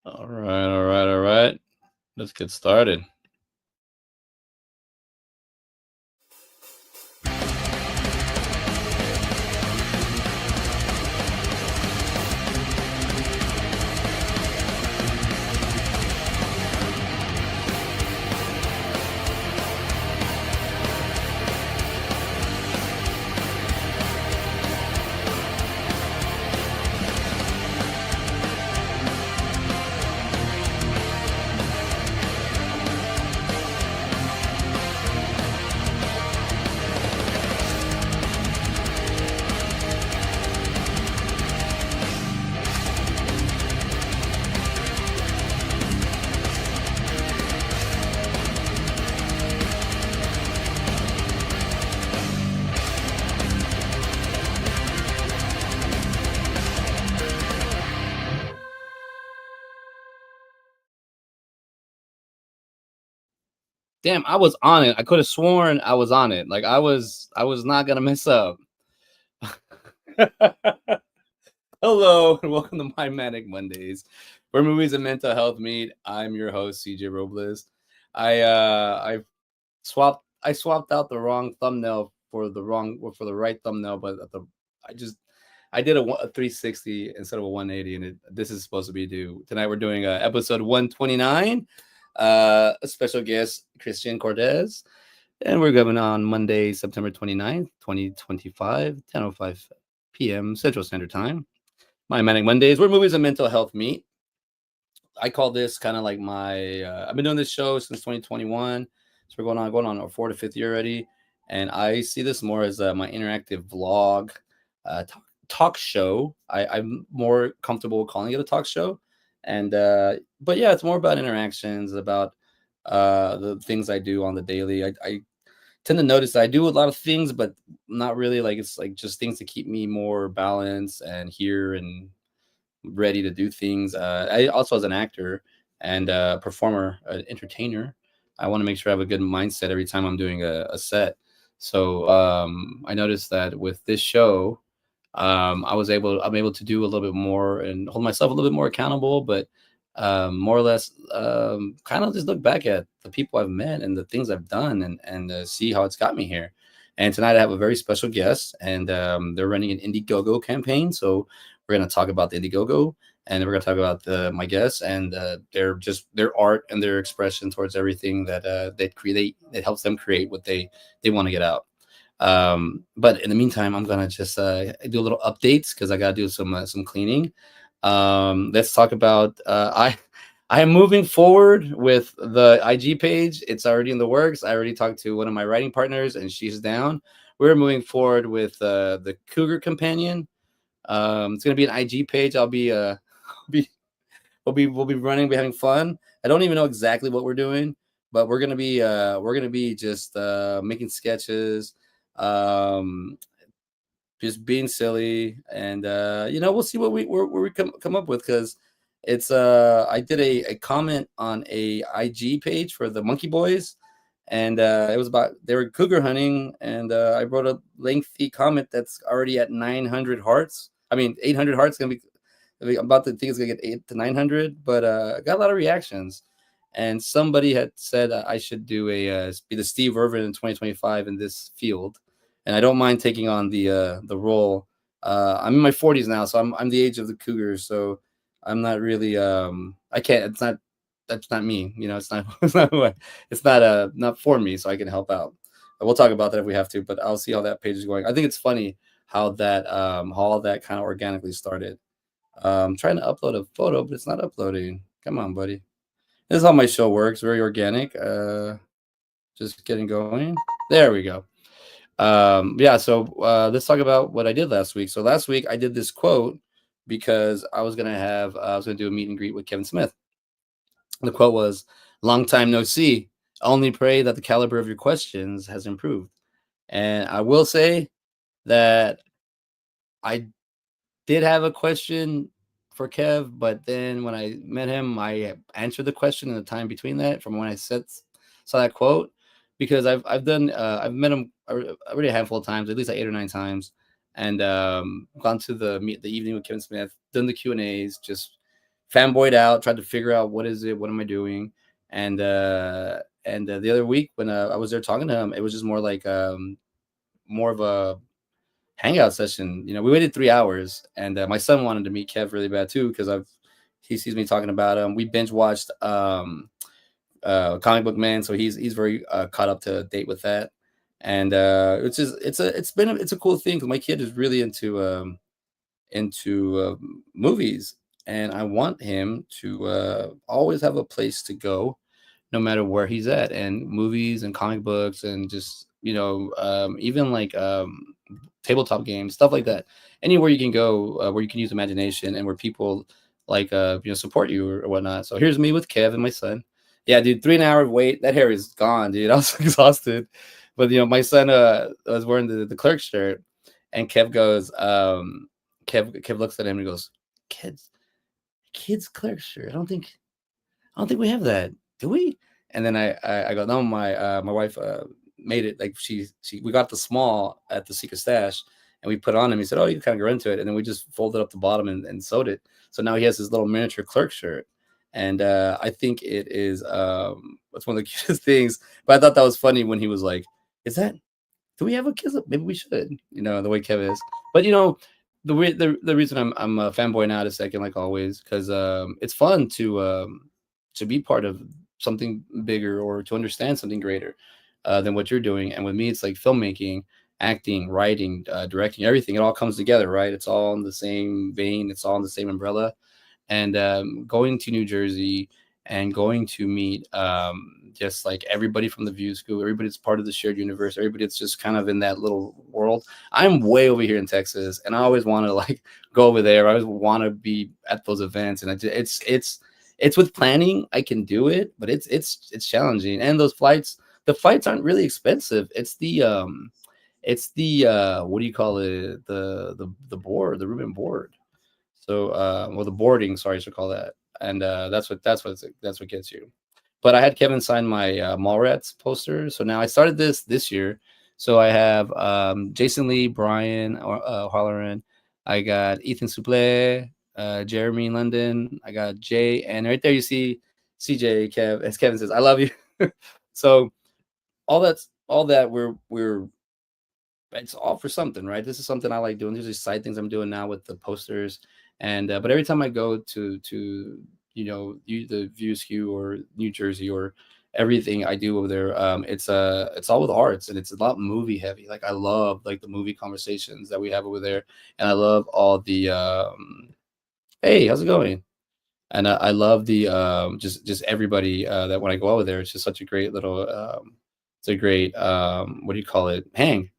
All right, all right, all right. Let's get started. Damn, I was on it. I could have sworn I was on it. Like I was not gonna mess up. Hello and welcome to My Manic Mondayz, where movies and mental health meet. I'm your host, C.J. Robles. I swapped out the wrong thumbnail for the right thumbnail, but I just I did a 360 instead of a 180, and this is supposed to be due tonight. We're doing episode 129. A special guest, Christian Cortez, and we're going on Monday, September 29th, 2025, 10:05 p.m. Central Standard Time. My Manic Mondays, where movies and mental health meet. I call this kind of like my. I've been doing this show since 2021, so we're going on our 4th to 5th year already, and I see this more as my interactive vlog, talk show. I'm more comfortable calling it a talk show, and but yeah, it's more about interactions, about the things I do on the daily. I tend to notice that I do a lot of things, but not really like it's like just things to keep me more balanced and here and ready to do things. I also, as an actor and performer, entertainer, I want to make sure I have a good mindset every time I'm doing a set. So I noticed that with this show, I'm able to do a little bit more and hold myself a little bit more accountable, but more or less, kind of just look back at the people I've met and the things I've done, and see how it's got me here. And tonight I have a very special guest, and they're running an IndieGoGo campaign. So we're going to talk about the IndieGoGo, and we're going to talk about my guests and their art and their expression towards everything that they create that helps them create what they want to get out. But in the meantime, I'm gonna just do a little updates because I gotta do some cleaning. Let's talk about I am moving forward with the IG page. It's already in the works. I already talked to one of my writing partners, and she's down. We're moving forward with the Cougar Companion. It's gonna be an IG page. I'll be be we'll be running, be having fun. I don't even know exactly what we're doing, but we're gonna be just making sketches, um, just being silly, and we'll see where we come up with, because it's I did a comment on a IG page for the Monkey Boys, and it was about they were cougar hunting, and I wrote a lengthy comment that's already at 900 hearts. I mean, 800 hearts. Gonna be I'm about to think it's gonna get 800 to 900, but I got a lot of reactions. And somebody had said I should do be the Steve Irwin in 2025 in this field, and I don't mind taking on the role. I'm in my 40s now, so I'm the age of the Cougars. So I'm not really I can't. It's not That's not me. It's not it's not for me. So I can help out. We'll talk about that if we have to, but I'll see how that page is going. I think it's funny how all that kind of organically started. Trying to upload a photo, but it's not uploading. Come on, buddy. This is how my show works. Very organic. Just getting going. There we go. Yeah. So let's talk about what I did last week. So last week I did this quote because I was gonna do a meet and greet with Kevin Smith. The quote was, "Long time no see. Only pray that the caliber of your questions has improved." And I will say that I did have a question for Kev, but then when I met him, I answered the question in the time between that from when saw that quote, because I've met him already a handful of times, at least like 8 or 9 times, and gone to the evening with Kevin Smith, done the Q&As, just fanboyed out, tried to figure out what is it, what am I doing, and the other week when I was there talking to him, it was just more of a hangout session. You know, we waited 3 hours, and my son wanted to meet Kev really bad too because I've he sees me talking about him. We binge watched Comic Book Man, so he's very caught up to date with that, and it's a cool thing because my kid is really into movies, and I want him to always have a place to go no matter where he's at, and movies and comic books and just even like tabletop games, stuff like that. Anywhere you can go where you can use imagination and where people like support you or whatnot. So here's me with Kev and my son. Yeah, dude, 3 hour wait. That hair is gone, dude. I was exhausted, but my son was wearing the clerk shirt, and Kev looks at him and goes, "Kids clerk shirt. I don't think we have that, do we?" And then I go, "No, my wife made it. Like we got the small at the Secret Stash, and we put it on him." He said, "Oh, you kind of grow into it," and then we just folded up the bottom and sewed it. So now he has this little miniature clerk shirt, and I think it's one of the cutest things. But I thought that was funny when he was like, "Is that? Do we have a kids? Maybe we should." The way Kev is. But the reason I'm a fanboy now a second, like always, because it's fun to be part of something bigger or to understand something greater than what you're doing. And with me, it's like filmmaking, acting, writing, directing, everything. It all comes together, right? It's all in the same vein. It's all in the same umbrella. And going to New Jersey and going to meet just like everybody from the View School, everybody that's part of the shared universe, everybody that's just kind of in that little world. I'm way over here in Texas, and I always want to like go over there. I always want to be at those events, and it's with planning I can do it, but it's challenging. And the flights aren't really expensive. It's the what do you call it? The board, the room and board. So, well, the boarding, sorry, I should call that, and that's what gets you. But I had Kevin sign my Mallrats poster, so now I started this year. So I have Jason Lee, Brian Halloran, I got Ethan Suplee, Jeremy in London, I got Jay, and right there you see CJ, Kev, as Kevin says, "I love you." So all that we're it's all for something, right? This is something I like doing. These are side things I'm doing now with the posters, and but every time I go to the View Skew or New Jersey or everything I do over there, it's all with arts, and it's a lot movie heavy. Like I love like the movie conversations that we have over there, and I love all the hey, how's it going? And I love the just everybody that when I go over there, it's just such a great little it's a great what do you call it, hang.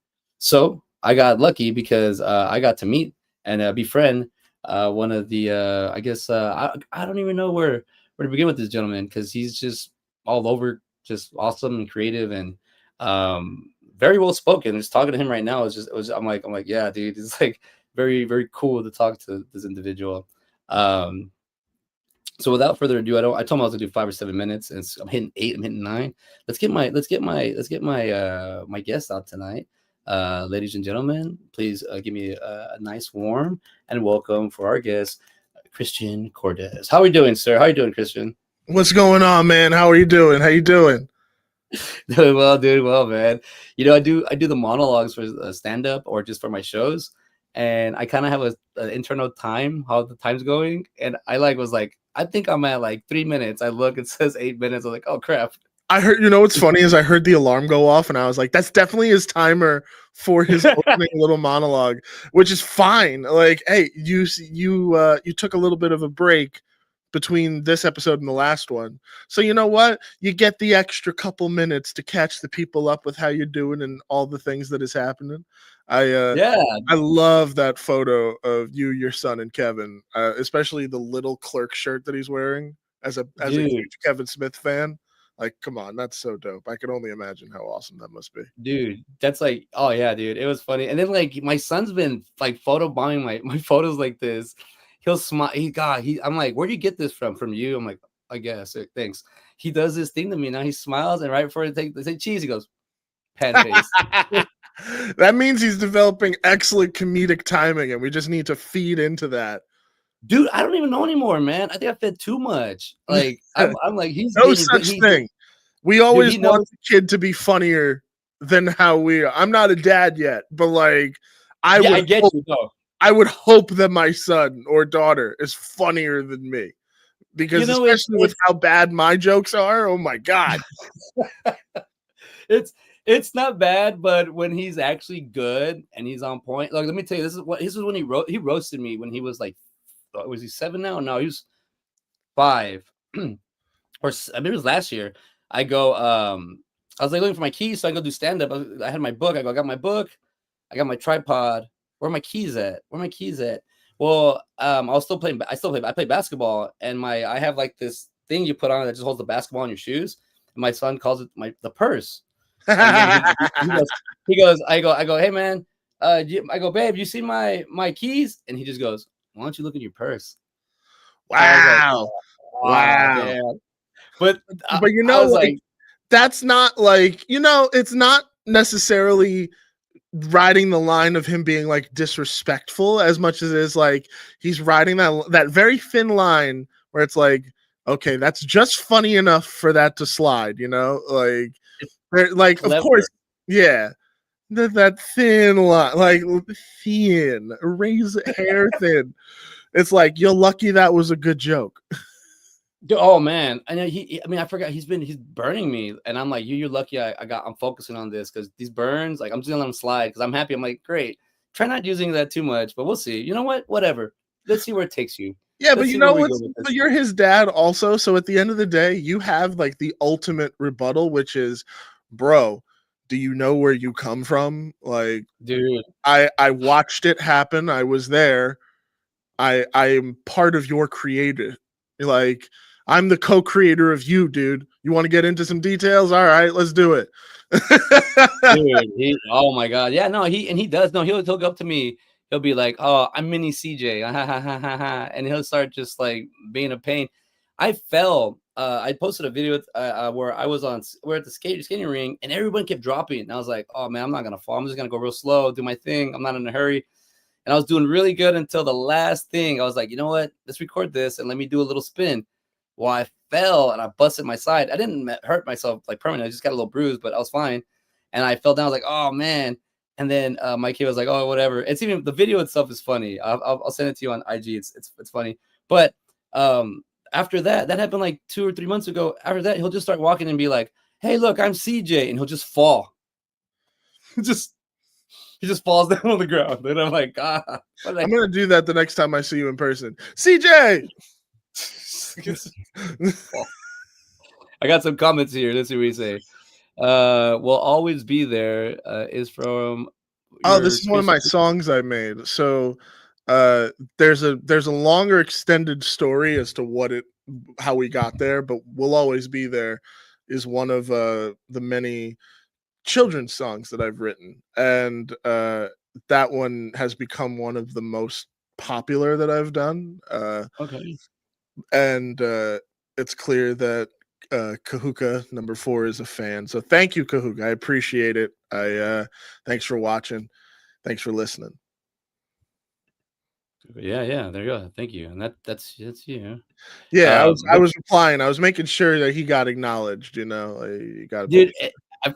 So I got lucky because I got to meet and befriend one of the I guess I don't even know where to begin with this gentleman because he's just all over, just awesome and creative and very well spoken. Just talking to him right now I'm like yeah, dude, it's like very very cool to talk to this individual. um so without further ado, I told him I was gonna do 5 or 7 minutes, and I'm hitting 8. I'm hitting 9. Let's get my guest out tonight. Ladies and gentlemen, please give me a nice warm and welcome for our guest, Christian Cordes. How are we doing, sir? How are you doing, Christian? What's going on, man? How are you doing? How you doing? Doing well, man. I do the monologues for stand up or just for my shows, and I kind of have an internal time how the time's going, and I think I'm at like 3 minutes. I look, it says 8 minutes. I'm like, oh crap. I heard, what's funny is I heard the alarm go off and I was like, that's definitely his timer for his opening little monologue, which is fine. Like, hey, you took a little bit of a break between this episode and the last one. So you know what? You get the extra couple minutes to catch the people up with how you're doing and all the things that is happening. Yeah, I love that photo of you, your son, and Kevin, especially the little clerk shirt that he's wearing as a dude. huge Kevin Smith fan. Like, come on, that's so dope. I can only imagine how awesome that must be. Dude, that's like, oh yeah, dude, it was funny. And then like my son's been like photo bombing my photos like this. He'll smile. I'm like, where do you get this from you? I'm like, I guess. Thanks. He does this thing to me now. He smiles, and right before they say cheese, he goes, pan face. That means he's developing excellent comedic timing, and we just need to feed into that. Dude, I don't even know anymore, man. I think I fed too much. Like I'm like he's No getting good. such thing. We Dude, always he want knows. the kid to be funnier than how we are. I'm not a dad yet, but like I Yeah, I would get hope, you though. I would hope that my son or daughter is funnier than me. You Because know, especially with how bad my jokes are, oh my god. it's it's not bad, but when he's actually good and he's on point, like let me tell you, this is when he roasted me when he was like, was he 7 now? No, he was 5. I mean, it was last year. I go, I was like looking for my keys, so I go do stand up. I had my book. I got my book. I got my tripod. Where are my keys at? Where are my keys at? Well, I was still playing. I play basketball, and I have like this thing you put on that just holds the basketball in your shoes. And my son calls it the purse. And then I go, hey man, I go, babe, you see my keys? And he just goes, why don't you look in your purse? I was like, Wow. oh Wow. damn. But But you I know, was like like, that's not like, it's not necessarily riding the line of him being like disrespectful as much as it is like he's riding that very thin line where it's like, okay, that's just funny enough for that to slide, it's like of course, clever. yeah, that thin line, like thin, razor hair thin. It's like you're lucky that was a good joke. Oh man, I know I mean, I forgot he's burning me, and I'm like, you're lucky. I'm focusing on this because these burns, like, I'm just gonna let them slide because I'm happy. I'm like, great. Try not using that too much, but we'll see. You know what? Whatever. Let's see where it takes you. Yeah, but Let's you see where know we go what's with but this. you're his dad also, so at the end of the day, you have like the ultimate rebuttal, which is, bro, do you know where you come from? Like Dude. I watched it happen. I was there. I am part of your creator. Like I'm the co-creator of you, dude. You want to get into some details? All right, let's do it. Dude, oh my god, yeah, no, he does. No, he'll go up to me. He'll be like, "Oh, I'm Mini CJ," and he'll start just like being a pain. I fell. I posted a video where we're at the skating ring, and everyone kept dropping. And I was like, "Oh man, I'm not gonna fall. I'm just gonna go real slow, do my thing. I'm not in a hurry." And I was doing really good until the last thing. I was like, you know what? Let's record this and let me do a little spin. Well, I fell and I busted my side. I didn't hurt myself like permanently. I just got a little bruise, but I was fine. And I fell down. I was like, oh man. And then my kid was like, oh, whatever. It's even the video itself is funny. I'll send it to you on IG. It's funny. But after that happened like 2 or 3 months ago. After that, he'll just start walking and be like, hey, look, I'm CJ. And he'll just fall. just He just falls down on the ground. And I'm like, I'm gonna do that the next time I see you in person. CJ. I got some comments here. Let's see what you say. Will always be there is from This is one of my songs I made. So there's a longer extended story as to how we got there, but Will Always Be There is one of the many children's songs that I've written. And that one has become one of the most popular that I've done. Okay. And it's clear that Kahuka number 4 is a fan. So thank you, Kahuka. I appreciate it. Thanks for watching. Thanks for listening. Yeah, there you go. Thank you. And that's you. Yeah, I was replying. I was making sure that he got acknowledged. You got dude.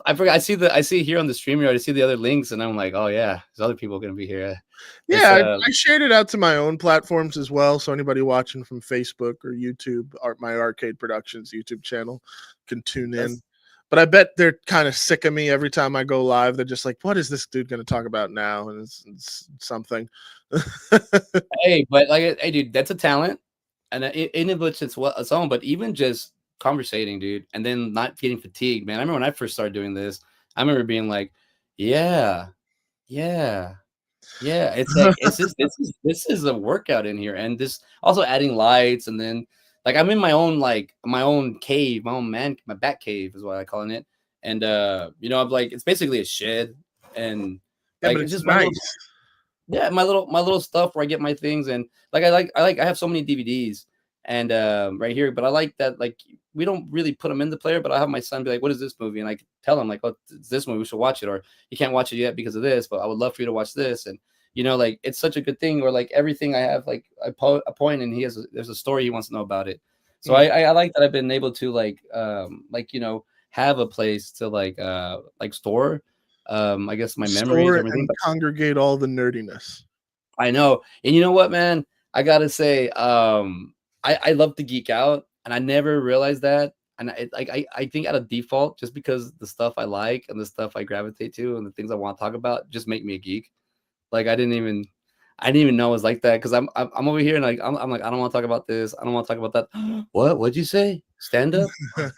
I forgot. I see here on the StreamYard. I see the other links, and I'm like, oh yeah, there's other people gonna be here. Yeah, I shared it out to my own platforms as well. So anybody watching from Facebook or YouTube, my Arcade Productions YouTube channel, can tune in. But I bet they're kind of sick of me every time I go live. They're just like, "What is this dude going to talk about now?" And it's something. Hey, but like, hey, dude, that's a talent, and in which it's its own. But even just conversating, dude, and then not feeling fatigued, man. I remember when I first started doing this. I remember being like, yeah. It's like this is a workout in here, and this also adding lights, and then like I'm in my own cave, my bat cave is what I calling it, and I'm like it's basically a shed, and like it's just nice. my little stuff where I get my things, and like I have so many DVDs and right here, but I like that like we don't really put them in the player, but I have my son be like, what is this movie? And I tell him like, oh, it's this movie, we should watch it, or you can't watch it yet because of this, but I would love for you to watch this. And you know, like it's such a good thing. Or like everything I have, like a point, and there's a story he wants to know about it. So I like that I've been able to like you know, have a place to like store I guess my memories Store or everything. and congregate all the nerdiness. I know. And you know what, man? I gotta say, I love to geek out, and I never realized that. And I think out of default, just because the stuff I like and the stuff I gravitate to and the things I want to talk about just make me a geek. Like I didn't even know it was like that, because I'm over here and like I'm like, I don't want to talk about this. I don't want to talk about that. What'd you say? Stand up?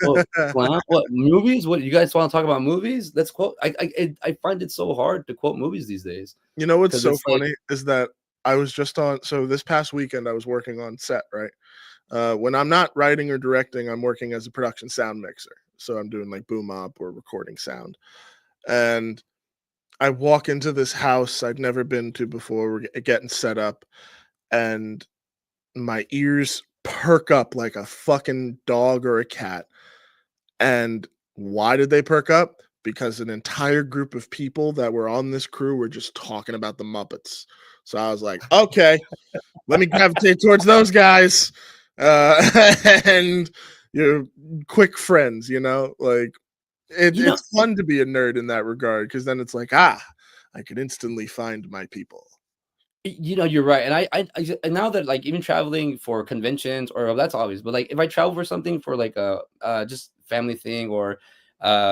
What clown? What movies? What, you guys want to talk about movies? Let's quote. I find it so hard to quote movies these days, You know what's because so it's like, funny is that I was just on. So this past weekend, I was working on set. Right, when I'm not writing or directing, I'm working as a production sound mixer. So I'm doing like boom op or recording sound. And I walk into this house I'd never been to before. We're getting set up, and my ears perk up like a fucking dog or a cat. And why did they perk up? Because an entire group of people that were on this crew were just talking about the Muppets. So I was like, okay, let me gravitate towards those guys. And you're quick friends, you know, like you know, it's fun to be a nerd in that regard, because then it's like, I could instantly find my people. you know, you're right. And and now that like even traveling for conventions, or well, that's obvious, but like if I travel for something for like a just family thing, or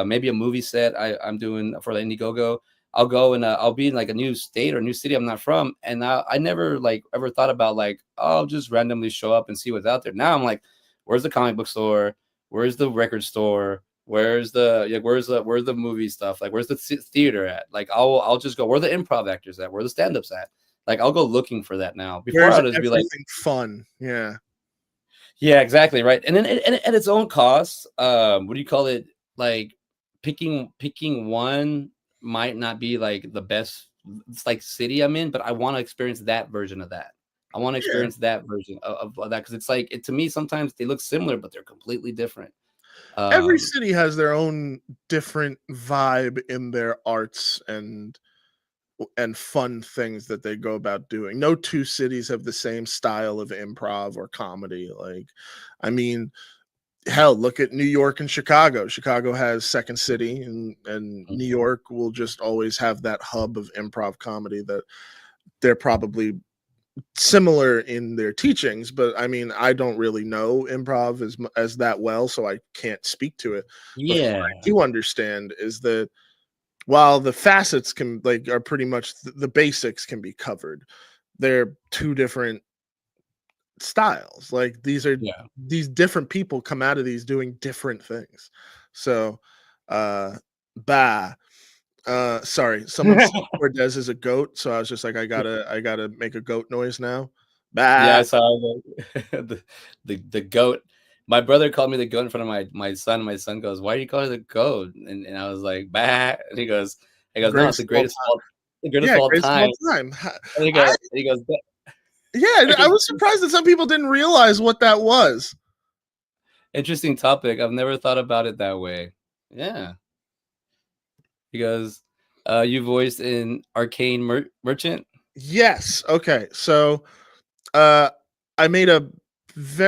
maybe a movie set I'm doing for the IndieGoGo, I'll go and I'll be in like a new state or new city I'm not from, and I never like ever thought about like, oh, I'll just randomly show up and see what's out there. Now I'm like, where's the comic book store? Where's the record store? Where's the movie stuff? Like where's the theater at? Like I'll just go, where are the improv actors at? Where are the stand-ups at? Like I'll go looking for that now. Before Where's I'd just be like, everything fun? Yeah. yeah, exactly, right. And then at its own cost, what do you call it? Like picking one might not be like the best, it's like city I'm in, but I want to experience that version of that. I want to Yeah. experience that version of that, because it's like to me sometimes they look similar, but they're completely different. Every Um, city has their own different vibe in their arts and fun things that they go about doing. No two cities have the same style of improv or comedy. Like, I mean, hell, look at New York and Chicago. Chicago has Second City, and New mhm. York will just always have that hub of improv comedy that they're probably similar in their teachings. But I mean, I don't really know improv as that well, so I can't speak to it. But from what I Yeah, do understand is that while the facets can like are pretty much the basics can be covered, they're two different styles. Like yeah. these different people come out of these doing different things. So uh bah sorry, someone said Cortez is a goat, so I was just like, I gotta make a goat noise now. Yeah, Bah. I saw the goat. My brother called me the goat in front of my son. My son goes, "Why do you call her the goat?" And I was like, "Bah." And he goes, "No, it's Greatest of all time. the greatest Yeah, of all greatest of all time." time. And I he goes, Yeah, I was surprised that some people didn't realize what that was. "Interesting topic. I've never thought about it that way." Yeah, he goes, "You voiced in Arcane Merchant." Yes. Okay. So uh I made a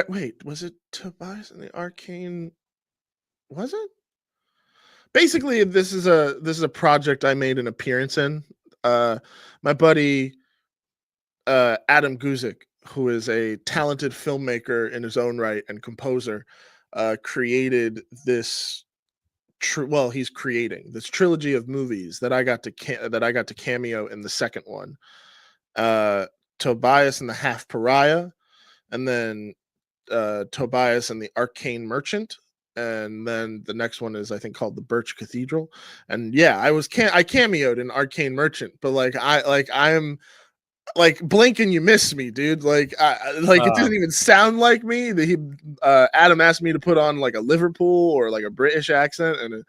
wait, was it Tobias and the Arcane? Was it? Basically, this is a project I made an appearance in. My buddy Adam Guzik, who is a talented filmmaker in his own right and composer, created this. Well, he's creating this trilogy of movies that I got to cameo in the second one. Uh, Tobias and the Half Pariah, and then Tobias and the Arcane Merchant, and then the next one is I think called the Birch Cathedral. And yeah, I cameoed in Arcane Merchant, but I'm like blink and you miss me, dude. Like it Uh, doesn't even sound like me. Adam asked me to put on like a Liverpool or like a British accent, and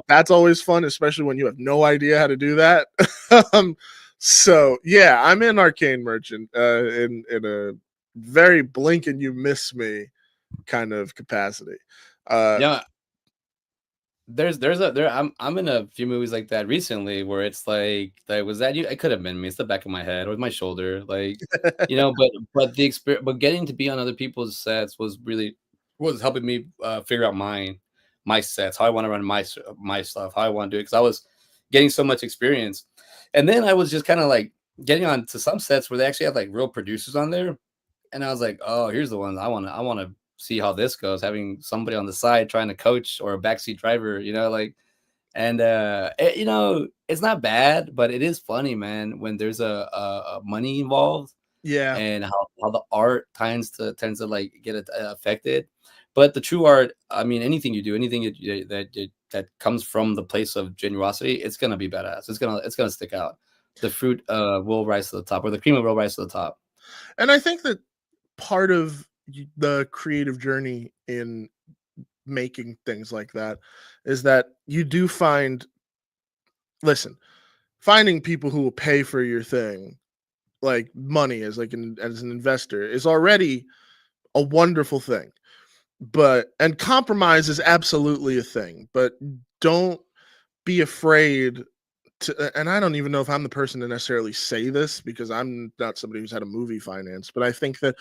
that's always fun, especially when you have no idea how to do that. um, so yeah, I'm in Arcane Merchant in a very blink and you miss me kind of capacity. Uh, yeah, I'm in a few movies like that recently where it's like was that you? It could have been me. It's the back of my head or my shoulder, like but the experience, but getting to be on other people's sets was helping me figure out my sets, how I want to run my stuff, how I want to do it, because I was getting so much experience, and then I was just kind of like getting on to some sets where they actually have like real producers on there, and I was like, oh, here's the one I want to see how this goes, having somebody on the side trying to coach or a backseat driver, like, and it's not bad, but it is funny, man, when there's a money involved, Yeah. and how the art tends to like get affected. But the true art, I mean, anything you do, anything that comes from the place of genuosity, it's gonna be badass. It's gonna stick out. The fruit will rise to the top, or the cream will rise to the top. And I think that part of the creative journey in making things like that is that you do find, listen, finding people who will pay for your thing, like money as as an investor, is already a wonderful thing. But and compromise is absolutely a thing, but don't be afraid to, and I don't even know if I'm the person to necessarily say this because I'm not somebody who's had a movie finance, but I think that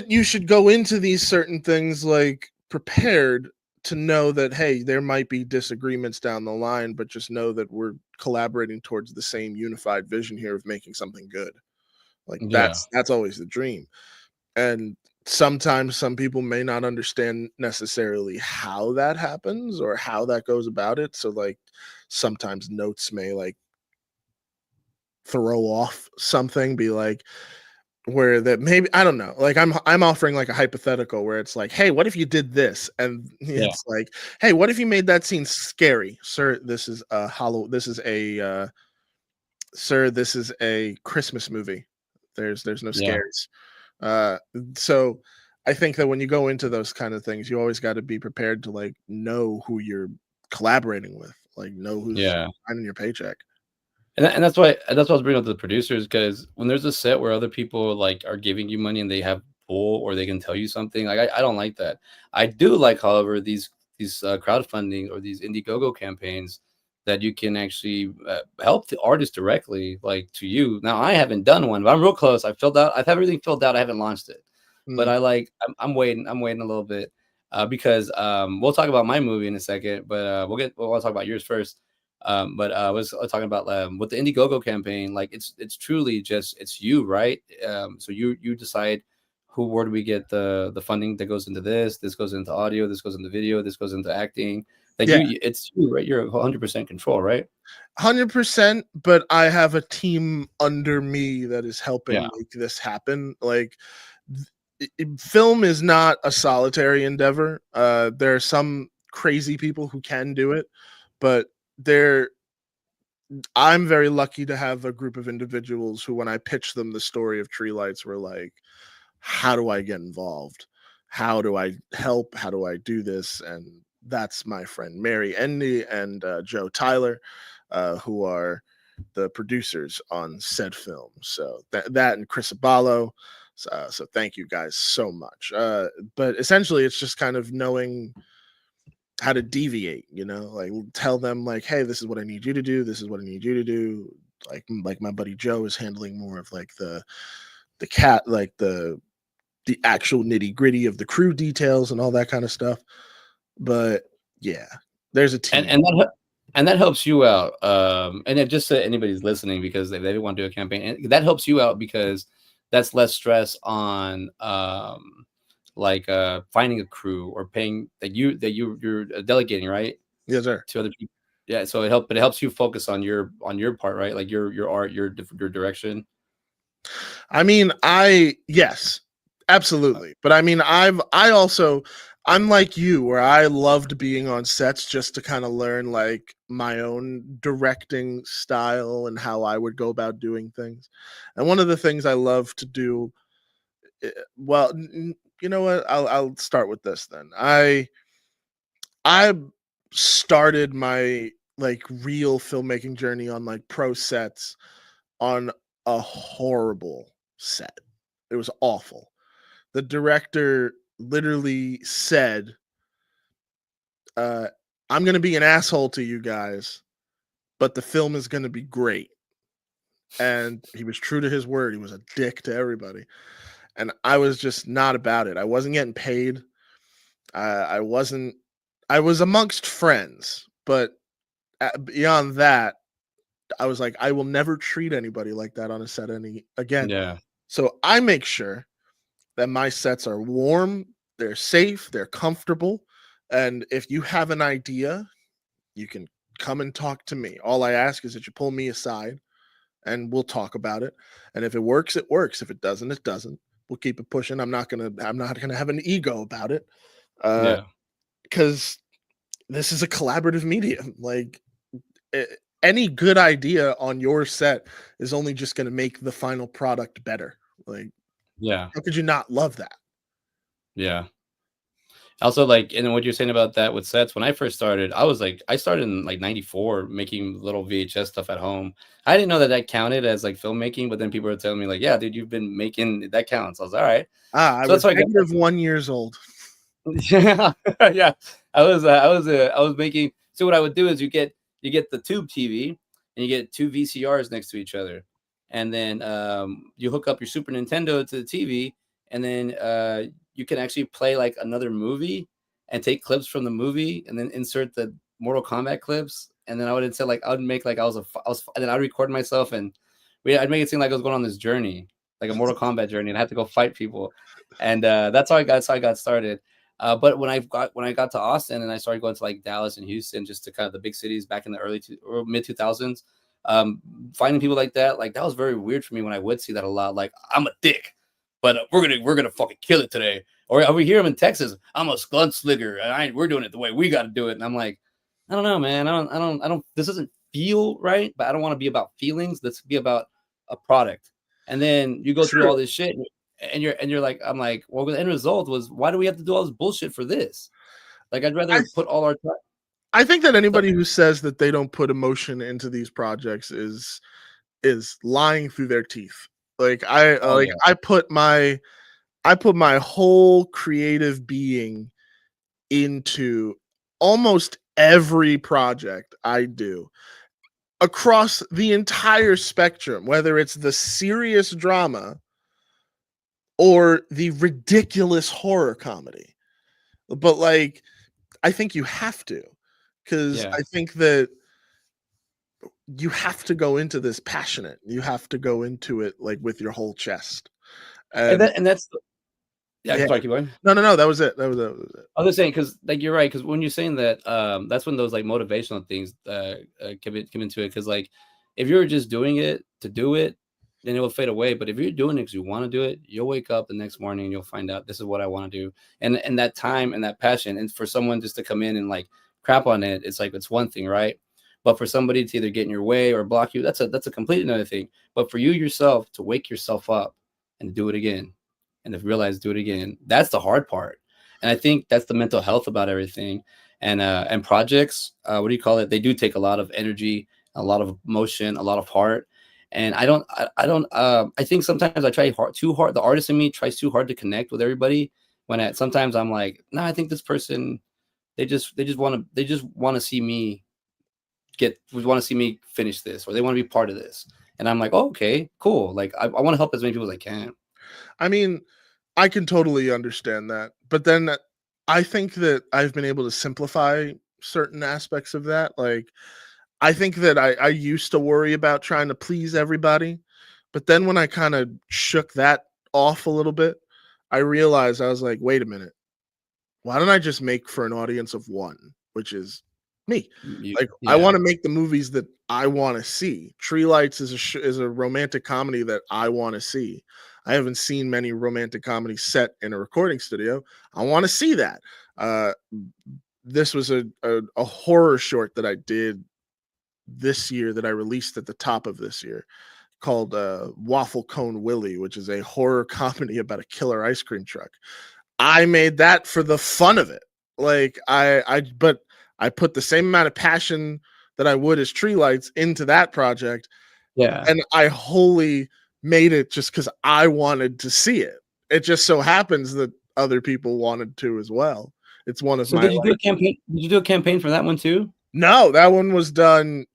you should go into these certain things like prepared to know that, hey, there might be disagreements down the line, but just know that we're collaborating towards the same unified vision here of making something good. Like Yeah, that's always the dream. And sometimes some people may not understand necessarily how that happens or how that goes about it. So like sometimes notes may like throw off something, be like, where that maybe I don't know, like I'm offering like a hypothetical where it's like, "Hey, what if you did this?" And yeah, it's like, "Hey, what if you made that scene scary? Sir, this is a Christmas movie. There's no yeah, scares." Uh so I think that when you go into those kind of things, you always got to be prepared to like know who you're collaborating with, like know who's yeah. signing your paycheck. And that's why I was bringing up the producers, because when there's a set where other people like are giving you money and they have pull or they can tell you something, like I don't like that. I do like, however, these crowdfunding or these IndieGoGo campaigns that you can actually help the artist directly, like to you. Now I haven't done one, but I'm real close. I've everything filled out. I haven't launched it, but Mm, I'm waiting. I'm waiting a little bit because we'll talk about my movie in a second, but we'll talk about yours first. But I was talking about with the Indiegogo campaign, like it's truly just it's you, right? So you decide where do we get the funding that goes into this? This goes into audio. This goes into video. This goes into acting. Like yeah. it's you, right? You're 100% control, right? 100%, but I have a team under me that is Yeah, helping make this happen. Like film is not a solitary endeavor. There are some crazy people who can do it, but there I'm very lucky to have a group of individuals who when I pitched them the story of Tree Lights were like, how do I get involved? How do I help? How do I do this? And that's my friend Mary Endy and Joe Tyler, who are the producers on said film. So that and Chris Abalo. So thank you guys so much. But essentially, it's just kind of knowing how to deviate. Like tell them like, hey, this is what I need you to do. This is what I need you to do. Like my buddy Joe is handling more of like the cat like the actual nitty gritty of the crew details and all that kind of stuff. But yeah, there's a and team. and that helps you out. And it just so anybody's listening, because they want to do a campaign, and that helps you out because that's less stress on like finding a crew or paying you're delegating, right, Yes, sir. to other people. Yeah, so it helps you focus on your part, right? Like your art, your direction. I mean, yes, absolutely. But I mean, I'm like you where I loved being on sets just to kind of learn like my own directing style and how I would go about doing things. And one of the things I love to do, well, you know what? I'll start with this then. I started my like real filmmaking journey on like pro sets on a horrible set. It was awful. The director literally said, I'm going to be an asshole to you guys, but the film is going to be great. And he was true to his word. He was a dick to everybody. And I was just not about it. I wasn't getting paid. I wasn't, I was amongst friends, but beyond that, I was like, I will never treat anybody like that on a set again. Yeah. So I make sure that my sets are warm, they're safe, they're comfortable. And if you have an idea, you can come and talk to me. All I ask is that you pull me aside and we'll talk about it. And if it works, it works. If it doesn't, it doesn't. We'll keep it pushing. I'm not gonna have an ego about it. Yeah. Because this is a collaborative medium. Like any good idea on your set is only just gonna make the final product better. Like, Yeah. how could you not love that? Yeah. Also, like, and what you're saying about that with sets, when I first started, I started in like 94 making little VHS stuff at home. I didn't know that counted as like filmmaking, but then people were telling me, like, yeah, dude, you've been making that counts. I was all right. I So was that's why I got -1 years old. yeah, yeah. I was making. So what I would do is you get the tube TV and you get two VCRs next to each other, and then you hook up your Super Nintendo to the TV, and then you can actually play like another movie and take clips from the movie, and then insert the Mortal Kombat clips, and then I would insert like I would make like and then I'd record myself, and I'd make it seem like I was going on this journey, like a Mortal Kombat journey, and I had to go fight people, and that's how I got started. But when I got to Austin and I started going to like Dallas and Houston, just to kind of the big cities back in the early or mid 2000s, finding people like that was very weird for me when I would see that a lot. Like, I'm a dick, but we're gonna fucking kill it today. Or over here in Texas, I'm a gunslinger and we're doing it the way we got to do it. And I'm like, I don't know, man. I don't. This doesn't feel right, but I don't want to be about feelings. Let's be about a product. And then you go through all this shit, and you're like, I'm like, well, the end result was, why do we have to do all this bullshit for this? Like, I'd rather put all our time. I think that anybody who says that they don't put emotion into these projects is lying through their teeth. Like Yeah. I put my whole creative being into almost every project I do across the entire spectrum, whether it's the serious drama or the ridiculous horror comedy. But like, I think you have to, because Yeah. I think that you have to go into this passionate. You have to go into it like with your whole chest. And And that's yeah. yeah, Sorry, keep going. no, that was it. That was it. I was just saying, because like you're right, because when you're saying that, that's when those like motivational things come into it. Because like if you're just doing it to do it, then it will fade away. But if you're doing it because you want to do it, you'll wake up the next morning and you'll find out this is what I want to do. And that time and that passion, and for someone just to come in and like crap on it, it's like it's one thing, right? But for somebody to either get in your way or block you, that's a complete another thing. But for you yourself to wake yourself up and do it again, and to realize do it again, that's the hard part. And I think that's the mental health about everything. And projects, what do you call it? They do take a lot of energy, a lot of emotion, a lot of heart. And I think sometimes I try too hard. The artist in me tries too hard to connect with everybody. Sometimes I'm like, no, I think this person, they just want to see me finish this, or they want to be part of this. And I'm like, oh, okay, cool. Like I want to help as many people as I can. I mean, I can totally understand that. But then I think that I've been able to simplify certain aspects of that. Like, I think that I used to worry about trying to please everybody. But then when I kind of shook that off a little bit, I realized I was like, wait a minute. Why don't I just make for an audience of one, which is me? Like, I want Yeah. to make the movies that I want to see. Tree Lights is a romantic comedy that I want to see. I haven't seen many romantic comedies set in a recording studio. I want to see that. This was a horror short that I did this year that I released at the top of this year, called Waffle Cone Willie, which is a horror comedy about a killer ice cream truck. I made that for the fun of it. Like but I put the same amount of passion that I would as Tree Lights into that project. Yeah. And I wholly made it just because I wanted to see it. It just so happens that other people wanted to as well. It's one of So my did you do a campaign? Did you do a campaign for that one too? No, that one was done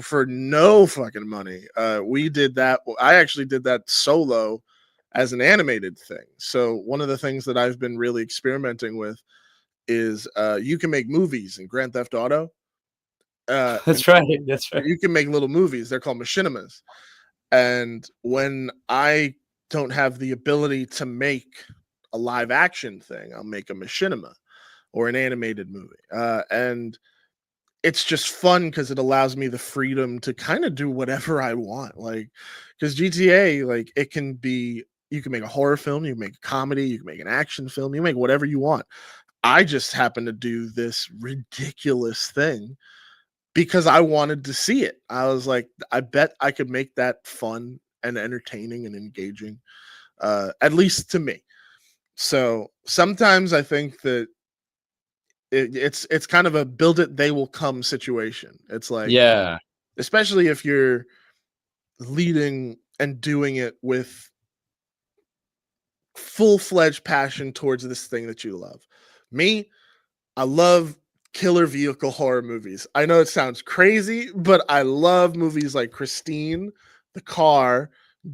for no fucking money. We did that. I actually did that solo as an animated thing. So one of the things that I've been really experimenting with is you can make movies in Grand Theft Auto. That's right. That's right. You can make little movies. They're called machinimas. And when I don't have the ability to make a live action thing, I'll make a machinima or an animated movie. And it's just fun because it allows me the freedom to kind of do whatever I want. Like, because GTA, like, it can be, you can make a horror film, you can make a comedy, you can make an action film, you make whatever you want. I just happen to do this ridiculous thing because I wanted to see it. I was like, I bet I could make that fun and entertaining and engaging, at least to me. So sometimes I think that it's kind of a build it, they will come situation. It's like, Yeah. especially if you're leading and doing it with full-fledged passion towards this thing that you love. Me, I love killer vehicle horror movies. I know it sounds crazy, but I love movies like Christine, The Car,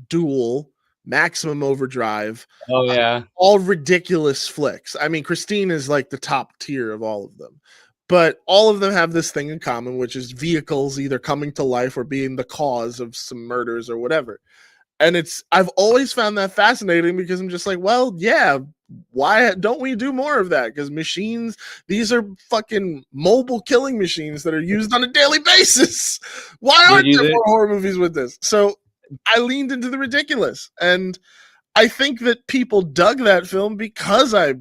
Duel, Maximum Overdrive. Oh yeah. All ridiculous flicks. I mean, Christine is like the top tier of all of them. But all of them have this thing in common, which is vehicles either coming to life or being the cause of some murders or whatever. And I've always found that fascinating because I'm just like, well, yeah, why don't we do more of that? Because machines, these are fucking mobile killing machines that are used on a daily basis. Why aren't there more horror movies with this? So I leaned into the ridiculous. And I think that people dug that film because I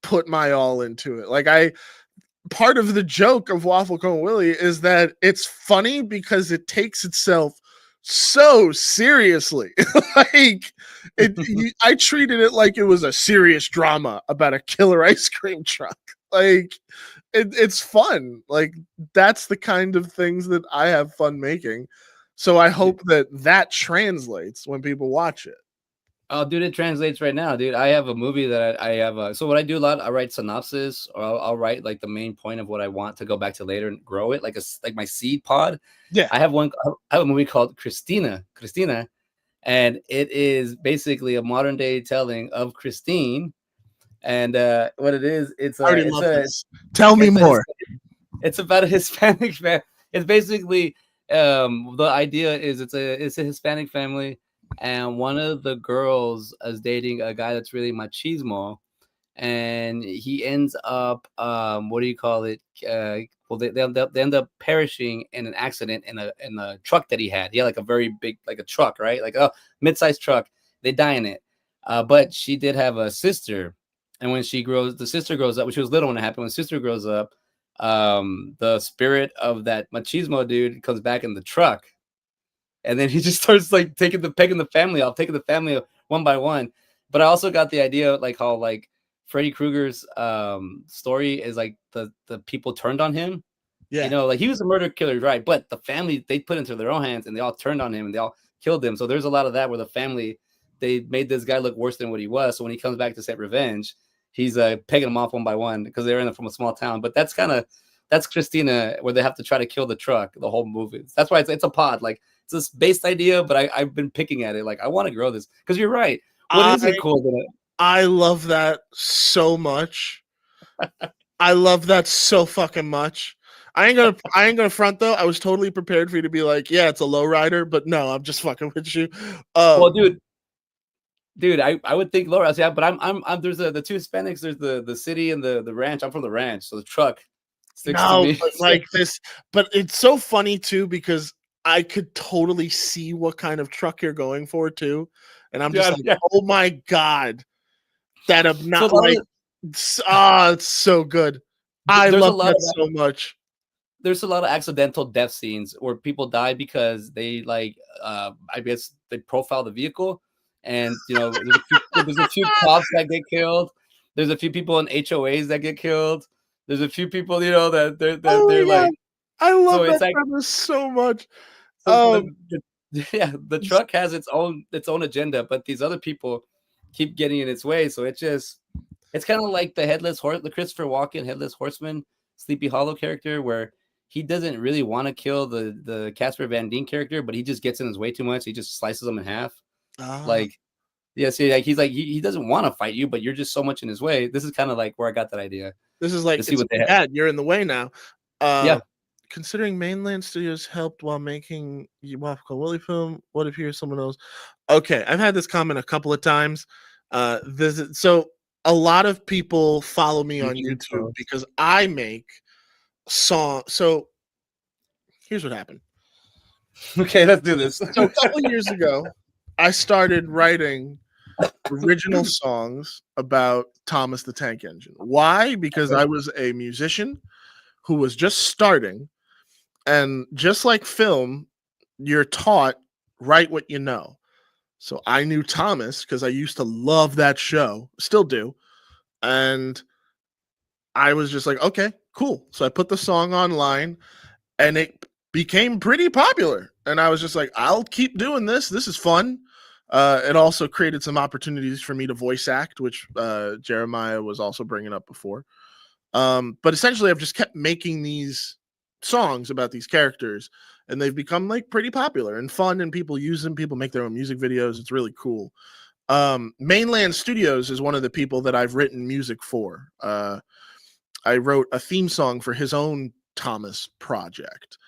put my all into it. Like, part of the joke of Waffle Cone Willie is that it's funny because it takes itself so seriously. Like, I treated it like it was a serious drama about a killer ice cream truck. Like, it's fun. Like, that's the kind of things that I have fun making. So I hope that translates when people watch it. Oh, dude, it translates right now, dude. I have a movie that I have. So what I do a lot, I write synopsis, or I'll write like the main point of what I want to go back to later and grow it, like my seed pod. Yeah, I have a movie called Christina, and it is basically a modern day telling of Christine. And what it is, tell me more. It's about a Hispanic family. It's basically the idea is it's a Hispanic family. And one of the girls is dating a guy that's really machismo, and he ends up what do you call it? Well, they end up perishing in an accident in a truck that he had. He had like a very big, like a truck, right? Like a mid-sized truck. They die in it. But she did have a sister, and when the sister grows up. When she was little when it happened. When the sister grows up, the spirit of that machismo dude comes back in the truck. And then he just starts like taking the family off, taking the family one by one. But I also got the idea like how like Freddy Krueger's story is like the people turned on him. Yeah. You know, like he was a murder killer, right? But the family, they put into their own hands and they all turned on him and they all killed him. So there's a lot of that where the family, they made this guy look worse than what he was. So when he comes back to set revenge, he's pegging them off one by one because they're from a small town. But that's Christina, where they have to try to kill the truck, the whole movie. That's why it's a pod. Like, it's this based idea, but I've been picking at it. Like, I want to grow this because you're right. What is it cool? I love that so much. I love that so fucking much. I ain't gonna front though. I was totally prepared for you to be like, yeah, it's a lowrider, but no, I'm just fucking with you. Well, dude, I would think low rise, yeah, but I'm there's the two Hispanics. There's the city and the ranch. I'm from the ranch, so the truck sticks to me. But like this, but it's so funny too because I could totally see what kind of truck you're going for too, and I'm just oh my god, that I'm not so like, it's so good. I love that so much. There's a lot of accidental death scenes where people die because they like, I guess they profile the vehicle, and you know, there's a few cops that get killed. There's a few people in HOAs that get killed. There's a few people, you know, that they're like. I love that premise so much. The truck has its own agenda, but these other people keep getting in its way. So it just It's kind of like the Christopher Walken Headless Horseman, Sleepy Hollow character, where he doesn't really want to kill the Casper Van Dien character, but he just gets in his way too much. He just slices them in half. Ah, Like, yeah, see, like he doesn't want to fight you, but you're just so much in his way. This is kind of like where I got that idea this is like to see it's what they too had. bad you're in the way now. Uh, Yeah, Considering mainland studios helped while making Waffle Willie film, what if you're someone else? Okay, I've had this comment a couple of times. So a lot of people follow me on YouTube because I make song. So here's what happened. okay, let's do this. So a couple of years ago, I started writing original songs about Thomas the Tank Engine. Why? Because I was a musician who was just starting, and just like film, you're taught write what you know. So I knew Thomas because I used to love that show, still do. And I was just like, okay, cool. So I put the song online and it became pretty popular. And I was just like, I'll keep doing this. This is fun. It also created some opportunities for me to voice act, which Jeremiah was also bringing up before. But essentially, I've just kept making these songs about these characters, and they've become like pretty popular and fun, and people use them. People make their own music videos. It's really cool. Mainland Studios is one of the people that I've written music for. I wrote a theme song for his own Thomas project.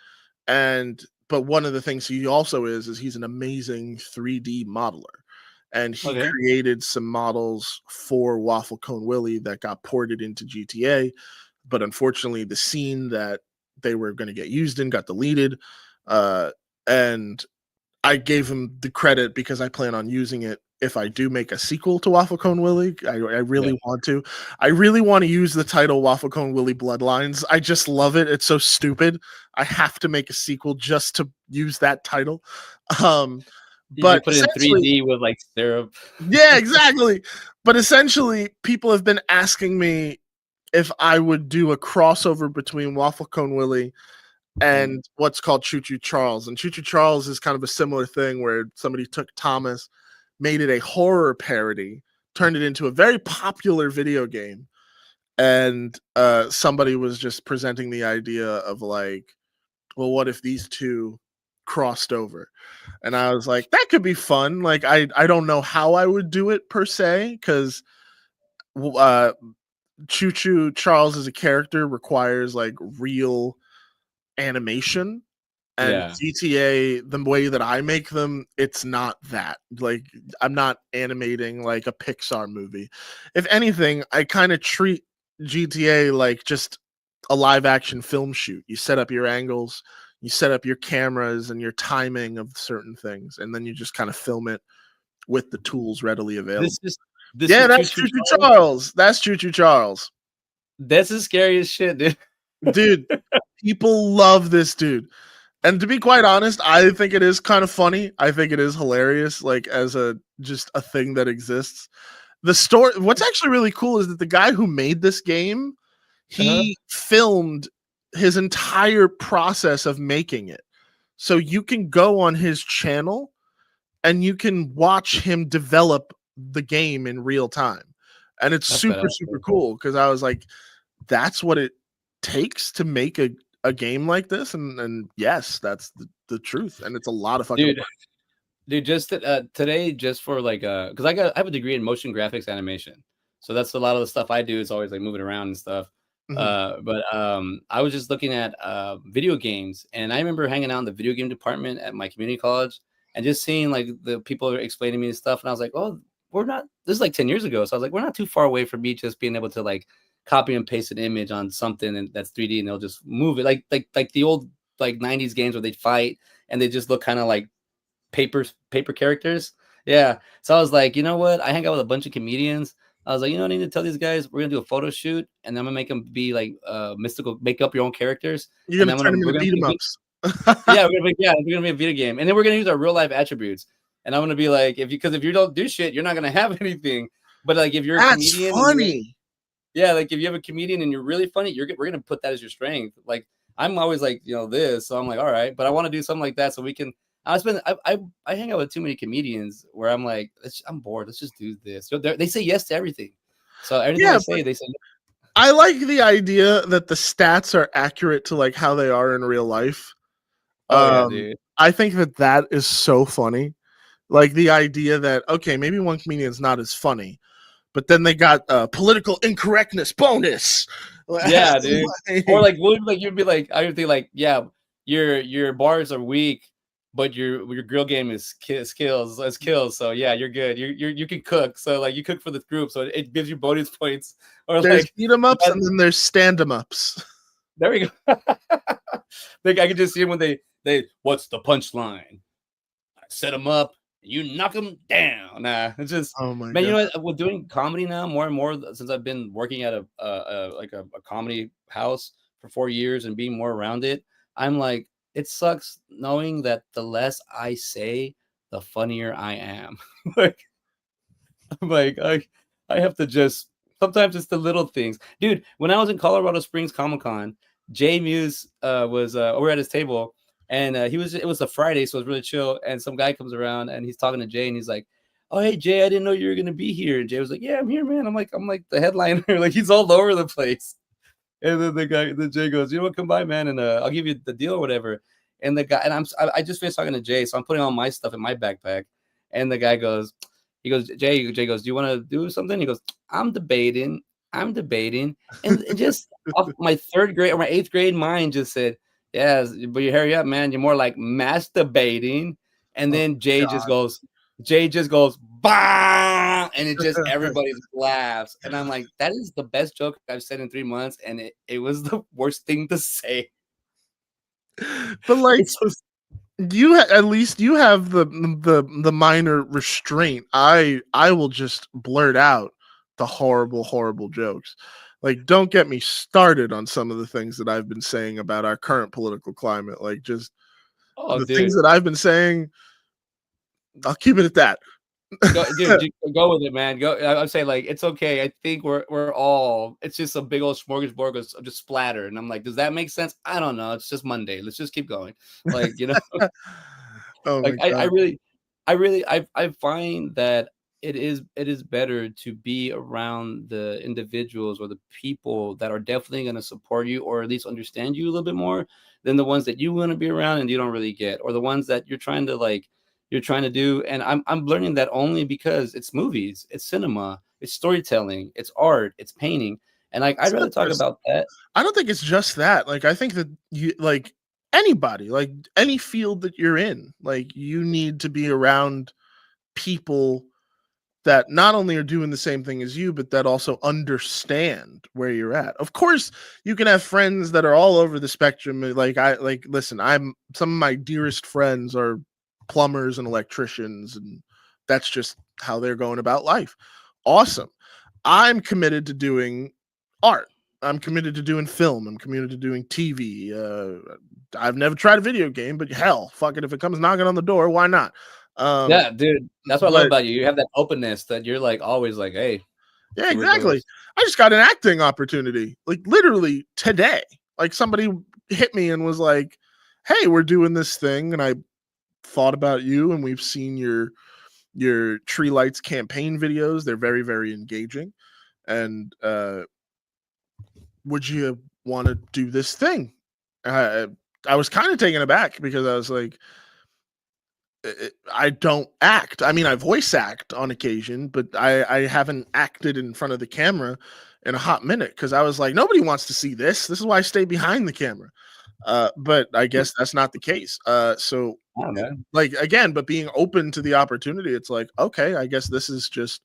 But one of the things he also is he's an amazing 3D modeler. And he Okay. created some models for Waffle Cone Willie that got ported into GTA. But unfortunately, the scene that they were going to get used in got deleted. And I gave him the credit because I plan on using it if I do make a sequel to Waffle Cone Willie. I really want to. I really want to use the title Waffle Cone Willie Bloodlines. I just love it. It's so stupid. I have to make a sequel just to use that title. You But put it in 3D with like syrup. yeah, exactly. But essentially, people have been asking me if I would do a crossover between Waffle Cone Willie and what's called Choo Choo Charles. And Choo Choo Charles is kind of a similar thing where somebody took Thomas, made it a horror parody, turned it into a very popular video game. And somebody was just presenting the idea of like, well, what if these two crossed over? And I was like, that could be fun. Like, I don't know how I would do it per se, because Choo Choo Charles as a character requires like real animation. And Yeah. GTA, the way that I make them, it's not that. Like, I'm not animating like a Pixar movie. If anything, I kind of treat GTA like just a live action film shoot. You set up your angles, you set up your cameras and your timing of certain things, and then you just kind of film it with the tools readily available. This Yeah, is that's Choo Choo Choo Choo Charles. That's Choo Choo Charles. That's the scariest shit, dude. Dude, people love this dude. And to be quite honest, I think it is kind of funny. I think it is hilarious, like as a just a thing that exists. The story, what's actually really cool is that the guy who made this game, he filmed his entire process of making it. So you can go on his channel and you can watch him develop the game in real time. And it's That's super, badass. super cool because I was like, that's what it takes to make a game like this. And yes, that's the truth. And it's a lot of fucking work. Dude, just today, just for like, because I have a degree in motion graphics animation, so that's a lot of the stuff I do is always like moving around and stuff. But I was just looking at video games, and I remember hanging out in the video game department at my community college, and just seeing like the people explaining me stuff, and I was like, oh, we're not. This is like 10 years ago, so I was like, we're not too far away from me just being able to like copy and paste an image on something and that's 3D, and they'll just move it like the old like 90s games where they fight and they just look kind of like paper characters. Yeah. So I was like, you know what? I hang out with a bunch of comedians. I was like, you know what I need to tell these guys? We're gonna do a photo shoot, and I'm gonna make them be like mystical, make up your own characters. You're gonna turn them into beat 'em ups. Yeah, we're gonna be a video game, and then we're gonna use our real life attributes. And I'm gonna be like, if you don't do shit, you're not gonna have anything. But like if you're a comedian, funny. Yeah, like if you have a comedian and you're really funny, we're gonna put that as your strength. Like I'm always like, this, so I'm like, all right, but I want to do something like that so we can. I hang out with too many comedians where I'm like, I'm bored. Let's just do this. They say yes to everything. So everything Yeah, I but say, they say, I like the idea that the stats are accurate to like how they are in real life. "Oh yeah, dude." I think that is so funny. Like the idea that okay, maybe one comedian's not as funny, but then they got political incorrectness bonus. Yeah, dude. Or Like, like, you'd be like, I would think like, yeah, your bars are weak, but your grill game is skills. So yeah, you're good. You can cook. So like, you cook for the group, so it gives you bonus points. Or there's like, beat 'em ups that, and then there's stand 'em ups. there we go. Like I could just see them when they what's the punchline? I set them up, you knock them down. Nah, it's just, Oh my man. You god. know what? With doing comedy now, more and more since I've been working at a comedy house for 4 years and being more around it, I'm like, it sucks knowing that the less I say, the funnier I am. Like, I'm like, I have to just, sometimes it's the little things. Dude, when I was in Colorado Springs Comic Con, Jay Muse was over at his table, and it was a Friday, so it was really chill. And some guy comes around and he's talking to Jay, and he's like, "Oh, hey Jay, I didn't know you were gonna be here." And Jay was like, "Yeah, I'm here, man." I'm like the headliner. Like, he's all over the place. And then the Jay goes, "You know what, come by, man, and I'll give you the deal or whatever." And the guy, and I just finished talking to Jay, so I'm putting all my stuff in my backpack. And the guy goes, he goes, Jay goes, "Do you want to do something?" He goes, I'm debating," and just off my third grade or my eighth grade mind just said, "Yes, but you hurry up, man. You're more like masturbating." And Oh then god. Jay just goes, "Bah!" And it just, everybody laughs. And I'm like, that is the best joke I've said in 3 months. And it was the worst thing to say. But like It's so, at least you have the minor restraint. I will just blurt out the horrible jokes. Like, don't get me started on some of the things that I've been saying about our current political climate. Like, just oh, the things dude. that I've been saying, I'll keep it at that. Go, dude, go with it, man. Go. I'm saying, like, it's okay. I think we're all. It's just a big old smorgasbord of just splatter, and I'm like, does that make sense? I don't know. It's just Monday. Let's just keep going. Like, Oh my like I god. really, I find that it is better to be around the individuals or the people that are definitely going to support you or at least understand you a little bit more than the ones that you want to be around and you don't really get, or the ones that you're trying to do. And I'm learning that only because it's movies, it's cinema, it's storytelling, it's art, it's painting. And like, I'd It's rather not talk just about that. I don't think it's just that. Like, I think that you like anybody, like any field that you're in, like you need to be around people that not only are doing the same thing as you, but that also understand where you're at. Of course, you can have friends that are all over the spectrum. Listen, I'm some of my dearest friends are plumbers and electricians, and that's just how they're going about life. Awesome. I'm committed to doing art. I'm committed to doing film. I'm committed to doing TV. I've never tried a video game, but hell, fuck it. If it comes knocking on the door, why not? Um, Yeah, dude, that's what I love but about you. You have that openness that you're like always like, hey, yeah, see where it exactly. goes. I just got an acting opportunity, like literally today. Like somebody hit me and was like, "Hey, we're doing this thing," and I thought about you, and we've seen your Tree Lights campaign videos. They're very engaging, and would you want to do this thing? I I was kind of taken aback because I was like, I don't act. I mean, I voice act on occasion, but I haven't acted in front of the camera in a hot minute because I was like, nobody wants to see this. This is why I stay behind the camera. But I guess that's not the case. So I don't know. like again, but being open to the opportunity, it's like, okay, I guess this is just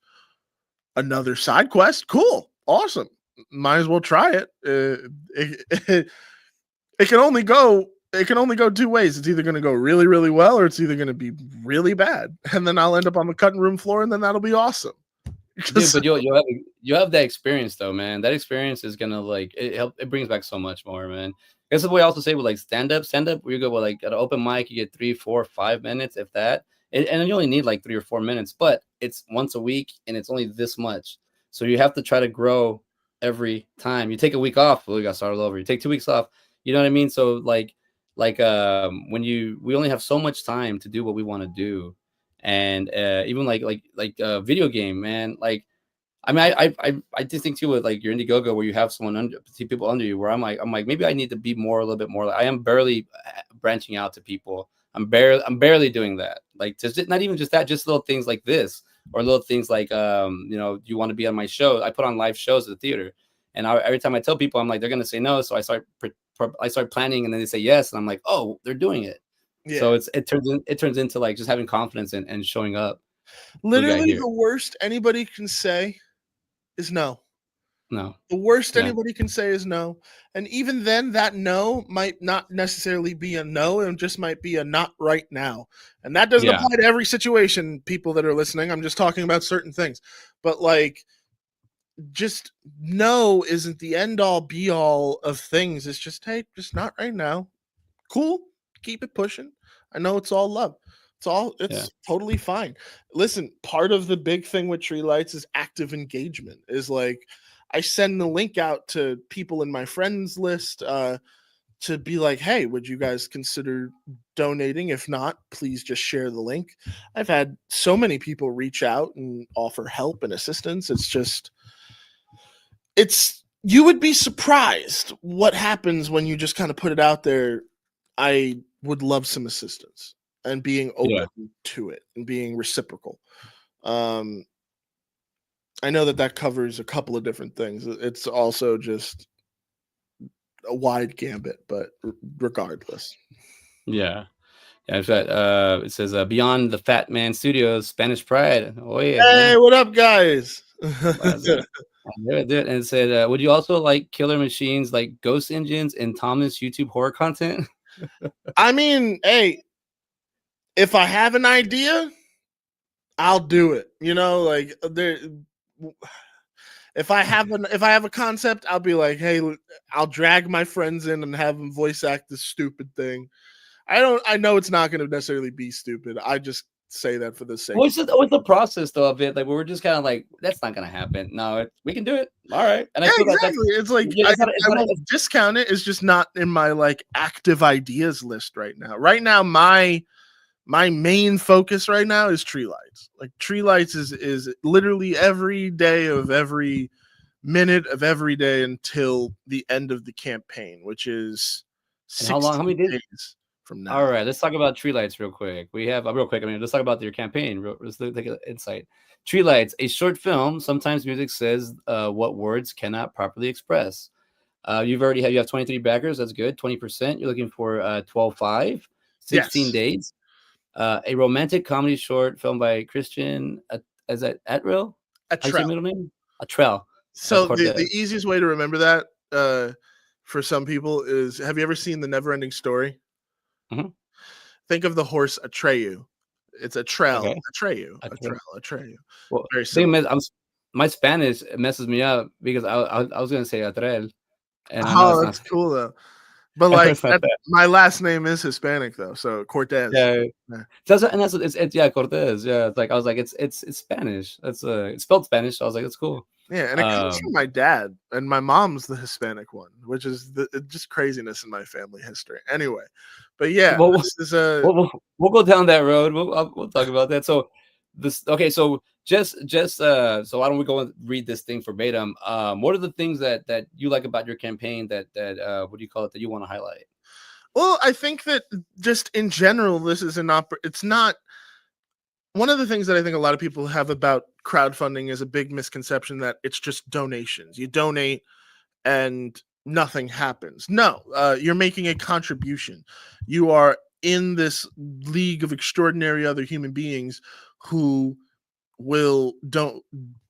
another side quest. Cool, awesome. Might as well try it. It can only go two ways. It's either going to go really well or it's either going to be really bad. And then I'll end up on the cutting room floor and then that'll be awesome. Dude, Because but you'll have that experience though, man. That experience is gonna like it brings back so much more, man. That's the way I also say with like stand up, where you go with like at an open mic, you get 3, 4, 5 minutes, if that. And you only need like 3 or 4 minutes, but it's once a week and it's only this much. So you have to try to grow every time. You take a week off, well, you gotta start all over. You take 2 weeks off, you know what I mean? So when we only have so much time to do what we want to do. And even like video game, man, like I mean, I just think too with like your IndieGoGo where you have someone under, see people under you. Where I'm like maybe I need to be more a little bit more. Like, I am barely branching out to people. I'm barely doing that. Like just not even just that, just little things like this or little things like you know, you want to be on my show. I put on live shows at the theater, and every time I tell people, I'm like they're gonna say no, so I start planning, and then they say yes, and I'm like, oh, they're doing it. So Yeah. it turns into like just having confidence and showing up for the guy Literally here. the worst anybody can say is no. No, The worst yeah, anybody can say is no. And even then, that no might not necessarily be a no. It just might be a not right now. And that doesn't yeah, apply to every situation, people that are listening. I'm just talking about certain things. But like, just no isn't the end all be all of things. It's just, hey, just not right now. Cool. Keep it pushing. I know it's all love. yeah, It's totally fine. Listen, part of the big thing with Tree Lights is active engagement. Is like I send the link out to people in my friends list to be like, hey, would you guys consider donating? If not, please just share the link. I've had so many people reach out and offer help and assistance. It's you would be surprised what happens when you just kind of put it out there. I would love some assistance and being yeah. open to it and being reciprocal. Um, I know that that covers a couple of different things. It's also just a wide gambit, but regardless. Yeah. Yeah, in fact, it says Beyond the Fat Man Studios, Spanish Pride. Oh yeah, Hey, man. what up, guys? That's it. And it said, would you also like killer machines like ghost engines and Thomas YouTube horror content? I mean, hey, if I have an idea, I'll do it. You know, like there. If I have a concept, I'll be like, hey, I'll drag my friends in and have them voice act this stupid thing. I know it's not going to necessarily be stupid. I just say that for the sake. What's the process though of it? Like, we're just kind of like, that's not gonna happen. No, we can do it. All right. And I Yeah, feel that that's exactly. It's like yeah, it's I not won't discount it. It's just not in my like active ideas list right now. Right now, my main focus right now is Tree Lights. Like Tree Lights is literally every day of every minute of every day until the end of the campaign, which is and how long? 60 How many days? days from All now. right, let's talk about tree lights real quick. We have real quick. I mean, let's talk about your campaign. Let's take an insight. Tree lights, a short film. Sometimes music says what words cannot properly express. You have 23 backers. That's good. 20%. You're looking for 12.5, 16 Yes, days. A romantic comedy short film by Christian. Is that Atrell? a How do you say trail. middle name? Atrell. So the Cortez. easiest way to remember that for some people is, have you ever seen the Never Ending Story? Mhm. Think of the horse Atreyu. It's a trail, Okay. Atreyu, a Atrell. trail, Atreyu. Well, Very thing similar. is, my Spanish messes me up because I was gonna say Atrell, and I know Oh, it's not. that's cool though. But I know like it's not that, that. my last name is Hispanic though, so Cortez. Yeah. Yeah. It's yeah, Cortez. Yeah, it's like I was like it's Spanish. That's it's spelled Spanish. So I was like, that's cool. Yeah, and it comes from Um, my dad, and my mom's the Hispanic one, which is just craziness in my family history. Anyway, but yeah, well, this is a we'll go down that road. We'll talk about that. So this okay. So just so why don't we go and read this thing verbatim? What are the things that you like about your campaign that what do you call it, that you want to highlight? well, I think that just in general, this is it's not one of the things that I think a lot of people have about crowdfunding is a big misconception that it's just donations. You donate and nothing happens. No, you're making a contribution. You are in this league of extraordinary other human beings who will don't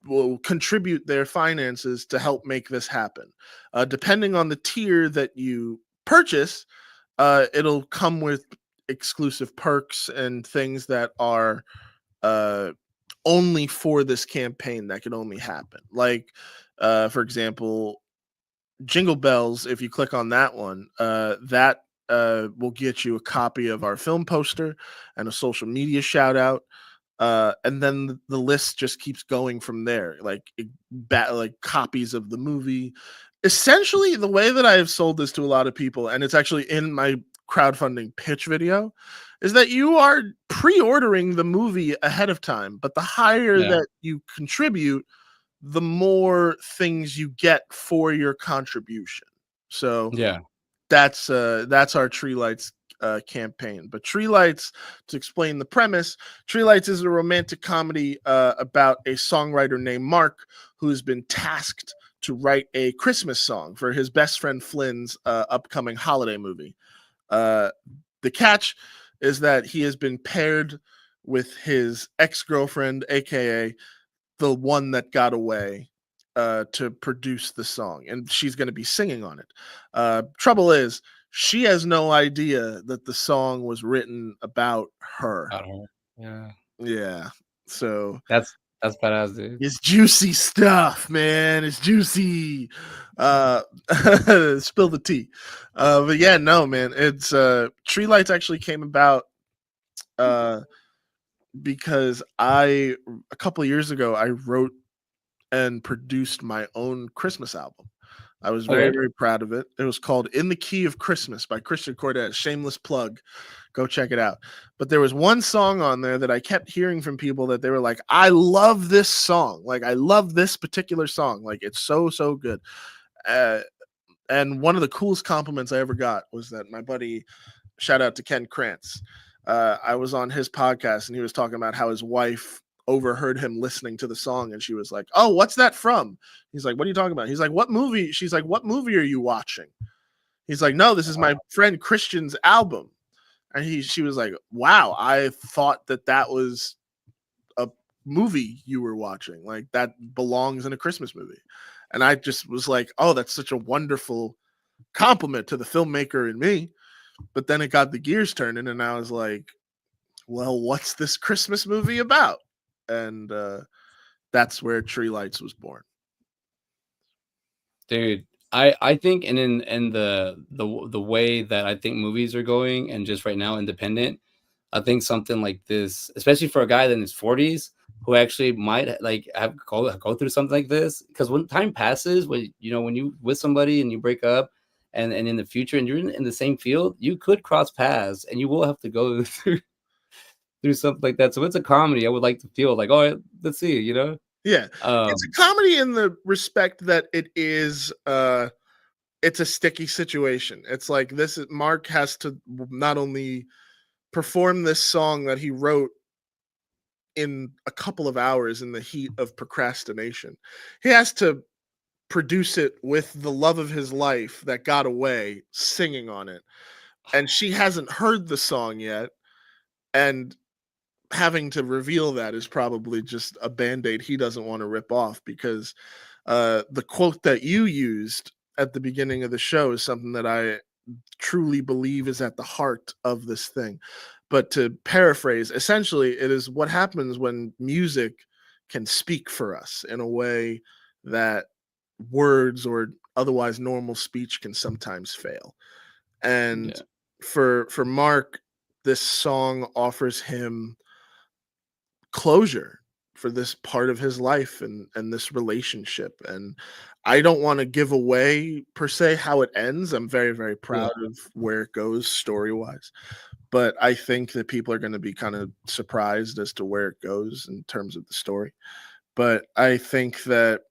will contribute their finances to help make this happen. Depending on the tier that you purchase, it'll come with exclusive perks and things that are uh, only for this campaign that can only happen. Like, for example, Jingle Bells. If you click on that one, that will get you a copy of our film poster and a social media shout out. And then the list just keeps going from there, like copies of the movie. Essentially, the way that I have sold this to a lot of people, and it's actually in my crowdfunding pitch video, is that you are pre-ordering the movie ahead of time, but the higher Yeah. that you contribute, the more things you get for your contribution. So Yeah. that's our Tree Lights campaign. But Tree Lights, to explain the premise, Tree Lights is a romantic comedy about a songwriter named Mark who's been tasked to write a Christmas song for his best friend Flynn's upcoming holiday movie. The catch is that he has been paired with his ex-girlfriend, aka the one that got away, to produce the song, and she's going to be singing on it. Trouble is, she has no idea that the song was written about her. About her. Yeah. Yeah, so That's badass, dude. it's juicy stuff, man. It's juicy. Uh, spill the tea. But yeah, no, man. It's Tree Lights actually came about uh because a couple of years ago I wrote and produced my own Christmas album. I was very, Okay. very proud of it. It was called In the Key of Christmas by Christian Cortez. Shameless plug. Go check it out. But there was one song on there that I kept hearing from people that they were like, I love this song. Like, I love this particular song. Like, it's so, so good. And one of the coolest compliments I ever got was that my buddy, shout out to Ken Krantz, I was on his podcast and he was talking about how his wife overheard him listening to the song and she was like, "Oh, what's that from?" He's like, "What are you talking about?" He's like, "What movie?" She's like, "What movie are you watching?" He's like, "No, this is my friend Christian's album." And she was like, "Wow, I thought that was a movie you were watching. Like that belongs in a Christmas movie." And I just was like, "Oh, that's such a wonderful compliment to the filmmaker in me." But then it got the gears turning and I was like, well, what's this Christmas movie about? And that's where Tree Lights was born. Dude, I think in the way that I think movies are going and just right now independent, I think something like this, especially for a guy in his 40s who actually might like have go through something like this, because when time passes, when when you with somebody and you break up, and in the future and you're in the same field, you could cross paths and you will have to go through something like that. So it's a comedy. I would like to feel like, oh, let's see, Yeah. It's a um, comedy in the respect that it is it's a sticky situation. It's like Mark has to not only perform this song that he wrote in a couple of hours in the heat of procrastination. He has to produce it with the love of his life that got away singing on it. And she hasn't heard the song yet. And having to reveal that is probably just a band-aid he doesn't want to rip off, because the quote that you used at the beginning of the show is something that I truly believe is at the heart of this thing. But to paraphrase, essentially, it is what happens when music can speak for us in a way that words or otherwise normal speech can sometimes fail. And yeah, for Mark, this song offers him closure for this part of his life and this relationship. And I don't want to give away per se how it ends. I'm very, very yeah, proud of where it goes story wise, but I think that people are going to be kind of surprised as to where it goes in terms of the story. But I think that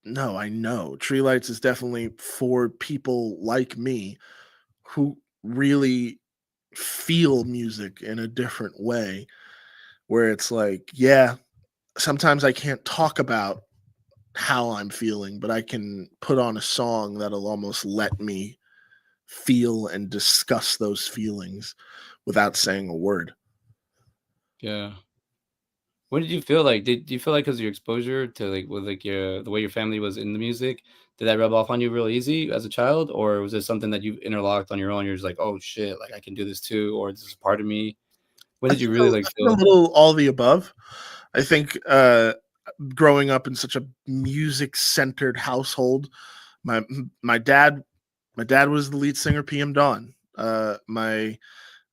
no, I know Tree Lights is definitely for people like me who really feel music in a different way, where it's like, yeah, sometimes I can't talk about how I'm feeling, but I can put on a song that'll almost let me feel and discuss those feelings without saying a word. yeah. What did you feel like? Did you feel like because your exposure to like with like the way your family was in the music, did that rub off on you real easy as a child, or was it something that you interlocked on your own? You're just like, oh shit, like I can do this too, or this is part of me. When did you really like I think a feel? little all the above. I think growing up in such a music centered household, my my dad my dad was the lead singer PM Dawn.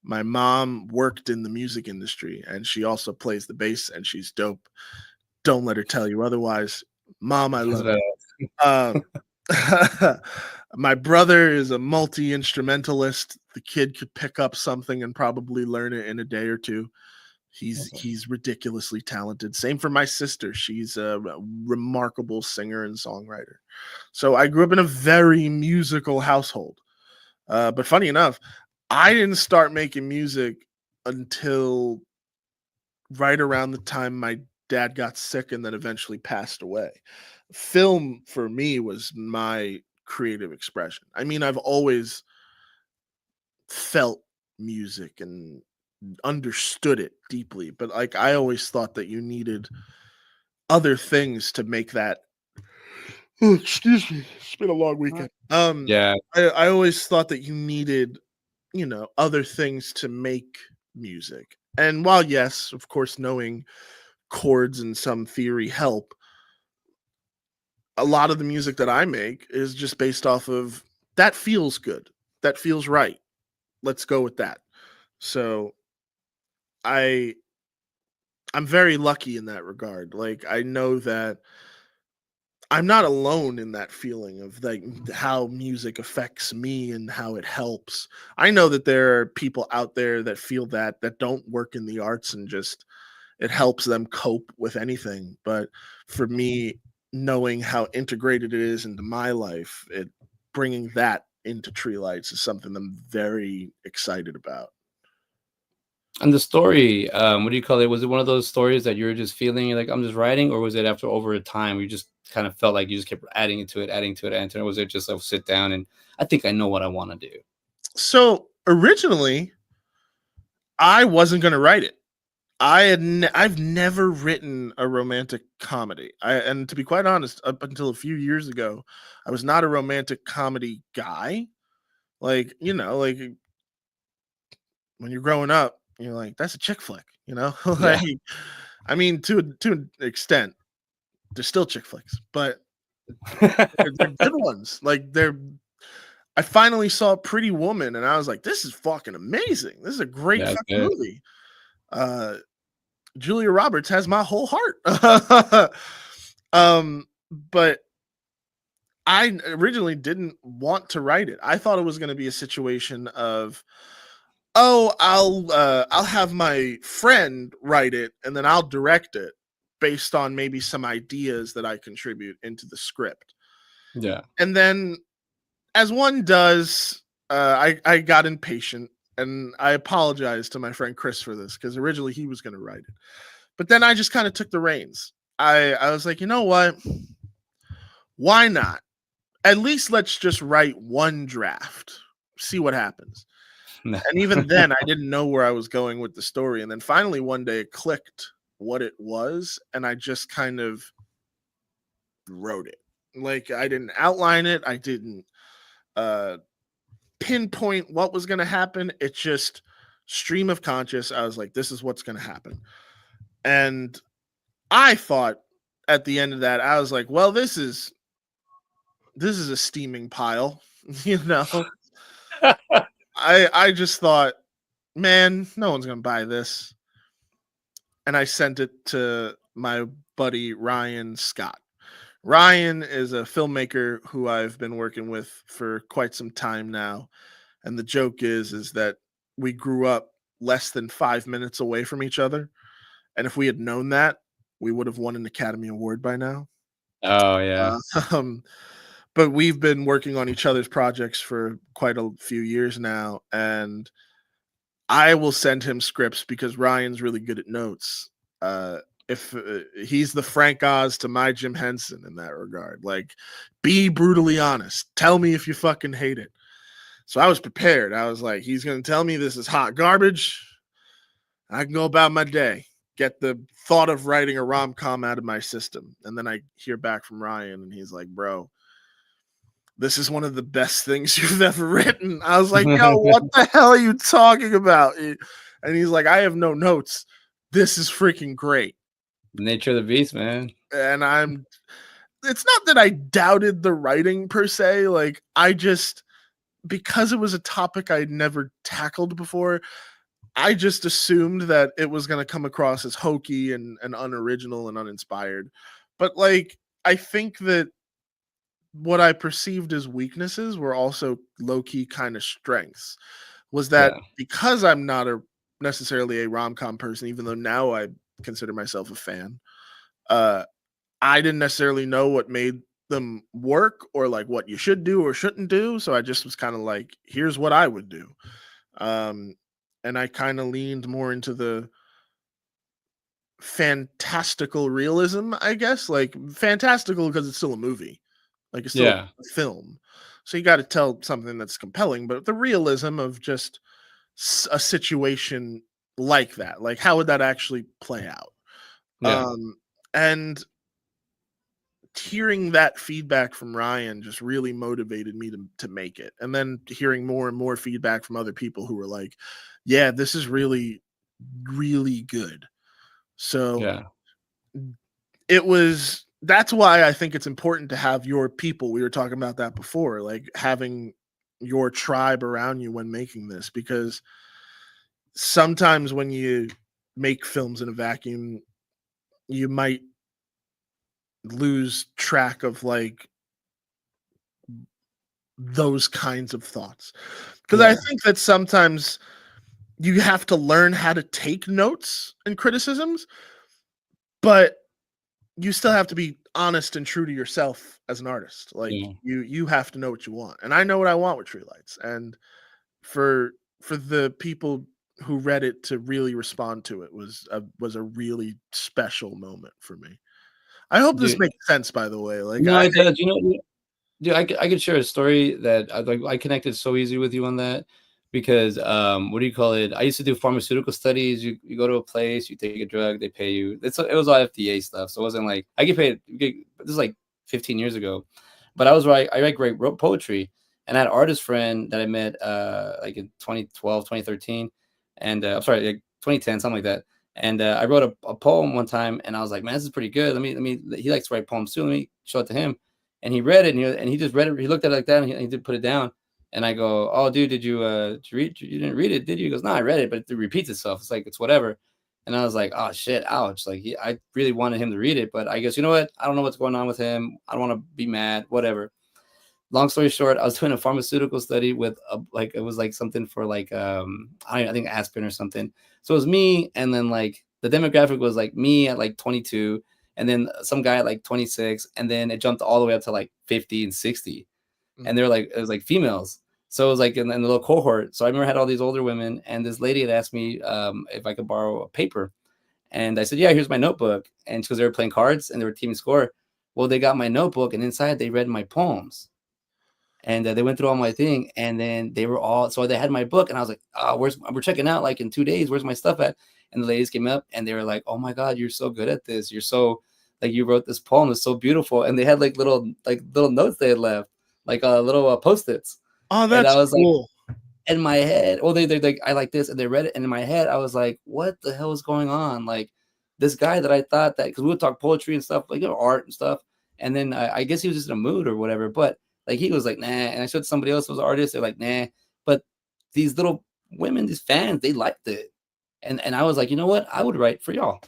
My mom worked in the music industry and she also plays the bass and she's dope. Don't let her tell you otherwise. Mom, I That's love about you. My brother is a multi instrumentalist. The kid could pick up something and probably learn it in a day or two. He's ridiculously talented. Same for my sister. She's a remarkable singer and songwriter. So I grew up in a very musical household. But funny enough, I didn't start making music until right around the time my dad got sick and then eventually passed away. Film for me was my creative expression. I mean, I've always felt music and understood it deeply, but like I always thought that you needed other things to make that. Oh, excuse me, it's been a long weekend. Yeah. I always thought that you needed, other things to make music. And while yes, of course, knowing chords and some theory help, a lot of the music that I make is just based off of that feels good, that feels right. Let's go with that. So I I'm very lucky in that regard. Like I know that I'm not alone in that feeling of like how music affects me and how it helps. I know that there are people out there that feel that don't work in the arts and just it helps them cope with anything. But for me, knowing how integrated it is into my life, it bringing that into Tree Lights is something I'm very excited about. And the story, what do you call it? Was it one of those stories that you were just feeling like I'm just writing, or was it after over a time you just kind of felt like you just kept adding into it, adding to it, adding to it? Or was it just like sit down and I think I know what I want to do? So originally, I wasn't going to write it. I've never written a romantic comedy. And to be quite honest, up until a few years ago, I was not a romantic comedy guy. Like, like when you're growing up, you're like, that's a chick flick, Yeah. like, I mean, to an extent, they're still chick flicks, but they're good ones. Like I finally saw Pretty Woman, and I was like, this is fucking amazing. This is a great Yeah, it's fucking good. movie. Julia Roberts has my whole heart. But I originally didn't want to write it. I thought it was going to be a situation of, oh, I'll have my friend write it and then I'll direct it based on maybe some ideas that I contribute into the script. Yeah. And then, as one does, I got impatient and I apologized to my friend Chris for this because originally he was going to write it. But then I just kind of took the reins. I was like, you know what? Why not? At least let's just write one draft, see what happens. And even then, I didn't know where I was going with the story. And then finally, one day, it clicked what it was, and I just kind of wrote it. Like I didn't outline it. I didn't pinpoint what was going to happen. It just stream of conscious. I was like, this is what's going to happen. And I thought at the end of that, I was like, well, this is a steaming pile, you know. I just thought, man, no one's gonna buy this. And I sent it to my buddy Ryan Scott. Ryan is a filmmaker who I've been working with for quite some time now. And the joke is that we grew up less than 5 minutes away from each other. And if we had known that, we would have won an Academy Award by now. Oh yeah. But we've been working on each other's projects for quite a few years now, and I will send him scripts because Ryan's really good at notes. If he's the Frank Oz to my Jim Henson in that regard, like, be brutally honest. Tell me if you fucking hate it. So I was prepared. I was like, he's gonna tell me this is hot garbage. I can go about my day, get the thought of writing a rom-com out of my system, and then I hear back from Ryan, and he's like, bro, this is one of the best things you've ever written. I was like, yo, what the hell are you talking about? And he's like, I have no notes. This is freaking great. Nature of the beast, man. And it's not that I doubted the writing per se. Like, because it was a topic I'd never tackled before, I just assumed that it was going to come across as hokey and unoriginal and uninspired. But like, I think that what I perceived as weaknesses were also low-key kind of strengths. Was that Yeah. because I'm not necessarily a rom-com person, even though now I consider myself a fan. I didn't necessarily know what made them work or like what you should do or shouldn't do. So I just was kind of like, here's what I would do. And I kind of leaned more into the fantastical realism, I guess. Like fantastical because it's still a movie, like it's still Yeah. a film. So you got to tell something that's compelling, but the realism of just a situation like that, like how would that actually play out? Yeah. And hearing that feedback from Ryan just really motivated me to make it. And then hearing more and more feedback from other people who were like, yeah, this is really, really good. So Yeah. that's why I think it's important to have your people. We were talking about that before, like having your tribe around you when making this, because sometimes when you make films in a vacuum, you might lose track of like those kinds of thoughts. Because I Yeah. think that sometimes you have to learn how to take notes and criticisms, but you still have to be honest and true to yourself as an artist. Like Yeah. you have to know what you want. And I know what I want with Tree Lights. And for the people who read it to really respond to it was a really special moment for me. I hope this Dude, makes sense, by the way. Like no, it does. Dude, I could share a story that I connected so easy with you on that because what do you call it? I used to do pharmaceutical studies. You go to a place, you take a drug, they pay you. It was all FDA stuff, so it wasn't like I get paid. This is like 15 years ago, but I write great poetry, and I had an artist friend that I met like in 2012, 2013, and I'm sorry, like 2010, something like that. And I wrote a poem one time, and I was like, man, this is pretty good. Let me. He likes to write poems too. Let me show it to him. And he read it, and he just read it. He looked at it like that, and he did put it down. And I go, "Oh, dude, did you read? You didn't read it, did you?" He goes, "No, I read it, but it repeats itself. It's like it's whatever." And I was like, "Oh shit, ouch!" Like I really wanted him to read it, but I guess you know what? I don't know what's going on with him. I don't want to be mad. Whatever. Long story short, I was doing a pharmaceutical study with it was like something for like I think aspirin or something. So it was me, and then like the demographic was like me at like 22, and then some guy at like 26, and then it jumped all the way up to like 50 and 60, and they're like it was like females. So it was like in the little cohort. So I remember I had all these older women, and this lady had asked me if I could borrow a paper, and I said, "Yeah, here's my notebook." And because they were playing cards and they were team score, well, they got my notebook, and inside they read my poems. And they went through all my thing, and then they were all so they had my book, and I was like, "Oh, we're checking out like in 2 days. Where's my stuff at?" And the ladies came up, and they were like, "Oh my God, you're so good at this. You're so like you wrote this poem. It's so beautiful." And they had like little notes they had left, like little post-its. Oh, And I that's was like, cool. in my head, well, they're like, I like this, and they read it, and in my head, I was like, what the hell is going on? Like this guy that I thought that because we would talk poetry and stuff, like art and stuff, and then I guess he was just in a mood or whatever, but like he was like, nah, and I showed somebody else who was an artist, they're like, nah, but these little women, these fans, they liked it, and I was like, you know what, I would write for y'all.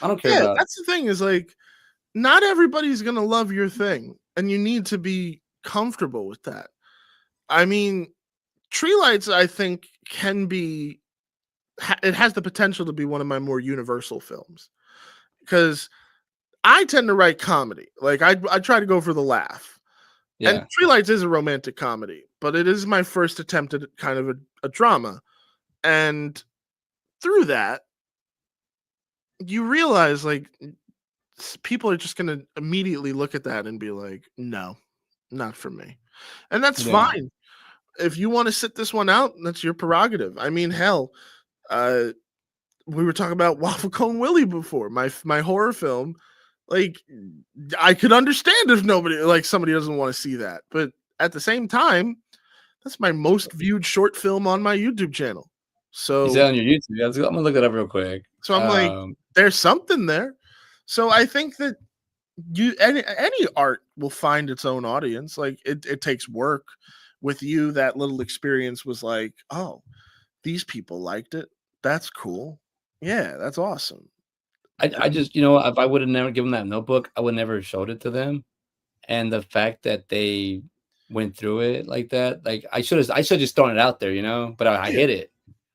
I don't care Yeah, about. that's the thing is like not everybody's gonna love your thing, and you need to be comfortable with that. I mean, Tree Lights, I think, can be. It has the potential to be one of my more universal films because I tend to write comedy. Like I try to go for the laugh, and Yeah, Tree Lights is a romantic comedy, but it is my first attempt at kind of a drama, and through that, you realize like people are just gonna immediately look at that and be like, no, not for me. And that's yeah, fine. If you want to sit this one out, that's your prerogative. I mean, hell, uh, we were talking about Waffle Cone Willie before, my horror film. Like, I could understand if somebody doesn't want to see that. But at the same time, that's my most viewed short film on my YouTube channel. you said So on your YouTube. I'm gonna look it up real quick. I'm like, there's something there. So I think that any art will find its own audience. Like it takes work. With you, that little experience was like, oh, these people liked it. That's cool. Yeah, that's awesome. I And just if I would have never given that notebook, I would never have showed it to them. And the fact that they went through it like that, like I should have just thrown it out there, but I yeah, hid it.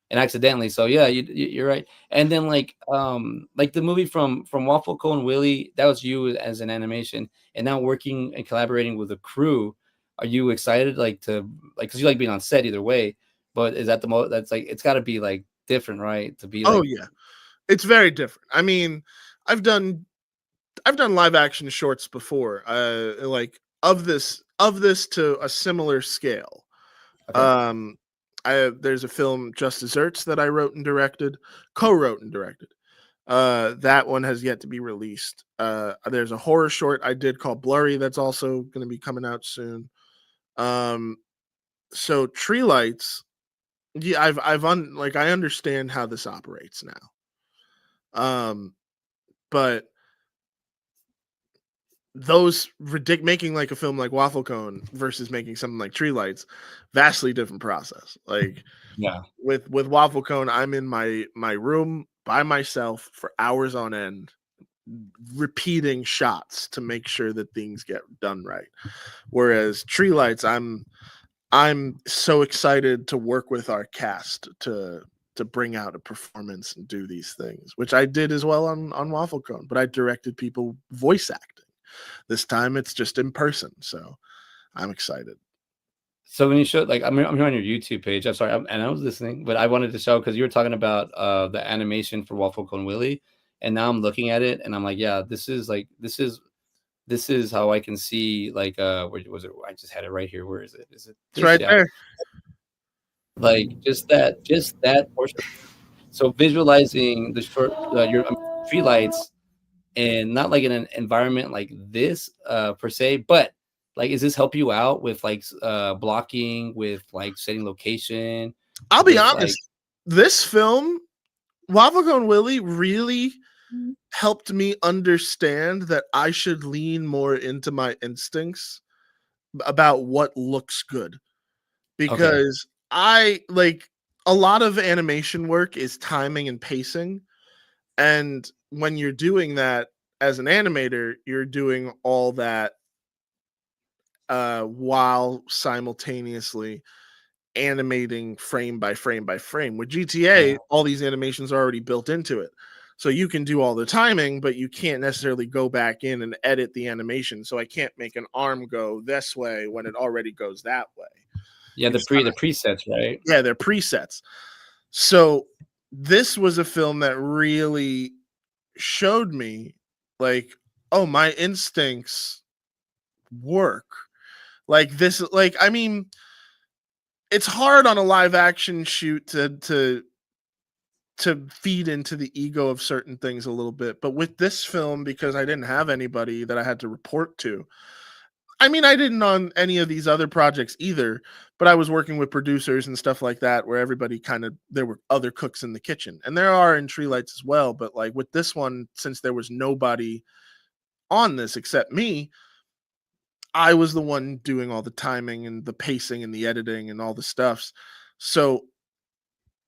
and accidentally. So yeah, you're right. And then like the movie from Waffle Cone Willie, that was you as an animation, and now working and collaborating with a crew. Are you excited like to like because you like being on set either way? But is that the most that's like it's got to be like different, right? To be Oh like yeah, it's very different. I mean, I've done live action shorts before, like of this to a similar scale. okay, Um, there's a film, Just Desserts, that I wrote and directed, co-wrote and directed. That one has yet to be released. There's a horror short I did called Blurry that's also going to be coming out soon. Um, so Tree Lights, yeah, like I understand how this operates now. But those making like a film like Waffle Cone versus making something like Tree Lights, vastly different process. Like yeah. with Waffle Cone, I'm in my room by myself for hours on end, repeating shots to make sure that things get done right. Whereas Tree Lights, I'm so excited to work with our cast to bring out a performance and do these things, which I did as well on Waffle Cone, but I directed people voice acting. This time it's just in person, so I'm excited. So when you showed like I'm here on your YouTube page. I'm sorry, and I was listening, but I wanted to show because you were talking about the animation for Waffle Cone Willie, and now I'm looking at it and I'm like, yeah, this is how I can see like where was it? I just had it right here. Where is it? Is it It's this? right Yeah, there. like just that portion. So visualizing the short your tree lights and not like in an environment like this per se, but like is this help you out with like blocking with like setting location I'll be with like honest. This film, Waffle Cone Willie, really helped me understand that I should lean more into my instincts about what looks good. okay, Because I like a lot of animation work is timing and pacing. And when you're doing that as an animator, you're doing all that while simultaneously animating frame by frame by frame. With yeah, GTA, all these animations are already built into it. So you can do all the timing, but you can't necessarily go back in and edit the animation. So I can't make an arm go this way when it already goes that way. yeah, It's the presets, right? yeah, they're presets. So this was a film that really showed me like, oh, my instincts work. Like this, like I mean, it's hard on a live action shoot to feed into the ego of certain things a little bit. But with this film, because I didn't have anybody that I had to report to, I mean, I didn't on any of these other projects either, but I was working with producers and stuff like that where everybody kind of there were other cooks in the kitchen. And there are in Tree Lights as well, but like with this one, since there was nobody on this except me, I was the one doing all the timing and the pacing and the editing and all the stuffs. So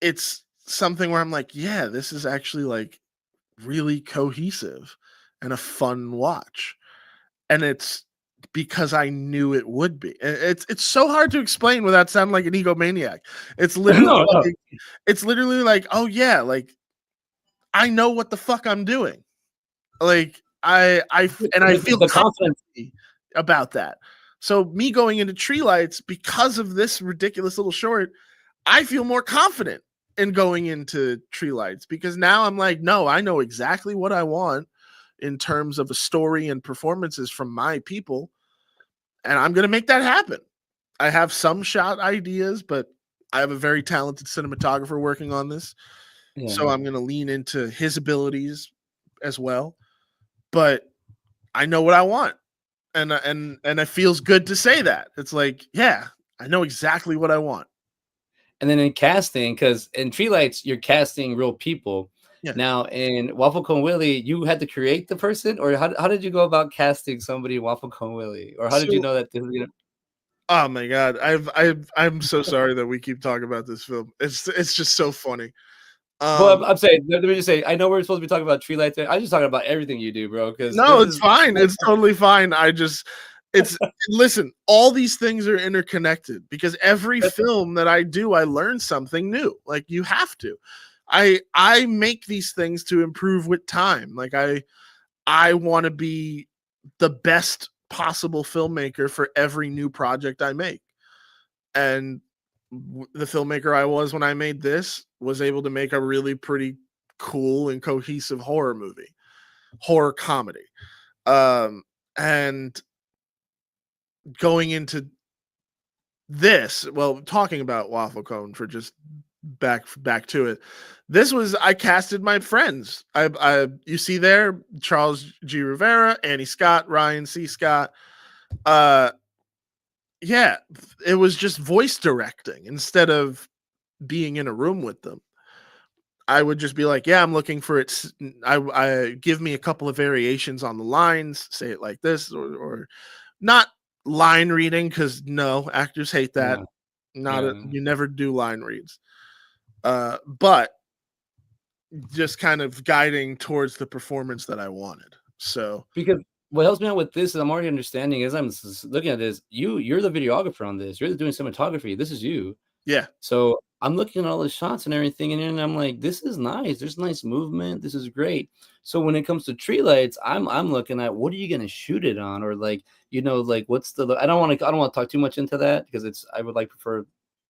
it's something where I'm like, yeah, this is actually like really cohesive and a fun watch. And it's because I knew it would be. It's so hard to explain without sounding like an egomaniac. It's literally No, no, like oh yeah, like I know what the fuck I'm doing. Like I feel the confidence. confident about that. So me going into Tree Lights because of this ridiculous little short, I feel more confident in going into Tree Lights because now I'm like, no, I know exactly what I want in terms of a story and performances from my people, and I'm going to make that happen. I have some shot ideas, but I have a very talented cinematographer working on this, Yeah. so I'm going to lean into his abilities as well. But I know what I want, and it feels good to say that. It's like, yeah, I know exactly what I want. And then in casting, because in Tree Lights, you're casting real people. Yeah. Now in Waffle Cone Willie, you had to create the person, or how did you go about casting somebody in Waffle Cone Willie, or how did you So, know that this was gonna? oh my god, I'm so sorry that we keep talking about this film. It's just so funny. Well, Um, I'm saying, let me just say, I know we're supposed to be talking about Tree Lights. I'm just talking about everything you do, bro. Because no, this it's is fine. It's totally fine. I just It's listen, all these things are interconnected because every film that I do, I learn something new. Like you have to. I make these things to improve with time. Like I want to be the best possible filmmaker for every new project I make. And the filmmaker I was when I made this was able to make a really pretty cool and cohesive horror comedy. And going into this, well, talking about Waffle Cone for just back to it. This was I casted my friends. I you see there Charles G. Rivera, Annie Scott, Ryan C. Scott. Yeah, it was just voice directing instead of being in a room with them. I would just be like, yeah, I'm looking for it. I give me a couple of variations on the lines, say it like this, or not line reading because no, actors hate that. You never do line reads. But just kind of guiding towards the performance that I wanted. So because what helps me out with this is I'm already understanding as I'm looking at this, you're the videographer on this. You're doing cinematography. This is you. Yeah. So I'm looking at all the shots and everything, and then I'm like, this is nice. There's nice movement. This is great. So when it comes to tree lights, I'm looking at what are you gonna shoot it on, or like like what's the I don't want to talk too much into that because I would like prefer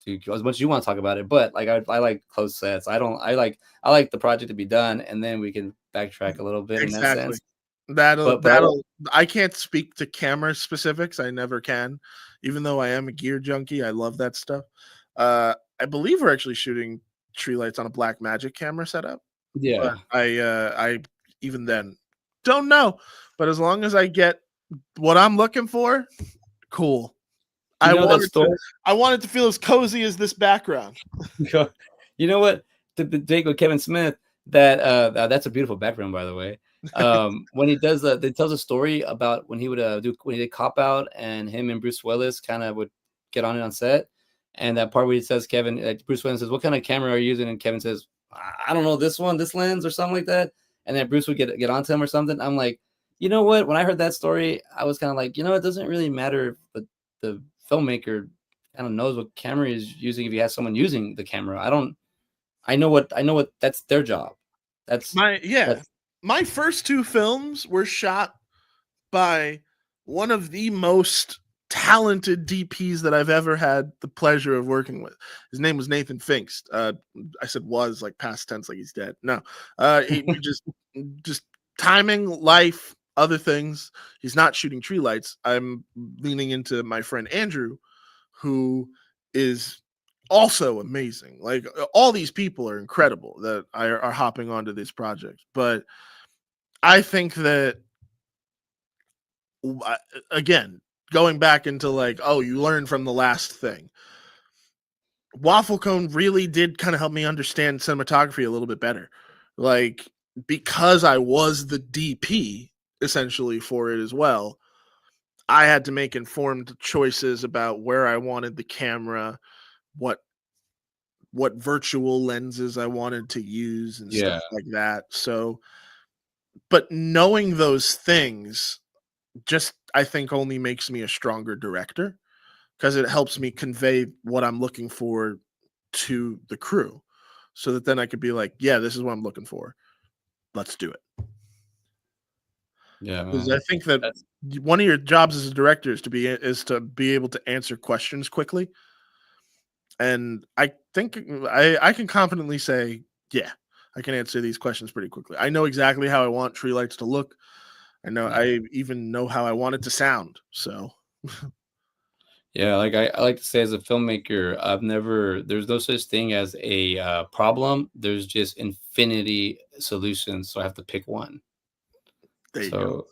to as much as you want to talk about it, but like I like close sets. I like the project to be done, and then we can backtrack a little bit in that sense. That'll I can't speak to camera specifics. I never can, even though I am a gear junkie. I love that stuff. I believe we're actually shooting tree lights on a Black Magic camera setup. Yeah. But I even then don't know. But as long as I get what I'm looking for, cool. I wanted to feel as cozy as this background. You know what? The date with Kevin Smith, that's a beautiful background, by the way. When he does they tells a story about when he would when he did Cop Out, and him and Bruce Willis kind of would get on it on set. And that part where he says, Bruce Willis says, what kind of camera are you using? And Kevin says, I don't know, this lens or something like that. And then Bruce would get onto him or something. I'm like, you know what? When I heard that story, I was kind of like, it doesn't really matter if the filmmaker kind of knows what camera he's using if he has someone using the camera. I know what that's their job. My first two films were shot by one of the most talented DPs that I've ever had the pleasure of working with. His name was Nathan Finkst. I said was like past tense, like he's dead. No, he just timing, life, other things. He's not shooting tree lights. I'm leaning into my friend Andrew, who is also amazing. Like all these people are incredible that are hopping onto this project. But I think that again, going back into like, oh, you learn from the last thing. Waffle Cone really did kind of help me understand cinematography a little bit better. Like, because I was the DP essentially for it as well, I had to make informed choices about where I wanted the camera, what virtual lenses I wanted to use and stuff like that. So, but knowing those things just, I think, only makes me a stronger director because it helps me convey what I'm looking for to the crew so that then I could be like, yeah, this is what I'm looking for. Let's do it. Yeah. Because I think that one of your jobs as a director is to be able to answer questions quickly. And I think I can confidently say, yeah, I can answer these questions pretty quickly. I know exactly how I want tree lights to look. I even know how I want it to sound. So, yeah, like I like to say as a filmmaker, there's no such thing as a problem. There's just infinity solutions. So I have to pick one. There you go.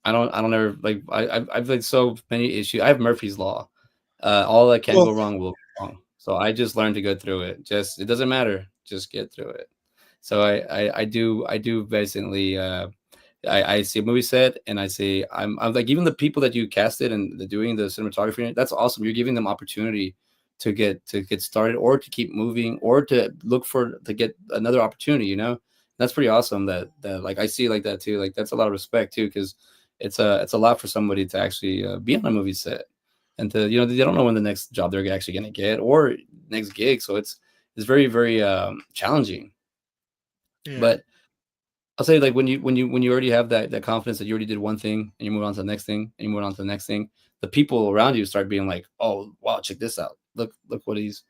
I don't ever like I've like so many issues. I have Murphy's Law. All that can go wrong will go wrong. So I just learned to go through it. Just it doesn't matter. Just get through it. So I do basically I see a movie set and I say I'm like, even the people that you casted and doing the cinematography, that's awesome. You're giving them opportunity to get started or to keep moving or to get another opportunity, that's pretty awesome that like I see like that too. Like that's a lot of respect too, because it's a lot for somebody to actually be on a movie set, and to they don't know when the next job they're actually going to get or next gig. So it's very very challenging. Yeah. But I'll say, like, when you already have that confidence that you already did one thing and you move on to the next thing and you move on to the next thing, the people around you start being like, "Oh, wow, check this out! Look what he's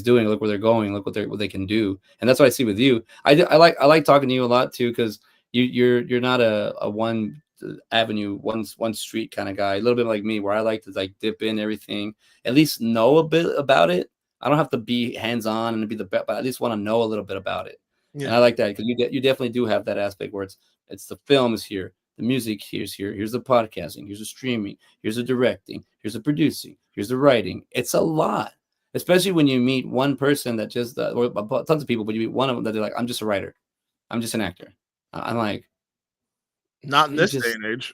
doing! Look where they're going! Look what they can do!" And that's what I see with you. I like talking to you a lot too, because you're not a one avenue, one street kind of guy. A little bit like me, where I like to like dip in everything, at least know a bit about it. I don't have to be hands on and be the best, but I at least want to know a little bit about it. And Yeah. I like that because you definitely do have that aspect where it's the film is here, the music here's here, here's the podcasting, here's the streaming, here's the directing, here's the producing, here's the writing. It's a lot, especially when you meet one person that just or tons of people, but you meet one of them that they're like, I'm just a writer, I'm just an actor. I'm like, Not how in do you this day just and age.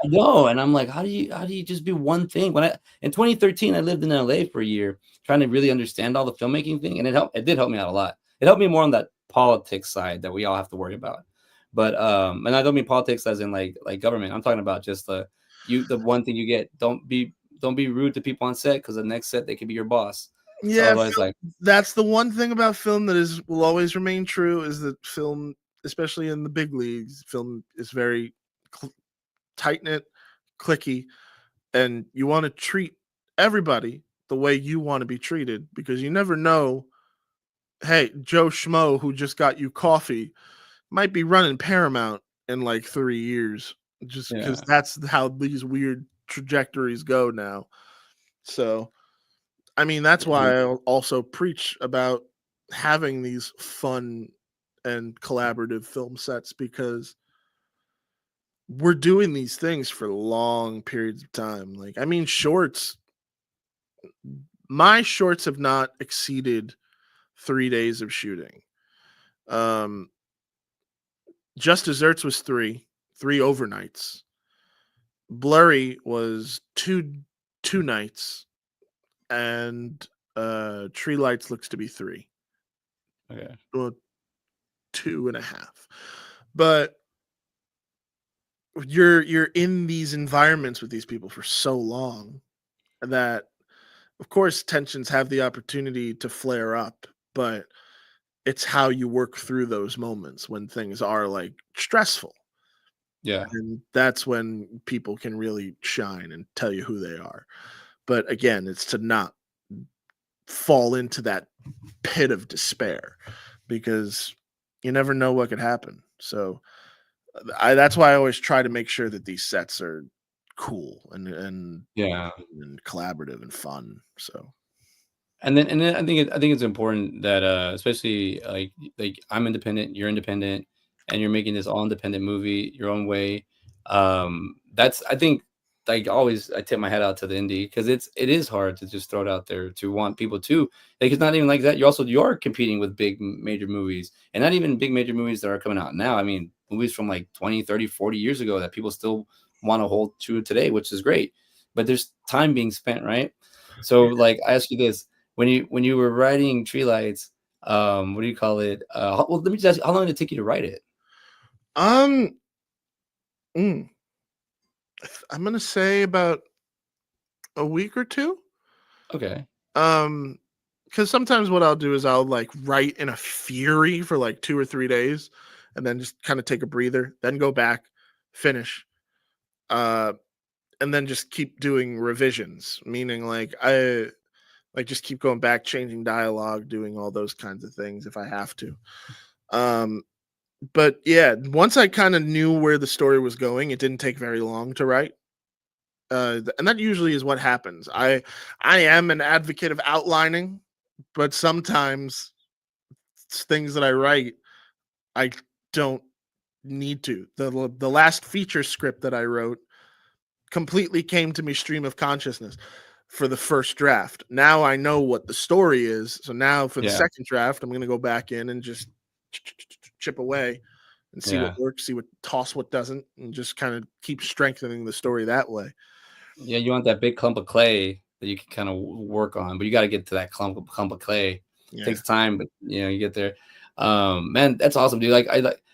I know, and I'm like, how do you just be one thing? When I in 2013, I lived in LA for a year, trying to really understand all the filmmaking thing, and it did help me out a lot. It helped me more on that politics side that we all have to worry about. But and I don't mean politics as in like government. I'm talking about just the one thing you get. Don't be rude to people on set, because the next set they could be your boss. So I Yeah, was always like, that's the one thing about film that is will always remain true, is that film, especially in the big leagues, film is very tight knit, clicky, and you want to treat everybody the way you want to be treated, because you never know. Hey, Joe Schmo, who just got you coffee, might be running Paramount in like 3 years, just because yeah, that's how these weird trajectories go now. So, I mean, that's yeah, why I also preach about having these fun and collaborative film sets, because we're doing these things for long periods of time. Like, I mean, my shorts have not exceeded 3 days of shooting. Um, Just Desserts was three overnights. Blurry was two nights, and Tree Lights looks to be three. okay, Well, 2.5. But you're in these environments with these people for so long that, of course, tensions have the opportunity to flare up, but it's how you work through those moments when things are like stressful. yeah, And that's when people can really shine and tell you who they are. But again, it's to not fall into that pit of despair, because you never know what could happen. So that's why I always try to make sure that these sets are cool yeah. and collaborative and fun. So And then I think it's important that especially I'm independent, you're independent, and you're making this all independent movie your own way. That's I think, like, always I tip my head out to the indie, because it is hard to just throw it out there to want people to, like, it's not even like that. You're competing with big major movies, and not even big major movies that are coming out now. I mean, movies from like 20, 30, 40 years ago that people still want to hold true today, which is great. But there's time being spent, right? So, like, I ask you this: when you were writing Tree Lights, what do you call it? Well, let me just ask you, how long did it take you to write it? um mm, I'm gonna say about a week or two. Okay. Um because sometimes what I'll do is I'll like write in a fury for like 2 or 3 days, and then just kind of take a breather, then go back, finish, uh, and then just keep doing revisions. Meaning, like, I like just keep going back, changing dialogue, doing all those kinds of things if I have to. Um, but yeah, once I kind of knew where the story was going, it didn't take very long to write. And that usually is what happens. I am an advocate of outlining, but sometimes things that I write, I don't need to. The last feature script that I wrote completely came to me stream of consciousness for the first draft. Now I know what the story is. So now for the Yeah. second draft, I'm going to go back in and just chip away and see what Yeah. works, see what toss what doesn't, and just kind of keep strengthening the story that way. Yeah. You want that big clump of clay that you can kind of work on, but you got to get to that clump of clay. It Yeah. takes time, but you get there. Man, that's awesome, dude. Like,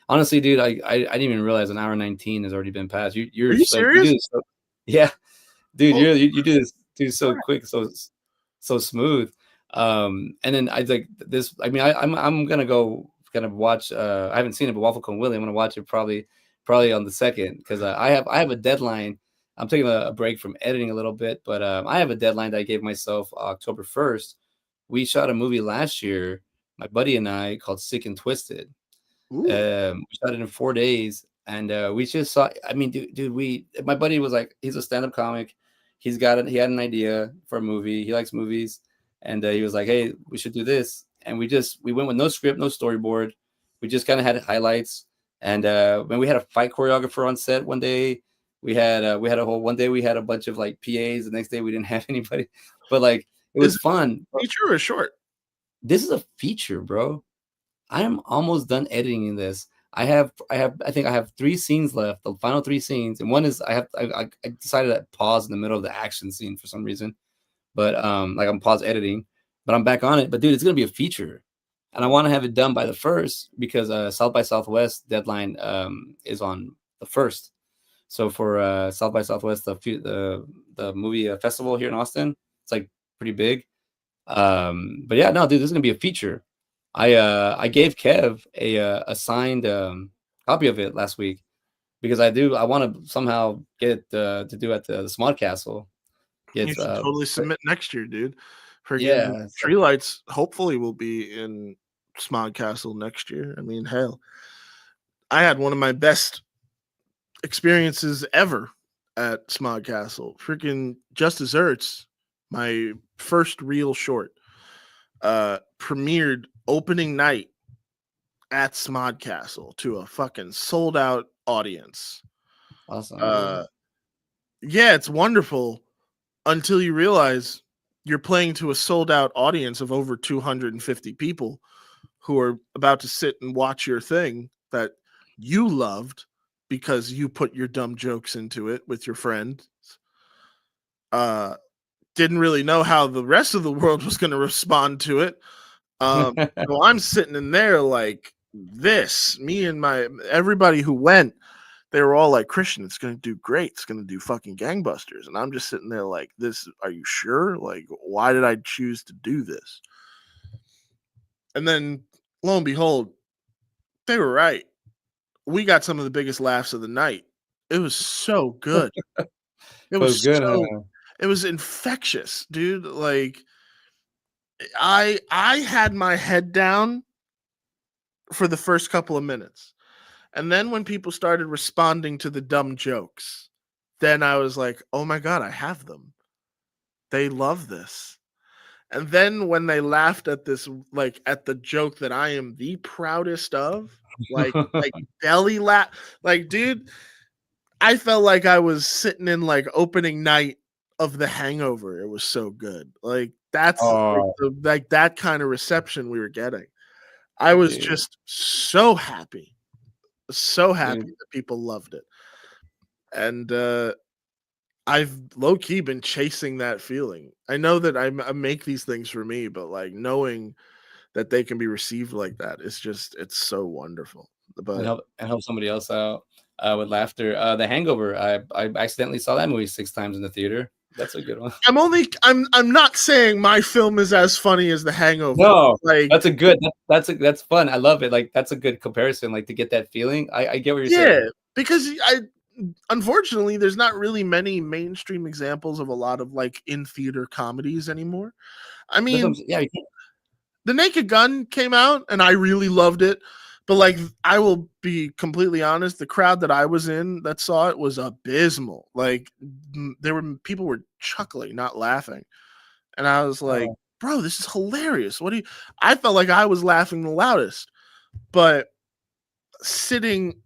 Honestly, dude, I didn't even realize an hour 19 has already been passed. Are You're you like you do serious? this so, yeah, dude, Holy you do this so crap. quick, so smooth. And then I like this. I mean, I'm gonna watch. I haven't seen it, but Waffle Cone Willie. I'm gonna watch it probably on the second because I have a deadline. I'm taking a break from editing a little bit, but I have a deadline that I gave myself October 1st. We shot a movie last year, my buddy and I, called Sick and Twisted. Ooh. We shot it in 4 days, and we just saw. I mean, dude, my buddy was like, he's a stand-up comic. He had an idea for a movie. He likes movies, and he was like, "Hey, we should do this." And we went with no script, no storyboard. We just kind of had highlights, and when we had a fight choreographer on set one day, we had a whole one day we had a bunch of like PAs. The next day we didn't have anybody, but like it Is was it fun. a feature or a short? This is a feature, bro. I am almost done editing this. I think I have 3 scenes left, the final 3 scenes, and one is I decided to pause in the middle of the action scene for some reason, but like I'm pause editing, but I'm back on it. But dude, it's gonna be a feature, and I want to have it done by the first because South by Southwest deadline is on the first. So for South by Southwest, the movie festival here in Austin, it's like pretty big. But yeah, no, dude, this is gonna be a feature. I gave Kev a signed copy of it last week because I want to somehow get it to do at the Smart Castle. You It's should totally submit next year, dude. Friggin' yeah, so, Tree Lights hopefully will be in Smog Castle next year. I mean, hell, I had one of my best experiences ever at Smog Castle. Freaking Just Desserts, my first real short, premiered opening night at Smog Castle to a fucking sold out audience. awesome, dude. Uh, yeah, it's wonderful until you realize you're playing to a sold out audience of over 250 people who are about to sit and watch your thing that you loved because you put your dumb jokes into it with your friends. Didn't really know how the rest of the world was going to respond to it. So I'm sitting in there like this. Me and everybody who went, they were all like, Christian, it's going to do great. It's going to do fucking gangbusters. And I'm just sitting there like, this, are you sure? Like, why did I choose to do this? And then lo and behold, they were right. We got some of the biggest laughs of the night. It was so good. It Was was good, so, huh? it was infectious, dude. Like, I had my head down for the first couple of minutes. And then when people started responding to the dumb jokes, then I was like, "Oh my god, I have them. They love this." And then when they laughed at this, like at the joke that I am the proudest of, like belly laugh, like dude, I felt like I was sitting in like opening night of The Hangover. It was so good. Like that's like, Oh, like that kind of reception we were getting. I was dude, just so happy dude. that people loved it. And I've low key been chasing that feeling. I know that I make these things for me, but like knowing that they can be received like that, it's so wonderful. And But help somebody else out with laughter. The Hangover. I accidentally saw that movie 6 times in the theater. That's a good one. I'm not saying my film is as funny as The Hangover. No, Like that's a good. That's fun. I love it. Like that's a good comparison. Like to get that feeling. I get what you're yeah, saying. because I unfortunately there's not really many mainstream examples of a lot of like in theater comedies anymore. I That's what mean, yeah. The Naked Gun came out and I really loved it. But like I will be completely honest, the crowd that I was in that saw it was abysmal. Like people were chuckling, not laughing. And I was like, Oh, bro, this is hilarious. What do you I felt like I was laughing the loudest. But sitting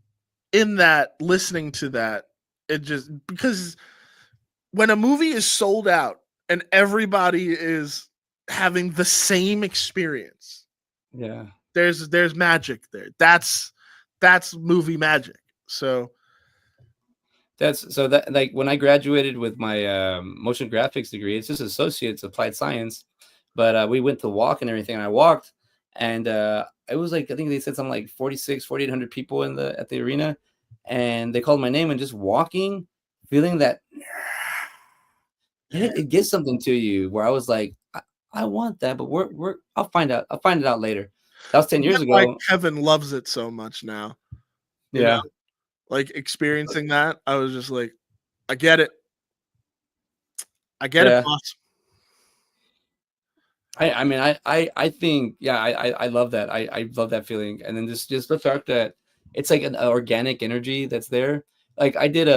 in that, listening to that, it just because when a movie is sold out and everybody is having the same experience, yeah. there's magic there. That's movie magic. So That's so that like when I graduated with my motion graphics degree, it's just associates applied science, but we went to walk and everything. And I walked, and it was like, I think they said something like 4,800 people at the arena, and they called my name, and just walking, feeling that it gives something to you, where I was like, I want that, but I'll find out. I'll find it out later. That was 10 years That's why ago. Kevin loves it so much now. You know, Yeah. like experiencing that, I was just like, I get it. I get it, Yeah. boss. I mean, I think, yeah, I love that. I love that feeling. And then just the fact that it's like an organic energy that's there. Like I did,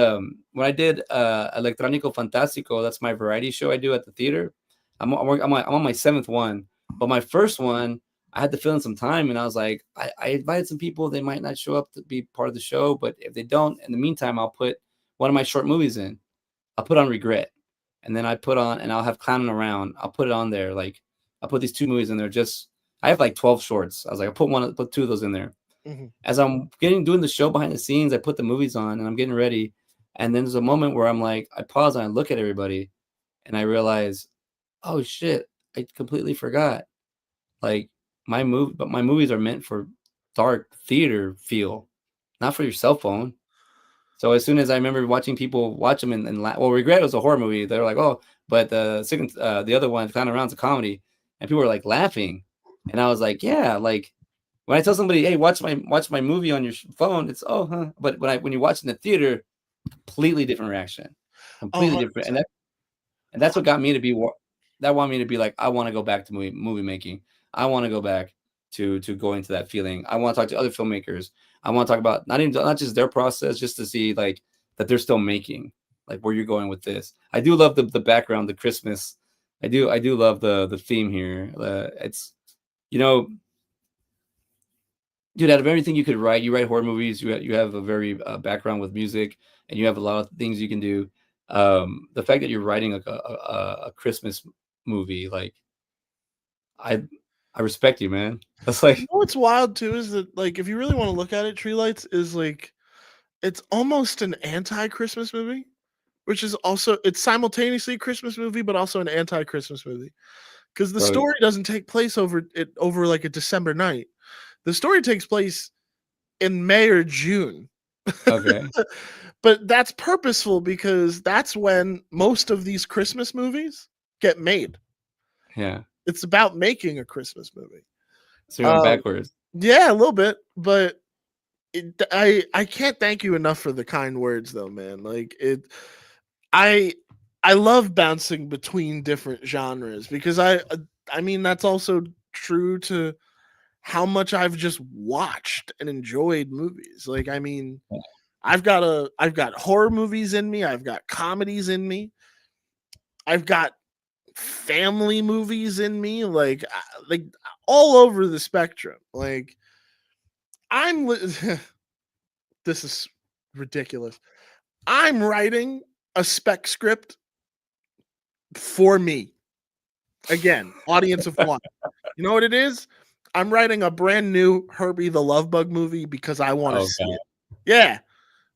when I did Electrónico Fantástico, that's my variety show I do at the theater. I'm on my seventh one, but my first one, I had to fill in some time, and I was like, I invited some people. They might not show up to be part of the show, but if they don't, in the meantime, I'll put one of my short movies in. I'll put on Regret, and then I'll have Clowning Around. I'll put it on there. Like I'll put these two movies in there. I have like 12 shorts. I was like, put two of those in there. Mm-hmm. As I'm doing the show behind the scenes, I put the movies on and I'm getting ready. And then there's a moment where I'm like, I pause and I look at everybody, and I realize, oh shit, I completely forgot. Like my movies are meant for dark theater feel, not for your cell phone. So as soon as I remember watching people watch them well, Regret was a horror movie. They were like, oh, but the other one, Clown Around's a comedy, and people were like laughing, and I was like, yeah, like when I tell somebody, hey, watch my movie on your phone, it's oh, huh. But when you watch in the theater, completely different reaction, completely different, and that's what got me to be that wanted me to be like, I want to go back to movie making. I want to go back to go into that feeling. I want to talk to other filmmakers. I want to talk about not just their process, just to see like that they're still making, like where you're going with this. I do love the background, the Christmas. I do love the theme here. It's, you know, dude, out of everything you could write, you write horror movies. You have a very background with music, and you have a lot of things you can do. The fact that you're writing like a Christmas movie, like I I respect you, man. That's You like, know what's wild too is that, like, if you really want to look at it, Tree Lights is like, it's almost an anti-Christmas movie, which is also, it's simultaneously a Christmas movie but also an anti-Christmas movie, because the bro, story doesn't take place over like a December night. The story takes place in May or June. okay, But that's purposeful because that's when most of these Christmas movies get made. yeah. It's about making a Christmas movie. So you're going backwards. Yeah, a little bit, but I can't thank you enough for the kind words, though, man. Like I I love bouncing between different genres because I mean that's also true to how much I've just watched and enjoyed movies. Like, I mean, I've got horror movies in me, I've got comedies in me, I've got family movies in me, like all over the spectrum. Like I'm this is ridiculous. I'm writing a spec script for me. Again, audience of one. You know what it is? I'm writing a brand new Herbie the Love Bug movie because I want to Oh see god. it. Yeah.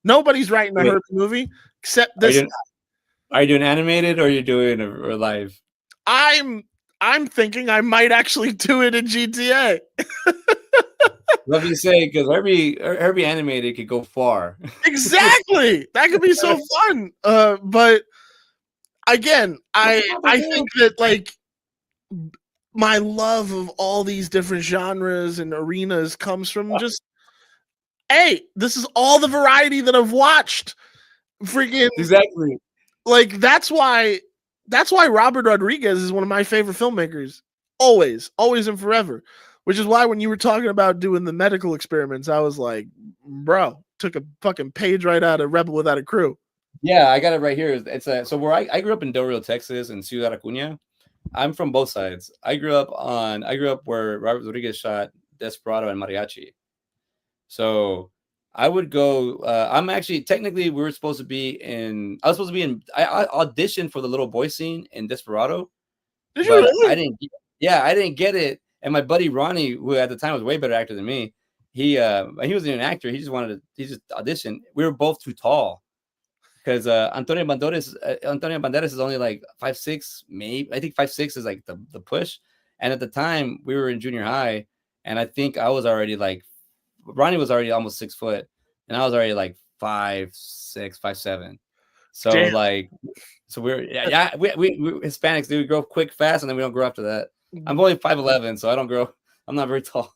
Nobody's writing a Wait, Herbie movie except are this. you are you doing animated, or are you doing a live? I'm I'm thinking I might actually do it in GTA. Love you say, because Herbie animated could go far. Exactly. That could be so fun. But again, I think that, like, my love of all these different genres and arenas comes from just, hey, this is all the variety that I've watched. Freaking, Exactly. like, that's why Robert Rodriguez is one of my favorite filmmakers. Always and forever. Which is why when you were talking about doing the medical experiments, I was like, bro, took a fucking page right out of Rebel Without a Crew. Yeah, I got it right here. It's a so where I grew up in Del Rio, Texas, and Ciudad Acuña. I'm from both sides. I grew up where Robert Rodriguez shot Desperado and Mariachi. So I would go. I'm actually technically we were supposed to be in. I was supposed to be in. I auditioned for the little boy scene in Desperado, Did you but I really? didn't. Yeah, I didn't get it. And my buddy Ronnie, who at the time was a way better actor than me, he wasn't an actor. He just auditioned. We were both too tall because Antonio Banderas is only like 5'6", maybe. I think 5'6" is like the push. And at the time we were in junior high, and I think I was already like Ronnie was already almost 6 foot, and I was already like 5'6", 5'7". So Damn. like, so we're yeah, we Hispanics do, we grow quick, fast, and then we don't grow after that. I'm only 5'11", so I don't grow. I'm not very tall,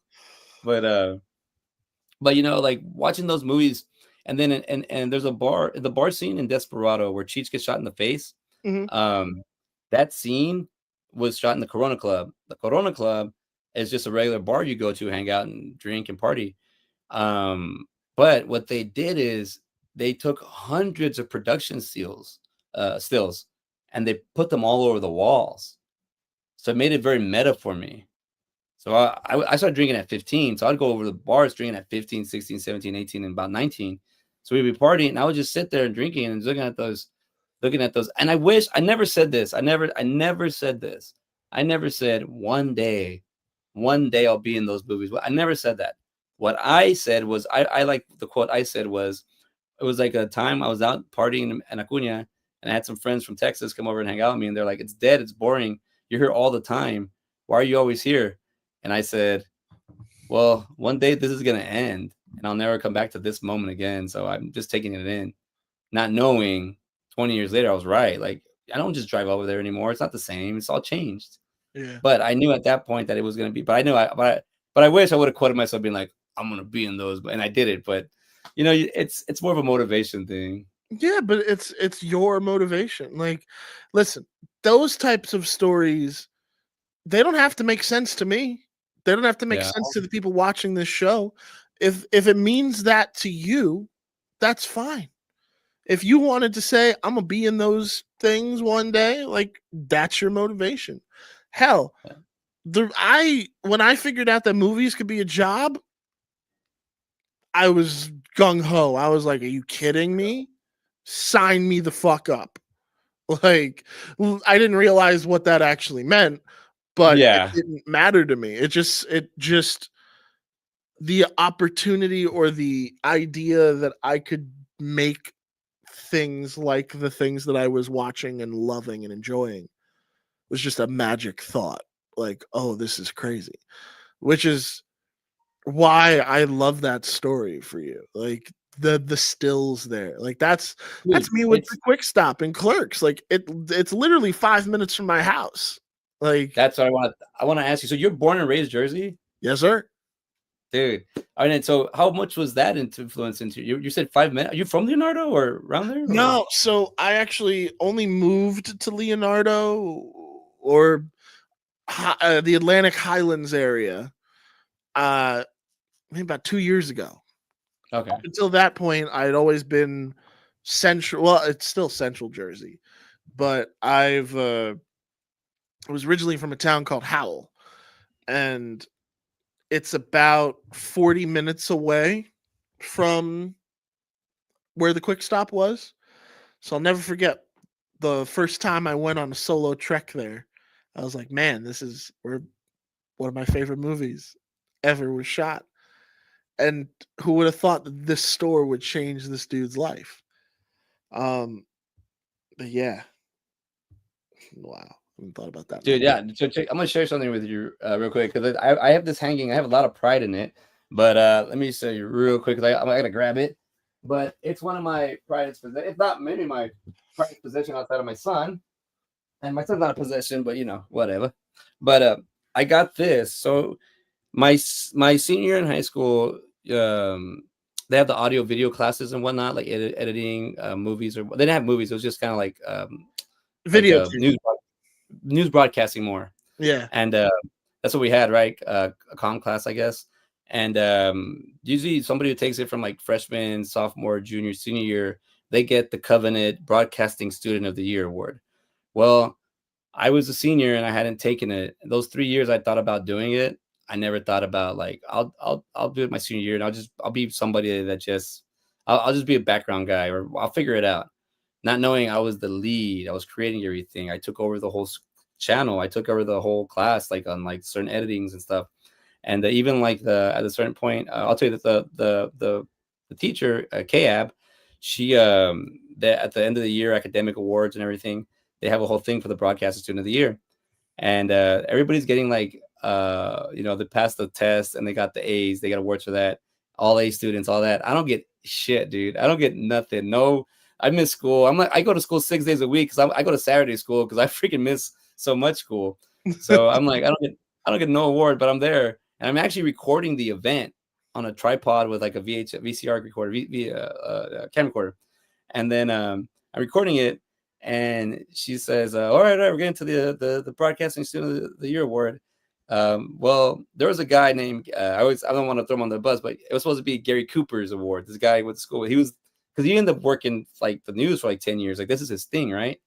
but you know, like watching those movies, and then and there's the bar scene in Desperado where Cheech gets shot in the face. Mhm. That scene was shot in the Corona Club. The Corona Club is just a regular bar you go to, hang out and drink and party. But what they did is they took hundreds of production stills, and they put them all over the walls. So it made it very meta for me. So I started drinking at 15. So I'd go over the bars drinking at 15, 16, 17, 18, and about 19. So we'd be partying, and I would just sit there and drinking and looking at those. And I wish I never said this. I never said this. I never said one day I'll be in those movies. I never said that. What I said was, I like the quote I said was, it was like a time I was out partying in Acuña, and I had some friends from Texas come over and hang out with me, and they're like, "It's dead. It's boring. You're here all the time. Why are you always here?" And I said, "Well, one day this is gonna end, and I'll never come back to this moment again. So I'm just taking it in, not knowing 20 years later I was right. Like I don't just drive over there anymore. It's not the same. It's all changed." Yeah. But I knew at that point that it was gonna be. But I knew but I wish I would have quoted myself being like, "I'm gonna be in those," and I did it. But you know, it's more of a motivation thing. Yeah, but it's your motivation. Like, listen, those types of stories, they don't have to make sense to me. They don't have to make Yeah. sense to the people watching this show. If it means that to you, that's fine. If you wanted to say, I'm gonna be in those things one day, like that's your motivation. Hell, when I figured out that movies could be a job, I was gung ho. I was like, are you kidding me? Sign me the fuck up. Like, I didn't realize what that actually meant, but it Yeah. didn't matter to me. It just the opportunity or the idea that I could make things like the things that I was watching and loving and enjoying was just a magic thought. Like, oh, this is crazy. Which is why I love that story for you. Like the stills there. Like that's Dude, me with the quick stop and Clerks. Like it's literally 5 minutes from my house. Like, that's what I want to ask you. So you're born and raised Jersey? yes, sir. Dude. All right, so how much was that influence into you? You said 5 minutes. Are you from Leonardo or around there? Or? No, so I actually only moved to Leonardo or the Atlantic Highlands area maybe about 2 years ago. Okay. Up until that point, I had always been central. Well, it's still central Jersey, but I was originally from a town called Howell, and it's about 40 minutes away from where the quick stop was. So I'll never forget the first time I went on a solo trek there. I was like, man, this is where one of my favorite movies ever was shot. And who would have thought that this store would change this dude's life? But yeah, wow, I haven't thought about that Dude, much. yeah. So I'm gonna share something with you real quick, because I have this hanging. I have a lot of pride in it, but let me show you real quick. I gotta grab it, but it's one of my pridest possessions. It's not maybe my pridest possession outside of my son, and my son's not a possession, but you know, whatever. But I got this. So my senior year in high school, they have the audio video classes and whatnot, like editing movies, or they didn't have movies. It was just kind of like Video, news broadcasting more. yeah. And that's what we had, right? A comm class, I guess. And usually somebody who takes it from like freshman, sophomore, junior, senior year, they get the Covenant Broadcasting Student of the Year award. Well, I was a senior and I hadn't taken it. Those 3 years I thought about doing it. I never thought about like I'll do it my senior year, and I'll be somebody that just I'll just be a background guy, or I'll figure it out. Not knowing I was the lead, I was creating everything. I took over the whole channel. I took over the whole class, like on like certain editings and stuff. And even like at a certain point, I'll tell you that the teacher, KAB, she at the end of the year, academic awards and everything, they have a whole thing for the broadcaster student of the year, and everybody's getting like they passed the test and they got the A's. They got awards for that. All A students, all that. I don't get shit, dude. I don't get nothing. No, I miss school. I go to school 6 days a week because I go to Saturday school because I freaking miss so much school. So I'm like, I don't get no award, but I'm there and I'm actually recording the event on a tripod with like a VCR recorder, camera recorder, and then I'm recording it. And she says, all right, we're getting to the Broadcasting Student of the Year award. Well, there was a guy named I don't want to throw him on the bus, but it was supposed to be Gary Cooper's award. This guy went to school. Because he ended up working like the news for like 10 years. Like this is his thing, right?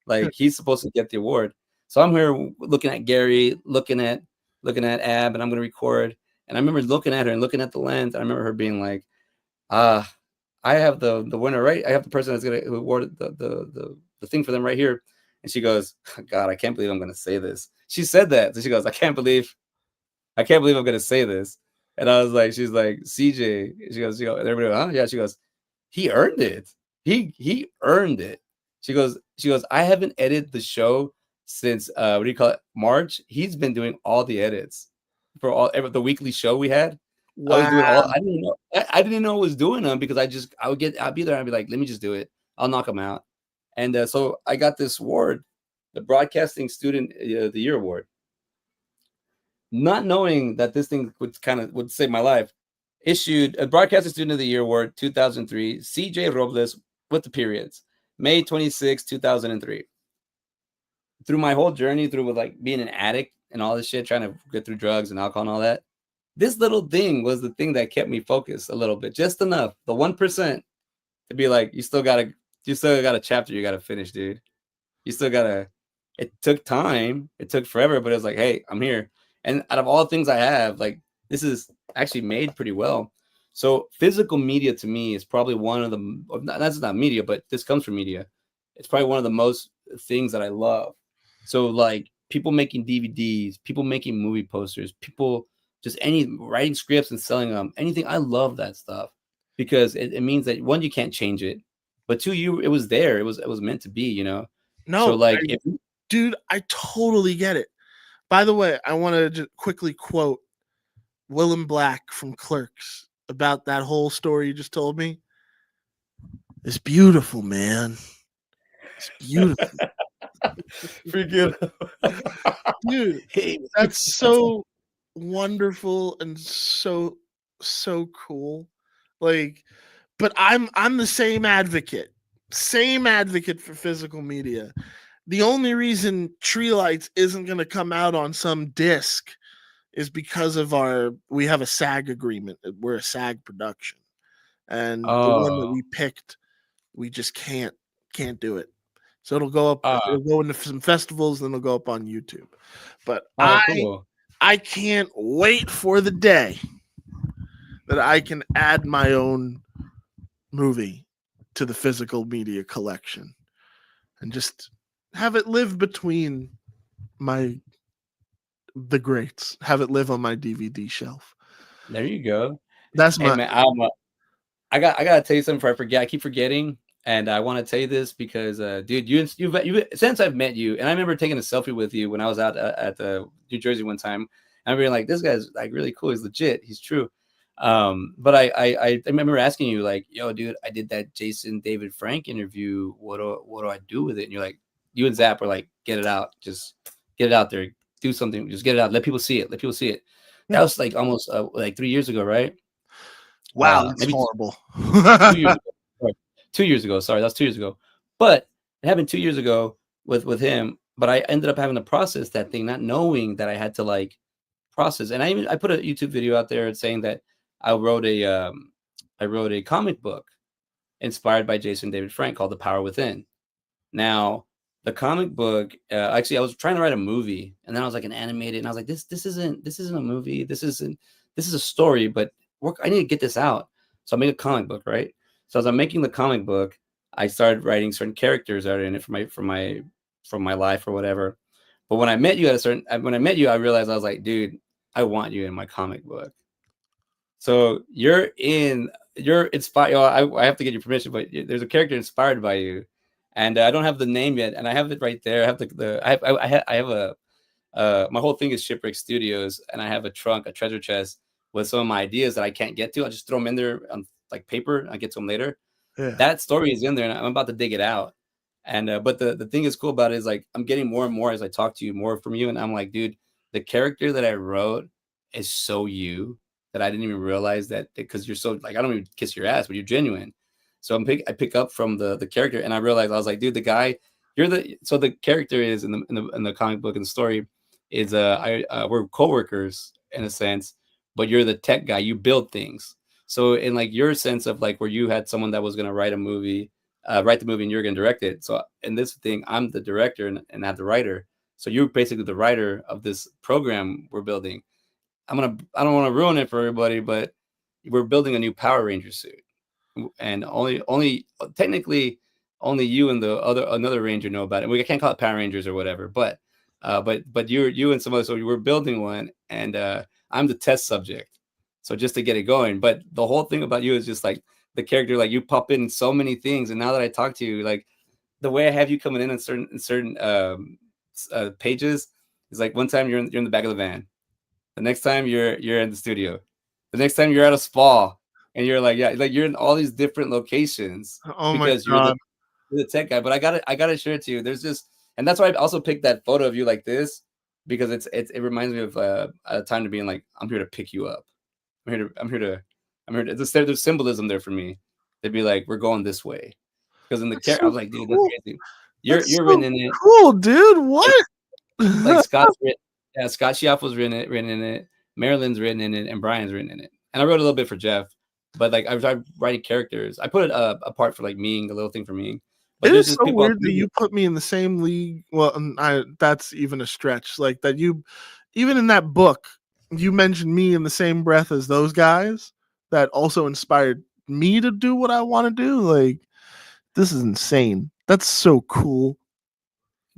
Like he's supposed to get the award. So I'm here looking at Gary, looking at Ab, and I'm gonna record. And I remember looking at her and looking at the lens. I remember her being like, I have the winner, right? I have the person that's gonna award the thing for them right here. And she goes, God, I can't believe I'm gonna say this. She said that. So she goes, I can't believe I'm gonna say this. And I was like, she's like, CJ. She goes, everybody goes, huh? Yeah. She goes, he earned it. He earned it. She goes, I haven't edited the show since what do you call it? March. He's been doing all the edits for the weekly show we had. Wow. I was doing all. I didn't know I was doing them because I'd be there and I'd be like, let me just do it. I'll knock them out. And so I got this award, the Broadcasting Student of the Year award, not knowing that this thing would save my life. Issued a Broadcasting Student of the Year award, 2003, C.J. Robles with the periods, May 26, 2003. Through my whole journey, through with like being an addict and all this shit, trying to get through drugs and alcohol and all that, this little thing was the thing that kept me focused a little bit, just enough, the 1%, to be like, you still got a chapter you got to finish, dude. You still got to, it took time. It took forever, but it was like, hey, I'm here. And out of all the things I have, like, this is actually made pretty well. So physical media to me is probably one of the, that's not media, but this comes from media. It's probably one of the most things that I love. So like people making DVDs, people making movie posters, people just writing scripts and selling them, anything. I love that stuff because it means that one, you can't change it, but two, it was there. It was meant to be, you know? No, so like, dude, I totally get it. By the way, I want to just quickly quote Willem Black from Clerks about that whole story you just told me. It's beautiful, man. It's beautiful. Freaking Dude, that's so wonderful and so cool. Like, but I'm the same advocate for physical media. The only reason Tree Lights isn't going to come out on some disc is because of we have a SAG agreement. We're a SAG production, and the one that we picked, we just can't do it. So it'll go up. It'll go into some festivals, then it'll go up on YouTube. But I can't wait for the day that I can add my own movie to the physical media collection and just have it live between the greats. Have it live on my DVD shelf. There you go. That's hey, man, I gotta tell you something before I forget. I keep forgetting. And I want to tell you this because, dude, you since I've met you, and I remember taking a selfie with you when I was out at the New Jersey one time. And I'm being like, this guy's like really cool. He's legit. He's true. But I remember asking you like, yo, dude, I did that Jason David Frank interview. What do I do with it? And you're like, you and Zap were like, get it out. Just get it out there. Do something. Just get it out. Let people see it. That was like almost like 3 years ago, right? Wow, that's horrible. 2 years ago. 2 years ago. Sorry, that's 2 years ago. But it happened 2 years ago with him. But I ended up having to process that thing, not knowing that I had to like process. And I put a YouTube video out there saying that I wrote a comic book inspired by Jason David Frank called The Power Within. Now, the comic book, actually, I was trying to write a movie, and then I was like an animated, and I was like, this isn't a movie. This is a story, but I need to get this out. So I made a comic book, right? So as I'm making the comic book, I started writing certain characters that are in it from my life or whatever. But when I met you I realized I was like, dude, I want you in my comic book. So you're inspired. I have to get your permission, but there's a character inspired by you, and I don't have the name yet, and I have it right there. I have I have my whole thing is Shipwreck Studios, and I have a trunk, a treasure chest with some of my ideas that I can't get to. I just throw them in there on like paper. I get to them later. Yeah. That story is in there, and I'm about to dig it out. And but the thing is cool about it is like I'm getting more and more as I talk to you more from you, and I'm like, dude, the character that I wrote is so you that I didn't even realize that, because you're so like, I don't even kiss your ass, but you're genuine. So I pick up from the character, and I realized, I was like, dude, the guy, you're the, so the character is in the comic book and the story is we're coworkers in a sense, but you're the tech guy. You build things. So in like your sense of like where you had someone that was going to write the movie, and you're going to direct it. So in this thing, I'm the director and not the writer. So you're basically the writer of this program we're building. I don't want to ruin it for everybody, but we're building a new Power Ranger suit, and only technically only you and another Ranger know about it. We can't call it Power Rangers or whatever, but you and some other, so we're building one, and I'm the test subject. So just to get it going, but the whole thing about you is just like the character, like you pop in so many things, and now that I talk to you, like the way I have you coming in certain pages is like one time you're in the back of the van, the next time you're in the studio, the next time you're at a spa, and you're like, yeah, like you're in all these different locations Oh my because god. you're the tech guy. But I gotta share it to you. There's just, and that's why I also picked that photo of you like this, because it reminds me of a time to being like, I'm here to pick you up. I'm here to. There's symbolism there for me. They'd be like, we're going this way, because in the That's I so was like, dude, that's cool. crazy. That's You're written so in it. cool, dude. What? Like Scott's written, yeah, Scott Schiaffel's written in it, Marilyn's written in it, and Brian's written in it. And I wrote a little bit for Jeff, but like I was writing characters. I put it apart for like Ming, a little thing for Ming. But It there's is just so people. weird that you put me in the same league. Well, that's even a stretch. Like that you, even in that book, you mentioned me in the same breath as those guys that also inspired me to do what I want to do. Like, this is insane. That's so cool.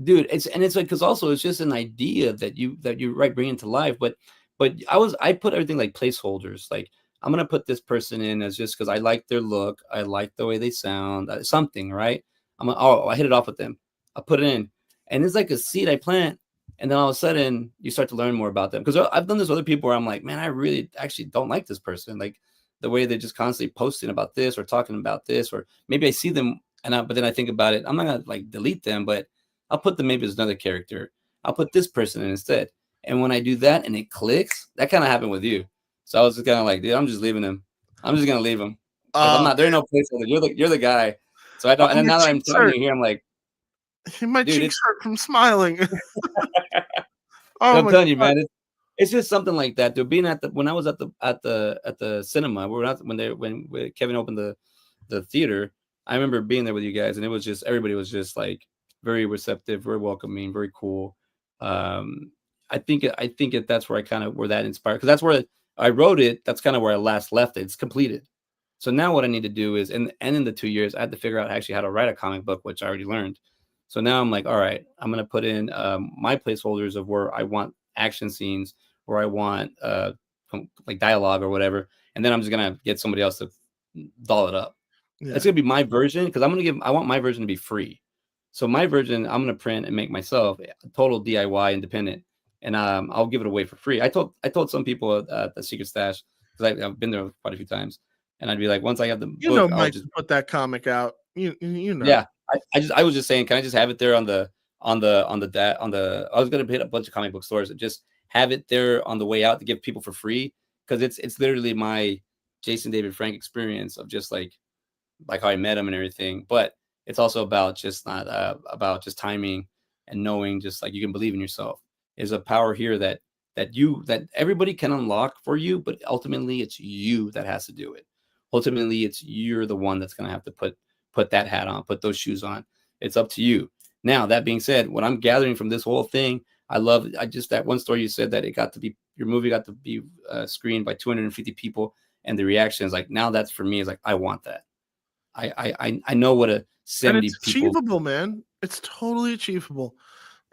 Dude, it's like, because also it's just an idea that you right bring into life, but I put everything like placeholders, like I'm gonna put this person in as just because I like their look, I like the way they sound, something, right? I hit it off with them, I put it in, and it's like a seed I plant, and then all of a sudden you start to learn more about them, because I've done this with other people where I'm like, man, I really actually don't like this person, like the way they're just constantly posting about this or talking about this, or maybe I see them, but then I think about it, I'm not gonna like delete them, but I'll put them maybe as another character. I'll put this person in instead. And when I do that and it clicks, that kind of happened with you. So I was just kind of like, dude, I'm just leaving him. I'm just gonna leave him because I'm Uh, not. There ain't no place for it. You're the guy. So I don't. And then my now that I'm cheeks talking to hurt. you here, I'm like, My dude, cheeks it's. hurt from smiling. Oh I'm my telling you, god. man. It's just something like that, dude. Being when I was at the cinema, we were not when Kevin opened the theater. I remember being there with you guys, and it was just everybody was just like very receptive, very welcoming, very cool. Um, I think that's where I kind of were that inspired, because that's where I wrote it. That's kind of where I last left it. It's completed. So now what I need to do is, and in the 2 years, I had to figure out actually how to write a comic book, which I already learned. So now I'm like, all right, I'm gonna put in my placeholders of where I want action scenes, where I want like dialogue or whatever, and then I'm just gonna get somebody else to doll it up. Yeah. It's gonna be my version, because I want my version to be free. So my version I'm gonna print and make myself, total DIY independent, and I'll give it away for free. I told some people at the Secret Stash, because I've been there quite a few times, and I'd be like, once I have the You know book, I'll Mike just, put that comic out. You know. yeah. I was just saying, can I just have it there I was gonna hit a bunch of comic book stores and just have it there on the way out to give people for free, because it's literally my Jason David Frank experience of just like how I met him and everything. But it's also about just not about just timing and knowing, just like you can believe in yourself. There's a power here that everybody can unlock for you, but ultimately it's you that has to do it. Ultimately, you're the one that's gonna have to put that hat on, put those shoes on. It's up to you. Now, that being said, what I'm gathering from this whole thing, I just that one story you said that your movie got to be screened by 250 people, and the reaction is like, now that's for me, is like, I want that. I know what a And 70 it's people. achievable, man. It's totally achievable.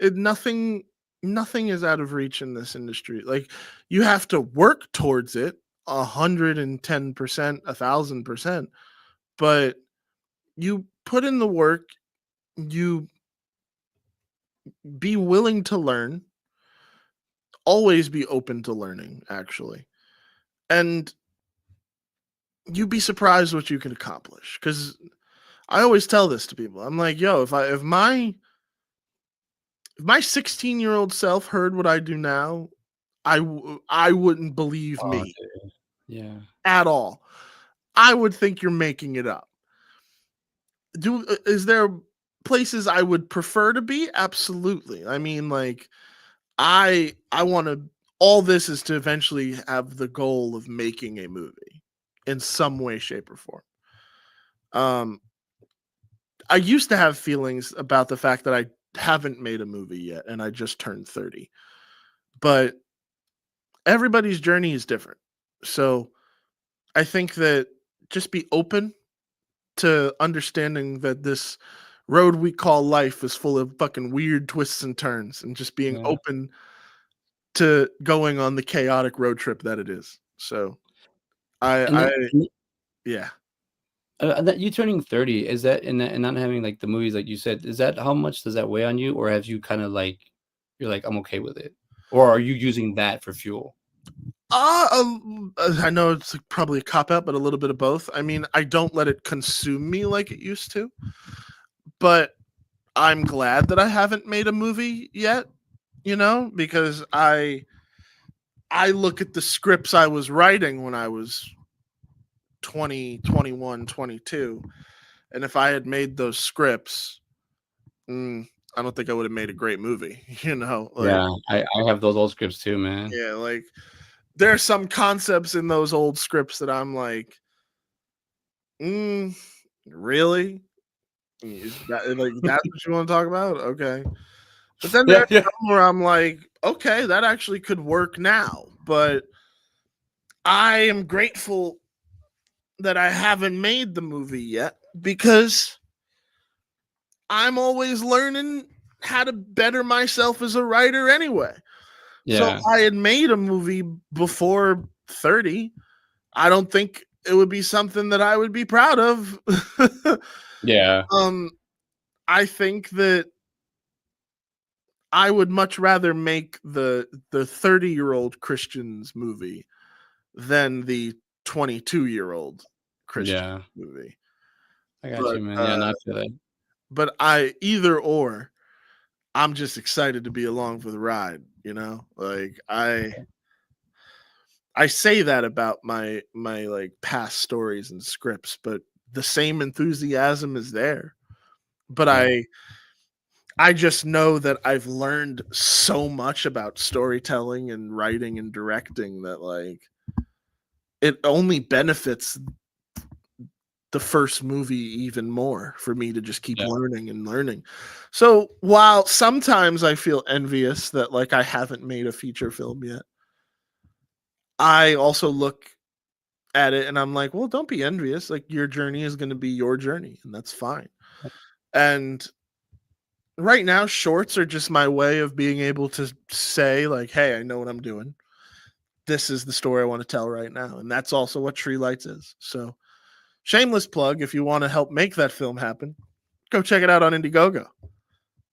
Nothing is out of reach in this industry. Like, you have to work towards it 110%, 1,000%. But you put in the work, you be willing to learn, always be open to learning, actually. And you'd be surprised what you can accomplish. Because I always tell this to people. I'm like, yo, if my 16-year-old self heard what I do now, I wouldn't believe Oh, me dude. Yeah. at all. I would think you're making it up. Is there places I would prefer to be? Absolutely. I mean, like, I want to. All this is to eventually have the goal of making a movie in some way, shape, or form. Um, I used to have feelings about the fact that I haven't made a movie yet, and I just turned 30. But everybody's journey is different, so I think that just be open to understanding that this road we call life is full of fucking weird twists and turns, and just being Yeah. open to going on the chaotic road trip that it is. So And I then yeah. that you turning 30, is that and not having like the movies like you said, is that how much does that weigh on you, or have you kind of like you're like I'm okay with it, or are you using that for fuel? I know it's probably a cop out, but a little bit of both. I mean, I don't let it consume me like it used to, but I'm glad that I haven't made a movie yet, because I look at the scripts I was writing when I was 20, 21, 22, and if I had made those scripts, I don't think I would have made a great movie, like, Yeah, I have those old scripts too, man. yeah, like there are some concepts in those old scripts that I'm like, really? Is that like that's what you want to talk about? Okay. But then Yeah, there's yeah, some where I'm like, okay, that actually could work now. But I am grateful that I haven't made the movie yet because I'm always learning how to better myself as a writer anyway. So if yeah, I had made a movie before 30, I don't think it would be something that I would be proud of. yeah, um I think that I would much rather make the 30-year-old Christian's movie than the 22-year-old Christian yeah. movie. I got But you, man. Yeah, not feel that. I either or, I'm just excited to be along for the ride. Like I say that about my like past stories and scripts, but the same enthusiasm is there. But Yeah, I just know that I've learned so much about storytelling and writing and directing that, like, it only benefits the first movie even more for me to just keep yeah, learning and learning. So while sometimes I feel envious that, like, I haven't made a feature film yet, I also look at it and I'm like, well, don't be envious. Like, your journey is going to be your journey, and that's fine. And right now, shorts are just my way of being able to say, like, hey, I know what I'm doing. This is the story I want to tell right now. And that's also what Tree Lights is. So, shameless plug, if you want to help make that film happen, go check it out on IndieGoGo.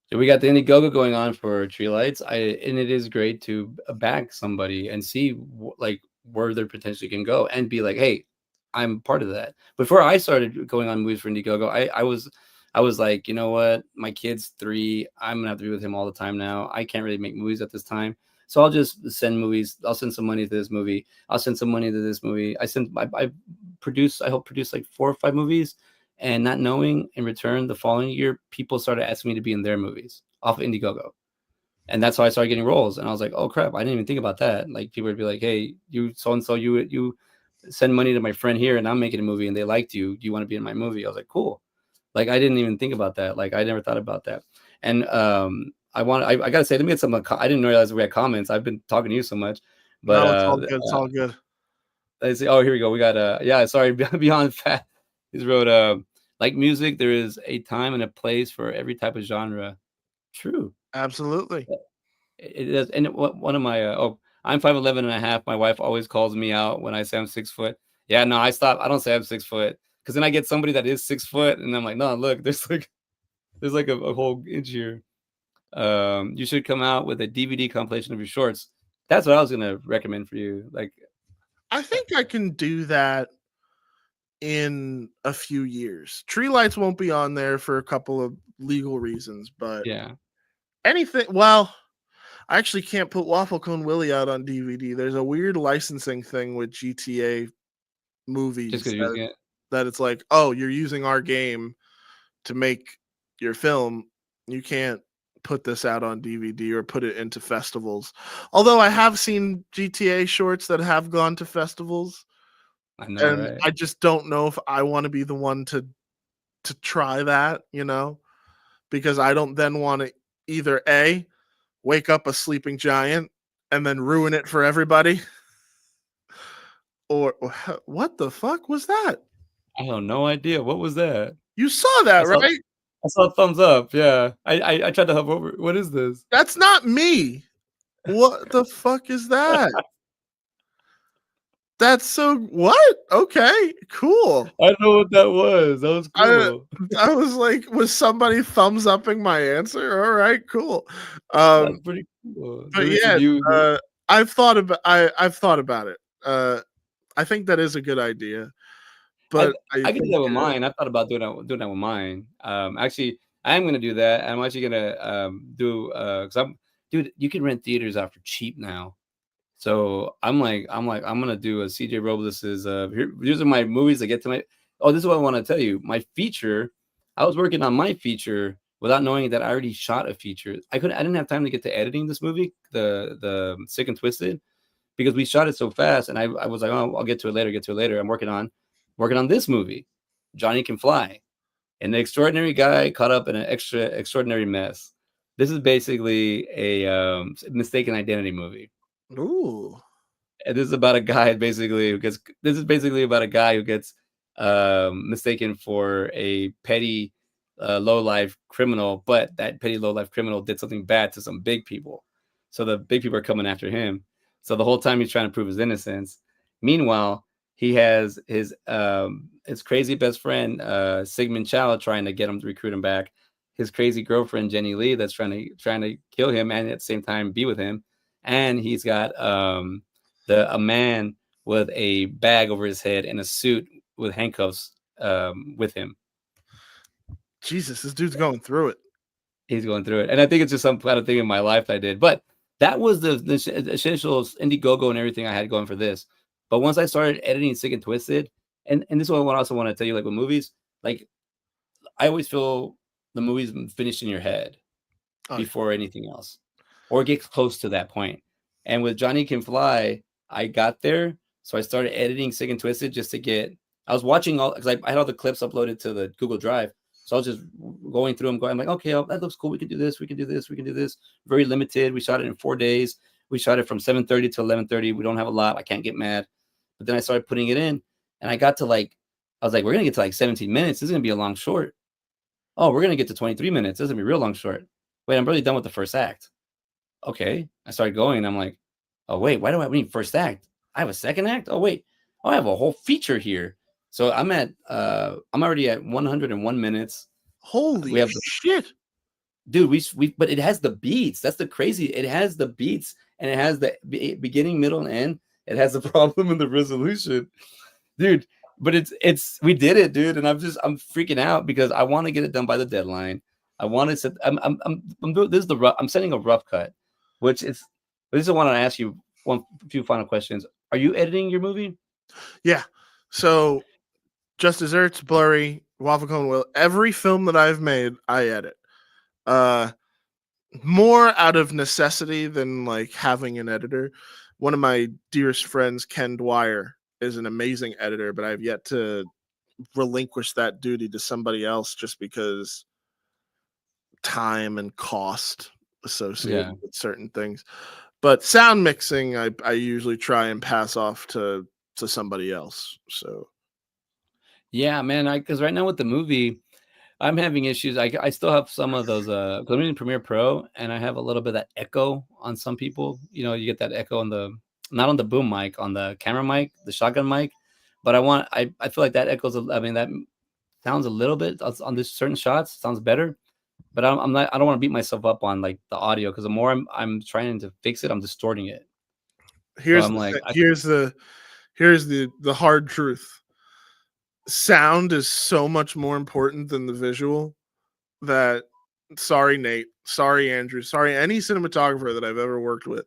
so we got the Indiegogo going on for Tree Lights. And it is great to back somebody and see like where their potentially can go and be like, hey, I'm part of that. Before I started going on movies for Indiegogo, I was like, you know what, my kid's 3. I'm gonna have to be with him all the time now. I can't really make movies at this time, so I'll just send movies. I'll send some money to this movie. I'll send some money to this movie. I help produce like 4 or 5 movies, and not knowing in return the following year people started asking me to be in their movies off of Indiegogo. And that's how I started getting roles. And I was like, oh crap, I didn't even think about that. Like people would be like, hey, you so and so, you send money to my friend here and I'm making a movie and they liked you. Do you want to be in my movie? I was like, cool. Like I didn't even think about that. Like I never thought about that. And I gotta say, let me get some. I didn't realize we had comments. I've been talking to you so much, but No, it's all good. It's all good. let's see. Oh, here we go. We got yeah. Sorry, Beyond Fat. He's wrote like music. There is a time and a place for every type of genre. True. Absolutely. It is. And one of my I'm 5'11" and a half. My wife always calls me out when I say I'm 6 foot. Yeah, no, I stop. I don't say I'm 6 foot because then I get somebody that is 6 foot, and I'm like, no, look, there's like a whole inch here. You should come out with a DVD compilation of your shorts. That's what I was gonna recommend for you. Like, I think I can do that in a few years. Tree Lights won't be on there for a couple of legal reasons, but yeah, anything. Well, I actually can't put Waffle Cone Willie out on DVD. There's a weird licensing thing with GTA just movies because you're using it. that it's like, oh, you're using our game to make your film. You can't put this out on DVD or put it into festivals. Although I have seen GTA shorts that have gone to festivals, I know, and right? I just don't know if I want to be the one to try that, because I don't then want to either A, wake up a sleeping giant and then ruin it for everybody, or what the fuck was that? I have no idea. What was that? You saw I that, saw right? I saw a thumbs up. Yeah, I tried to hover over. What is this? That's not me. What the fuck is that? That's so what? Okay, cool. I know what that was. That was I cool. I was like, was somebody thumbs upping my answer? All right, cool. That's Um, pretty cool. but Maybe we should yeah, use it. I've thought about it. I think that is a good idea, I but I I could do think that with mine. I thought about doing that with mine. Actually, I am gonna do that. I'm actually gonna do because I'm dude. You can rent theaters out for cheap now. So I'm gonna do a CJ Robles's. These are my movies that get to my. Oh, this is what I want to tell you. My feature. I was working on my feature without knowing that I already shot a feature. I didn't have time to get to editing this movie, the Sick and Twisted, because we shot it so fast, and I was like, oh, I'll get to it later. Get to it later. I'm working on this movie, Johnny Can Fly, and the extraordinary guy caught up in an extraordinary mess. This is basically a mistaken identity movie. ooh, And this is about a guy basically who gets. This is basically about a guy who gets mistaken for a petty, low life criminal, but that petty low life criminal did something bad to some big people, so the big people are coming after him. So the whole time he's trying to prove his innocence. Meanwhile, he has his crazy best friend Sigmund Chow trying to get him to recruit him back. His crazy girlfriend Jenny Lee that's trying to kill him and at the same time be with him, and he's got a man with a bag over his head and a suit with handcuffs with him. Jesus, this dude's going through it. He's going through it, and I think it's just some kind of thing in my life that I did. But that was the essential IndieGoGo and everything I had going for this. But once I started editing Sick and Twisted, and this is what I also want to tell you, like with movies, like I always feel the movie's finished in your head Oh, before anything else, or get close to that point. And with Johnny Can Fly, I got there, so I started editing Sick and Twisted just to get. I was watching all because I had all the clips uploaded to the Google Drive, so I was just going through them. I'm like, okay, that looks cool. We can do this. We can do this. We can do this. Very limited. We shot it in 4 days. We shot it from 7:30 to 11:30. We don't have a lot. I can't get mad. But then I started putting it in, and I got to I was like, we're gonna get to 17 minutes. This is gonna be a long short. Oh, we're gonna get to 23 minutes. This is gonna be a real long short. Wait, I'm really done with the first act. Okay. I started going, and I'm like, oh wait, why do I need first act? I have a second act? Oh wait. Oh, I have a whole feature here. So I'm already at 101 minutes. holy We have shit! dude, but it has the beats. That's the crazy. It has the beats and it has the beginning, middle, and end. It has the problem in the resolution. Dude, but it's we did it, dude, and I'm freaking out because I want to get it done by the deadline. I want to set I'm doing this is the rough I'm sending a rough cut, which is this is what I want to ask you one few final questions. Are you editing your movie? Yeah. So, Just Desserts, Blurry, Waffle Cone Will, every film that I've made, I edit. Uh, more out of necessity than like having an editor. One of my dearest friends, Ken Dwyer, is an amazing editor, but I've yet to relinquish that duty to somebody else just because time and cost associated Yeah. with certain things. But sound mixing, I usually try and pass off to somebody else. So Yeah, man. Because right now with the movie, I'm having issues. I still have some of those. 'Cause I'm in Premiere Pro, and I have a little bit of that echo on some people. You get that echo on the not on the boom mic, on the camera mic, the shotgun mic. But I feel like that echoes. I mean, that sounds a little bit on this certain shots sounds better. But I'm not. I don't want to beat myself up on like the audio because the more I'm trying to fix it, I'm distorting it. So Here's I'm the like, here's the hard truth. Sound is so much more important than the visual that sorry Nate, sorry Andrew, sorry any cinematographer that I've ever worked with,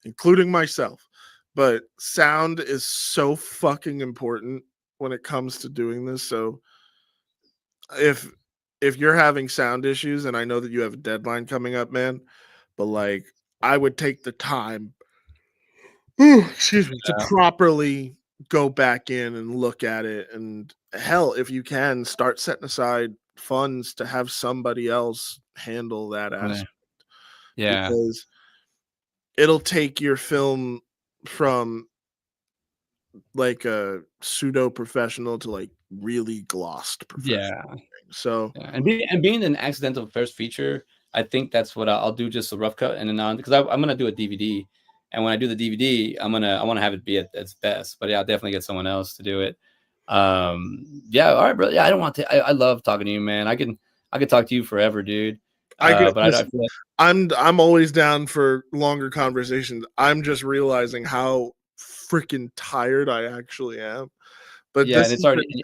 including myself, but sound is so fucking important when it comes to doing this. So if you're having sound issues, and I know that you have a deadline coming up, man, but like I would take the time excuse me, to properly go back in and look at it. And hell, if you can, start setting aside funds to have somebody else handle that aspect, yeah, because it'll take your film from like a pseudo professional to like really glossed professional. yeah. So Yeah, and being an accidental first feature, I think that's what I'll do, just a rough cut, and then because I'm gonna do a DVD, and when I do the DVD, I want to have it be at its best. But yeah, I'll definitely get someone else to do it. Yeah, all right, bro. Yeah, I don't want to. I love talking to you, man. I could talk to you forever, dude. I get But I listen, feel like, I'm always down for longer conversations. I'm just realizing how freaking tired I actually am. But yeah, this and it's has already, been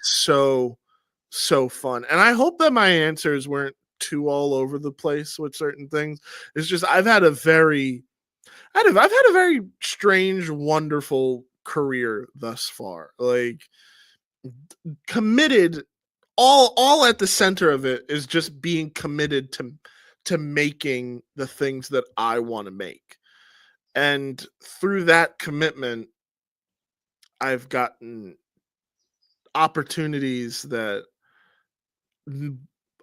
so fun. And I hope that my answers weren't too all over the place with certain things. It's just I've had a very I've had a very strange, wonderful career thus far. Like committed, all at the center of it is just being committed to making the things that I want to make. And through that commitment, I've gotten opportunities that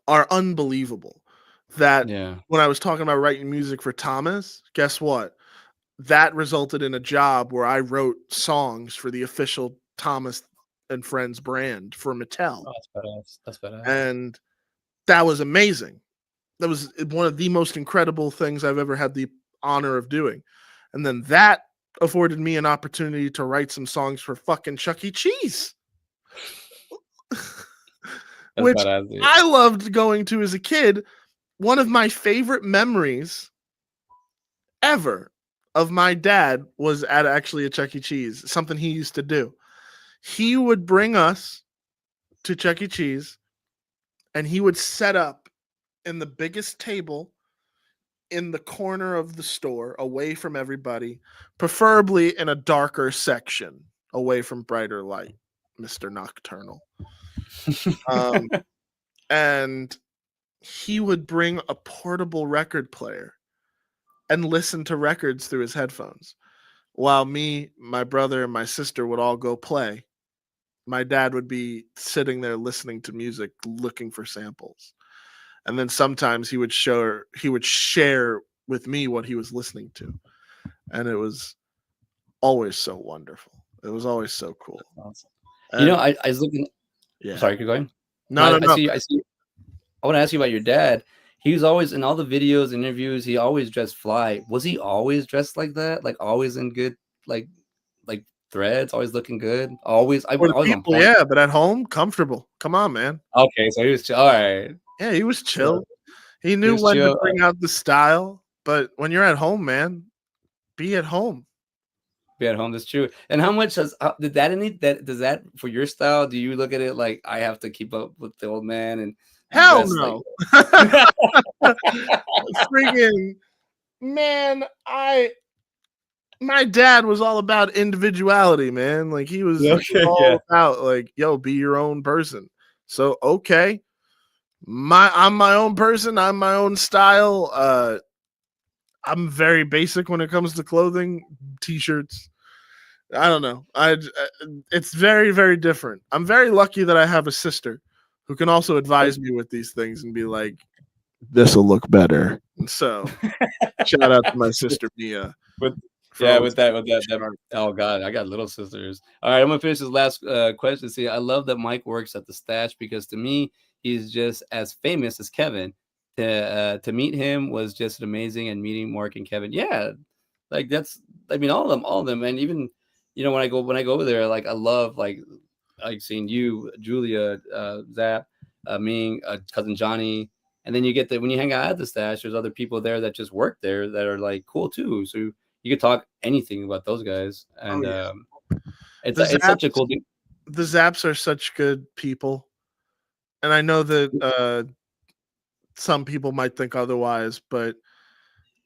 are unbelievable. That yeah. when I was talking about writing music for Thomas, guess what? That resulted in a job where I wrote songs for the official Thomas and Friends brand for Mattel. Oh, that's badass. That's badass. And that was amazing. That was one of the most incredible things I've ever had the honor of doing. And then that afforded me an opportunity to write some songs for fucking Chuck E. Cheese, That's which badass, dude. I loved going to as a kid. One of my favorite memories ever of my dad was at actually a Chuck E. Cheese, something he used to do. He would bring us to Chuck E. Cheese and he would set up in the biggest table in the corner of the store away from everybody, preferably in a darker section away from brighter light, Mr. Nocturnal. Um, and he would bring a portable record player and listen to records through his headphones. While me, my brother, and my sister would all go play, my dad would be sitting there listening to music, looking for samples. And then sometimes he would share with me what he was listening to. And it was always so wonderful. It was always so cool. Awesome. And I was looking. yeah. Sorry, keep going. No, No, no, I no. see. I see. I want to ask you about your dad. He was always in all the videos, interviews. He always dressed fly. Was he always dressed like that? Like always in good, like, like threads, always looking good. Always, I For the always on people, point. yeah, but at home, comfortable. Come on, man. Okay, so he was all right. Yeah, he was So chill. He he knew was when to chill. bring out the style, but when you're at home, man, be at home. Be at home. That's true. And how much did that any that does that for your style? Do you look at it like I have to keep up with the old man and Hell dress like? no. Friggin' man, my dad was all about individuality, man. Like he was Okay, yeah. all about like, yo, be your own person. So okay, I'm my own person. I'm my own style. I'm very basic when it comes to clothing, t-shirts. I don't know. It's very different. I'm very lucky that I have a sister who can also advise me with these things and be like, this will look better. So shout out to my sister Mia With for yeah, always with that. Oh God, I got little sisters. All right, I'm gonna finish this last question. See, I love that Mike works at the stash because to me, he's just as famous as Kevin. To meet him was just amazing, and meeting Mark and Kevin, yeah, like that's. I mean, all of them, and even when I go over there, like I love like seeing you, Julia, Zap, me, cousin Johnny, and then you get when you hang out at the stash, there's other people there that just work there that are like cool too. So you could talk anything about those guys, Oh and yeah. The it's such a Zaps, cool thing. the Zaps are such good people, and I know that some people might think otherwise, but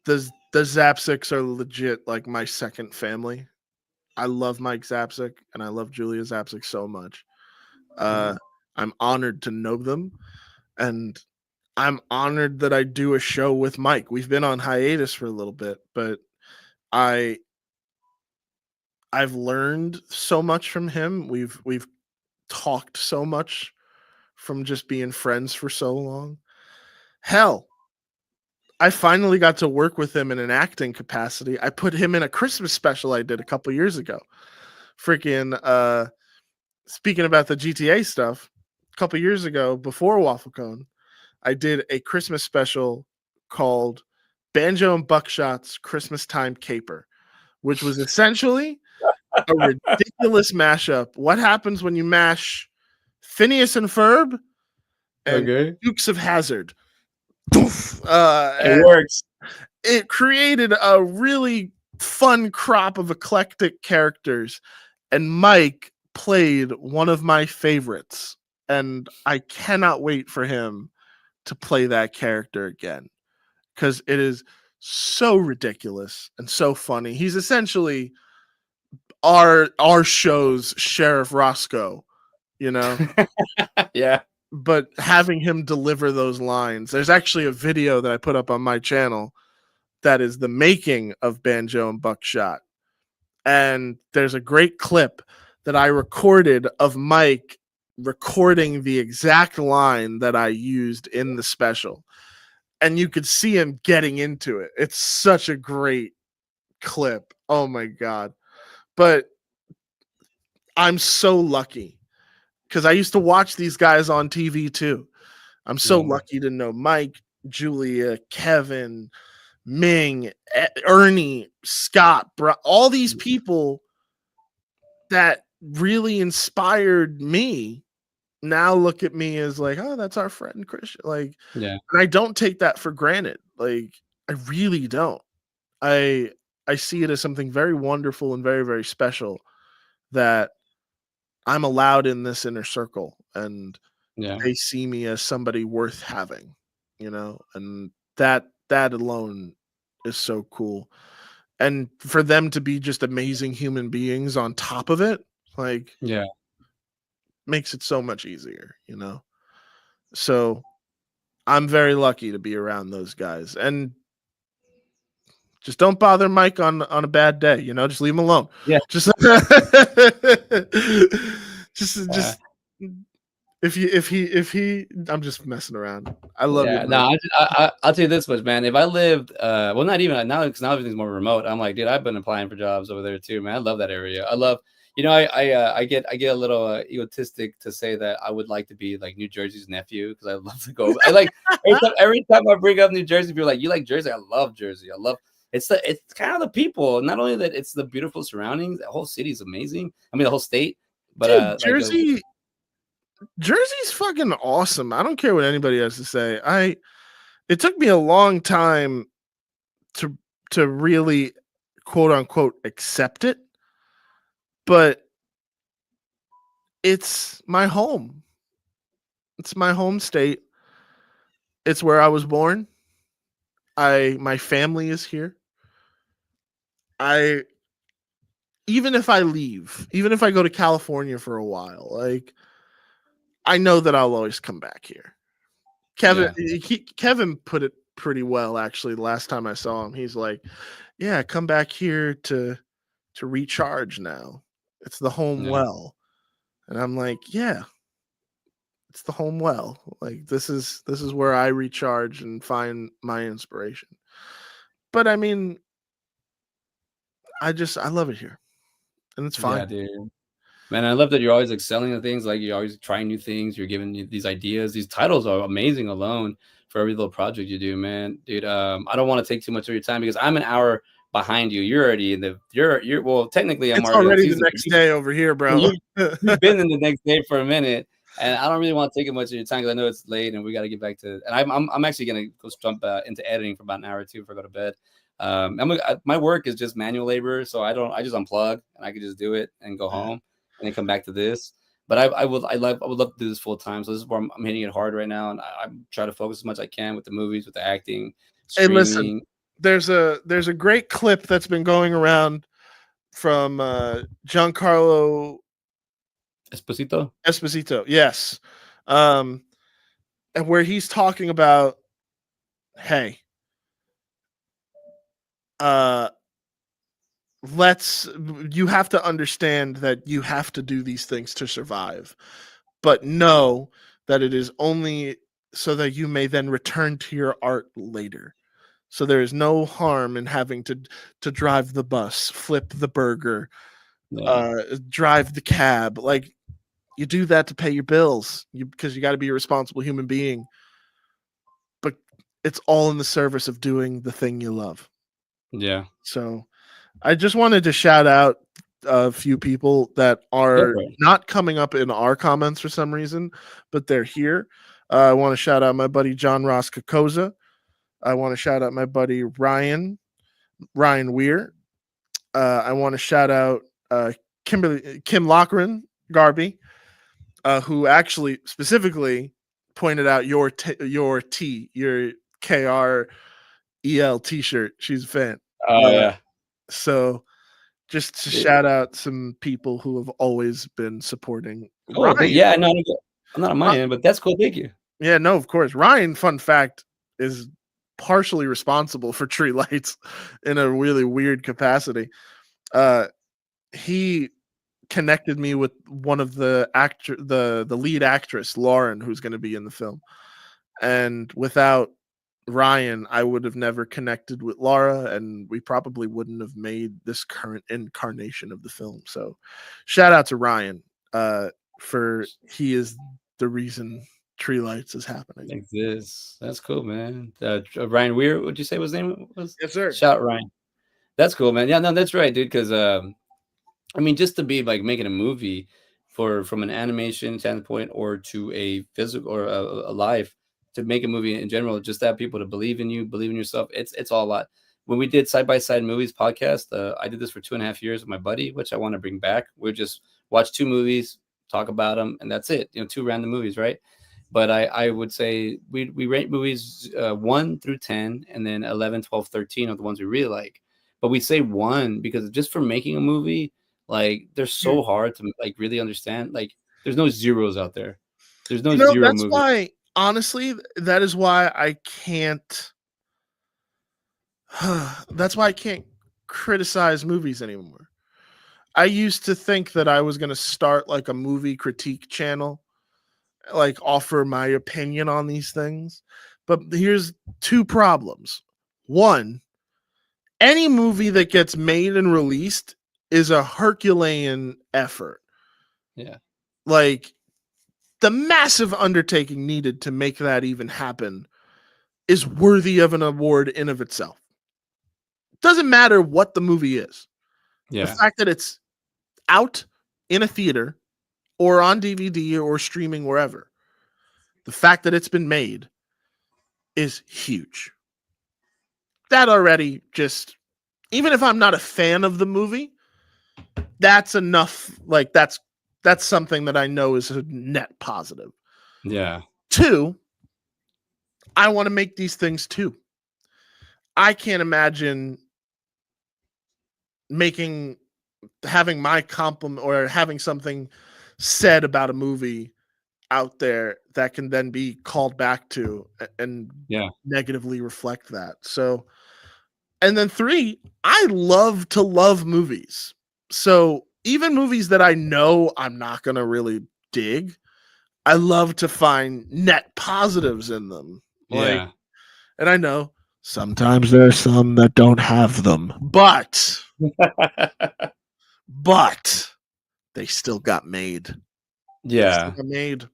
the Zapsics are legit like my second family. I love Mike Zapsik and I love Julia Zapsik so much. Uh, I'm honored to know them, and I'm honored that I do a show with Mike. We've been on hiatus for a little bit, but I I've learned so much from him. We've talked so much from just being friends for so long. Hell, I finally got to work with him in an acting capacity. I put him in a Christmas special I did a couple years ago. Freaking speaking about the GTA stuff, a couple years ago before Waffle Cone, I did a Christmas special called Banjo and Buckshot's Christmas Time Caper, which was essentially a ridiculous mashup. What happens when you mash Phineas and Ferb and Okay, Dukes of Hazzard? it And works. it created a really fun crop of eclectic characters. And Mike played one of my favorites. And I cannot wait for him to play that character again because it is so ridiculous and so funny. He's essentially our show's Sheriff Roscoe, you know. Yeah, But having him deliver those lines, there's actually a video that I put up on my channel that is the making of Banjo and Buckshot. And there's a great clip that I recorded of Mike recording the exact line that I used in the special. And you could see him getting into it. It's such a great clip. Oh my God. But I'm so lucky because I used to watch these guys on TV too. I'm so yeah, lucky to know Mike, Julia, Kevin, Ming, Ernie, Scott, all these people that really inspired me now look at me as like, oh, that's our friend Christian. Like, yeah, and I don't take that for granted. Like, I really don't. I I see it as something very wonderful and very, very special that I'm allowed in this inner circle and yeah, they see me as somebody worth having, you know, and that alone is so cool. And for them to be just amazing human beings on top of it, like yeah, makes it so much easier, you know. So I'm very lucky to be around those guys. And just don't bother Mike on a bad day, you know, just leave him alone. yeah. Just just if he I'm just messing around. I love you, Yeah, no, Mike. I'll tell you this much, man. If I lived, well, not even now, because now everything's more remote. I'm like, dude, I've been applying for jobs over there too, man. I love that area. I love, I get a little egotistic to say that I would like to be like New Jersey's nephew because I love to go. I like every time I bring up New Jersey, people are like, you like Jersey? I love Jersey. I love it's kind of the people. Not only that, it's the beautiful surroundings. The whole city is amazing. I mean, the whole state, but Dude, like Jersey's fucking awesome. I don't care what anybody has to say. It took me a long time to to really quote unquote accept it, but it's my home. It's my home state. It's where I was born. My family is here. I Even if I leave, even if I go to California for a while, like I know that I'll always come back here. Kevin yeah, Kevin put it pretty well actually the last time I saw him. He's like, "Yeah, come back here to recharge now. It's the home yeah, well." And I'm like, "Yeah, it's the home well. Like this is where I recharge and find my inspiration." But I mean, I love it here. And it's yeah, fine. dude. Man, I love that you're always excelling at things. Like you're always trying new things. You're giving these ideas. These titles are amazing alone for every little project you do, man. Dude, I don't want to take too much of your time because I'm an hour behind you. You're already in the you're well, technically I'm It's already on already the Tuesday. next day over here, bro. You you've been in the next day for a minute, and I don't really want to take up much of your time because I know it's late and we got to get back to. And I'm actually gonna go jump into editing for about an hour or two before I go to bed. My work is just manual labor, so I just unplug and I can just do it and go home and then come back to this. But I would love to do this full time. So this is where I'm hitting it hard right now, and I try to focus as much as I can with the movies, with the acting, Hey, listen, streaming. there's a great clip that's been going around from Giancarlo Esposito. Esposito. Yes. Um, and where he's talking about, hey, uh, you have to understand that you have to do these things to survive, but know that it is only so that you may then return to your art later. So there is no harm in having to drive the bus, flip the burger, Yeah, drive the cab. Like, you do that to pay your bills, because you got to be a responsible human being. But it's all in the service of doing the thing you love. yeah. So I just wanted to shout out a few people that Go are for it. not coming up in our comments for some reason, but they're here. I want to shout out my buddy John Ross Kakoza. I want to shout out my buddy Ryan Weir. I want to shout out Kim Lochran Garby, who actually specifically pointed out your KREL T-shirt. She's a fan. Oh yeah. So just to Yeah. shout out some people who have always been supporting Cool. Ryan. Yeah, no, I'm not on my end, but that's cool. Thank you. Yeah, no, of course. Ryan, fun fact, is partially responsible for Tree Lights in a really weird capacity. He connected me with one of the lead actress, Lauren, who's going to be in the film. And without Ryan, I would have never connected with Laura, and we probably wouldn't have made this current incarnation of the film. So shout out to Ryan, for he is the reason Tree Lights is happening. Exists. That's cool, man. Ryan Weir, what'd you say his name was? Yes, sir. Shout Ryan. That's cool, man. Yeah, no, that's right, dude. Because I mean, just to be like making a movie from an animation standpoint or to a physical or a live, to make a movie in general, just to have people to believe in you, believe in yourself. It's all a lot. When we did Side by Side Movies podcast, I did this for 2.5 years with my buddy, which I want to bring back. We just watch two movies, talk about them, and that's it. Two random movies, right? But I would say we rate movies 1 through 10, and then 11, 12, 13 are the ones we really like. But we say 1 because just for making a movie, like they're so hard to like really understand. Like there's no zeros out there. There's no zero That's movie. why, honestly, that is why I can't. That's why I can't criticize movies anymore. I used to think that I was going to start like a movie critique channel, like offer my opinion on these things. But here's two problems. One, any movie that gets made and released is a Herculean effort. Yeah. Like, the massive undertaking needed to make that even happen is worthy of an award in of itself. Doesn't matter what the movie is. Yeah. The fact that it's out in a theater or on DVD or streaming wherever, the fact that it's been made is huge. That already just, even if I'm not a fan of the movie, that's enough. Like that's something that I know is a net positive. Yeah. 2, I want to make these things too. I can't imagine having my compliment or having something said about a movie out there that can then be called back to and negatively reflect that. So, and then 3, I love to love movies. So even movies that I know I'm not going to really dig, I love to find net positives in them. Like, Yeah. and I know sometimes there are some that don't have them, but they still got made. Yeah. Made.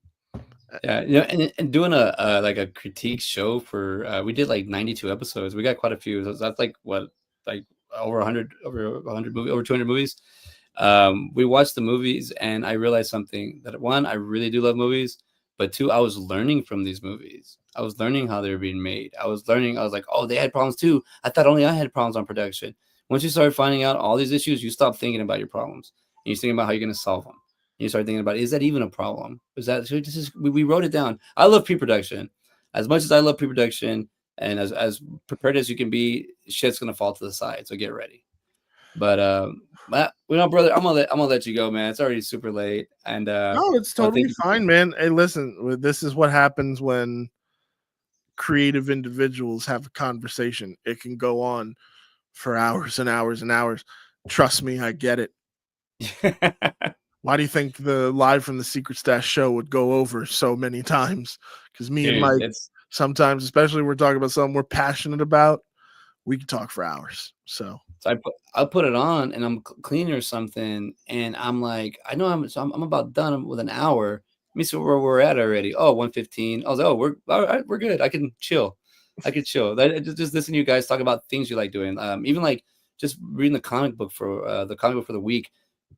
Yeah, and doing a like a critique show for we did like 92 episodes. We got quite a few. That's like what, like over 100 movies, over 200 movies. We watched the movies, and I realized something, that 1, I really do love movies, but two, I was learning from these movies. I was learning how they were being made. I was like, oh, they had problems too. I thought only I had problems on production. Once you started finding out all these issues, you stop thinking about your problems. And you think about how you're going to solve them. And you start thinking about, is that even a problem? Is that, so this is, we wrote it down. I love pre-production. As much as I love pre-production and as prepared as you can be, shit's going to fall to the side. So get ready. But brother, I'm gonna let you go, man. It's already super late, and No, it's totally fine, man. Hey, listen, this is what happens when creative individuals have a conversation. It can go on for hours and hours and hours. Trust me, I get it. Why do you think the Live from the Secret Stash show would go over so many times? Because me and Mike, sometimes, especially when we're talking about something we're passionate about, we can talk for hours. So I put it on and I'm cleaning or something, and I'm like, I know I'm about done with an hour. Let me see where we're at already. Oh, 1:15. I was like, oh, we're all right, we're good. I can chill. Just listen to you guys talk about things you like doing. Even like just reading the comic book for the week,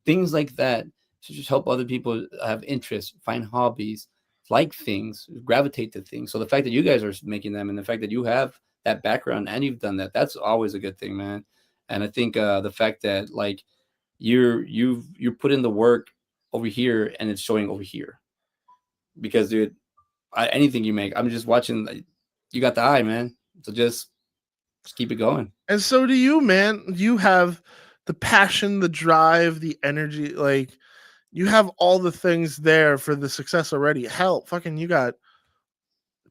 things like that to just help other people have interests, find hobbies, like things, gravitate to things. So the fact that you guys are making them, and the fact that you have that background and you've done that, that's always a good thing, man. And I think the fact that like you've put in the work over here and it's showing over here, because dude, anything you make, I'm just watching. You got the eye, man. So just keep it going. And so do you, man. You have the passion, the drive, the energy. Like you have all the things there for the success already. Hell, fucking, you got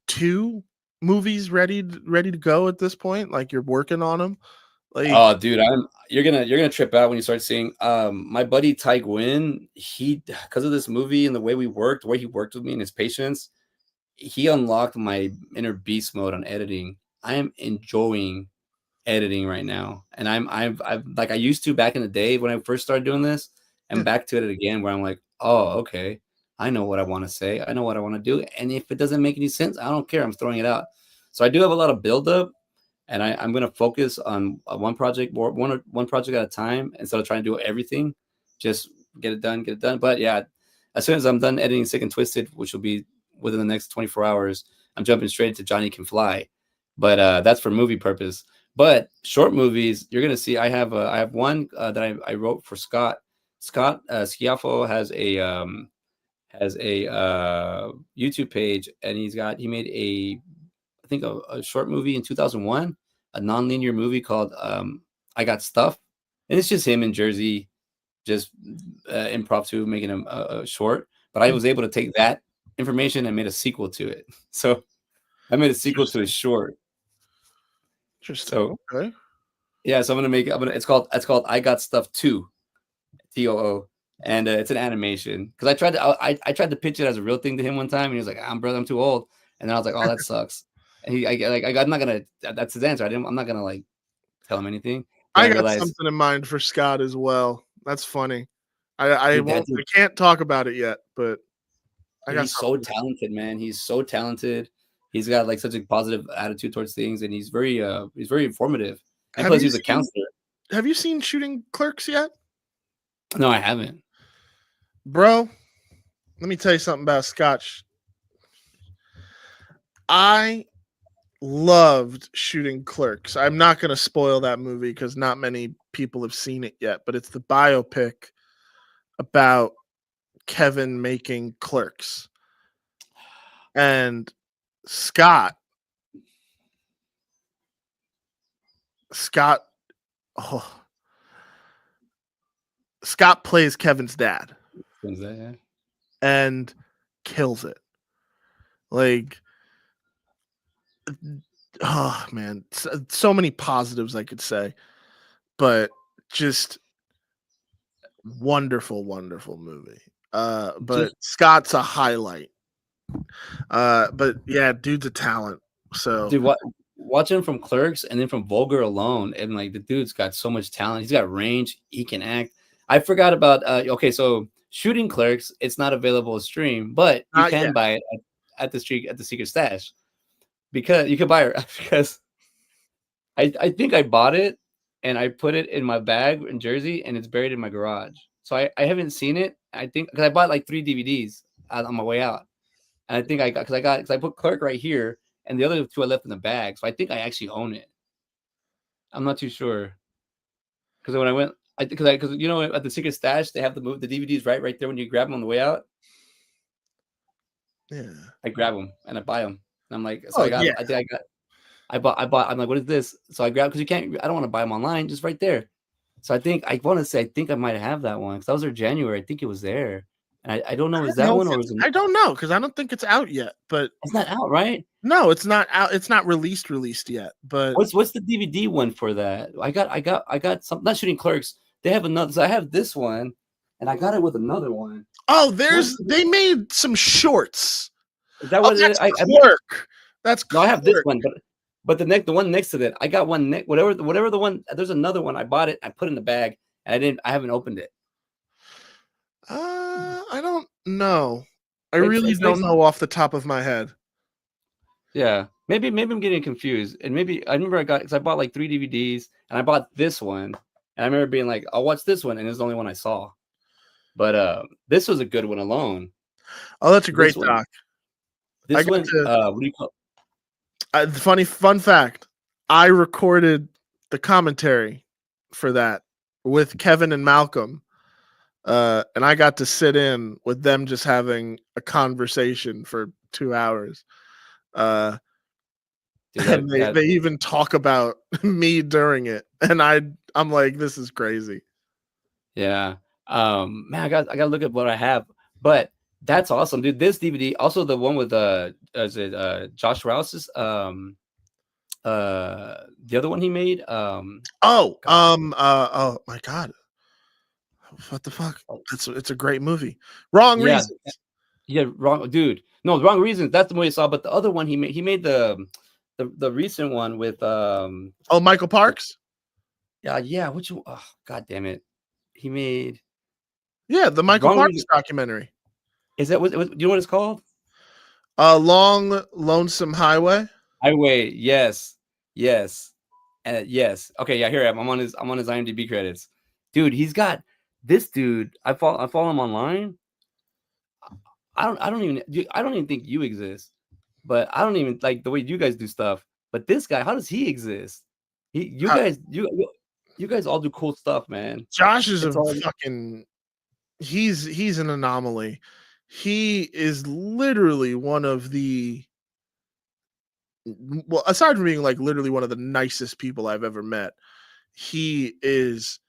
2 movies ready to go at this point. Like you're working on them. Like, oh, dude, you're gonna trip out when you start seeing my buddy Ty Gwynn. He, because of this movie and the way we worked, the way he worked with me and his patience, he unlocked my inner beast mode on editing. I am enjoying editing right now, and I've like I used to back in the day when I first started doing this, and back to it again where I'm like, oh, okay, I know what I want to say, I know what I want to do, and if it doesn't make any sense, I don't care. I'm throwing it out. So I do have a lot of buildup, and I'm going to focus on one project, one project at a time, instead of trying to do everything. Just get it done. But yeah, as soon as I'm done editing Sick and Twisted, which will be within the next 24 hours, I'm jumping straight into Johnny Can Fly. But that's for movie purpose. But short movies, you're gonna see. I have one that I wrote for Scott. Scott Schiaffo has a YouTube page, and he made I think a short movie in 2001, a non-linear movie called I Got Stuff, and it's just him in Jersey, just improv to making him a short. But I was able to take that information and made a sequel to it. So I made a sequel to a short. Interesting. So okay. Yeah, so it's called I Got Stuff 2, TOO, and it's an animation, because I tried to pitch it as a real thing to him one time, and he was like, I'm too old," and then I was like, oh, that sucks. And I'm not gonna, that's his answer. I'm not gonna like tell him anything. Then I got realized, something in mind for Scott as well. That's funny. I dude, won't. I can't talk about it yet, but he's so talented, man. He's so talented. He's got like such a positive attitude towards things, and he's very informative. And plus, he's a counselor. Have you seen Shooting Clerks yet? No, I haven't. Bro, let me tell you something about Scotch. I loved Shooting Clerks. I'm not going to spoil that movie because not many people have seen it yet, but it's the biopic about Kevin making Clerks. And Scott, Scott plays Kevin's dad. And kills it. Like, oh man, so many positives I could say, but just wonderful movie. But Scott's a highlight. But yeah, dude's a talent. So dude, watch him from Clerks and then from Vulgar alone, and like the dude's got so much talent. He's got range. He can act. I forgot about okay, so Shooting Clerks, it's not available to stream, but you can buy it at the Secret Stash, because you can buy it because I think I bought it and I put it in my bag in Jersey, and it's buried in my garage. So I haven't seen it. I think because I bought like 3 DVDs on my way out. And I think I got because I put Clerk right here, and the other two I left in the bag. So I think I actually own it. I'm not too sure because when I went, because you know at the Secret Stash they have the DVDs right there when you grab them on the way out. Yeah. I grab them and I buy them. And I'm like, so Oh I got yeah. I think I got I bought. I'm like, what is this? So I grab because you can't. I don't want to buy them online, just right there. So I think I want to say I think I might have that one because that was there January. I think it was there, and I don't know is that one or is it? I don't know because I don't think it's out yet. But It's not out, right? no, it's not out. It's not released yet. But What's the DVD one for that? I got some. Not Shooting Clerks. They have another. So I have this one, and I got it with another one. oh, they made some shorts. Is that Oh, what that's it is? Clerk. That's No, I have this Clerk. one, but the one next to that, I got one whatever the one. There's another one. I bought it. I put it in the bag, and I haven't opened it. I don't know. I really don't know off the top of my head. Yeah, maybe I'm getting confused, and maybe I remember because I bought like 3 DVDs, and I bought this one, and I remember being like, I'll watch this one, and it's the only one I saw. But this was a good one alone. Oh, that's a great doc. This one, what do you call? Fun fact: I recorded the commentary for that with Kevin and Malcolm, and I got to sit in with them just having a conversation for 2 hours. Dude, and they even talk about me during it, and I'm like, this is crazy. Yeah, man, I got to look at what I have, but that's awesome, dude. This DVD, also the one with Josh Rouse's the other one he made. Oh my God, what the fuck? It's a great movie. Wrong Reasons. Yeah, wrong, dude. No, Wrong Reasons. That's the movie I saw. But the other one he made the recent one with Michael Parks. Yeah. Which one? Oh, God damn it. He made the Michael Parks documentary. Is that what? Do you know what it's called? Long Lonesome Highway. Yes. Yes. Okay, yeah. Here I am. I'm on his IMDb credits, dude. He's got this dude. I follow him online. I don't even think you exist, but I don't even like the way you guys do stuff. But this guy, how does he exist? You guys all do cool stuff, man. Josh is he's an anomaly. He is literally one of the, well, aside from being like literally one of the nicest people I've ever met, he is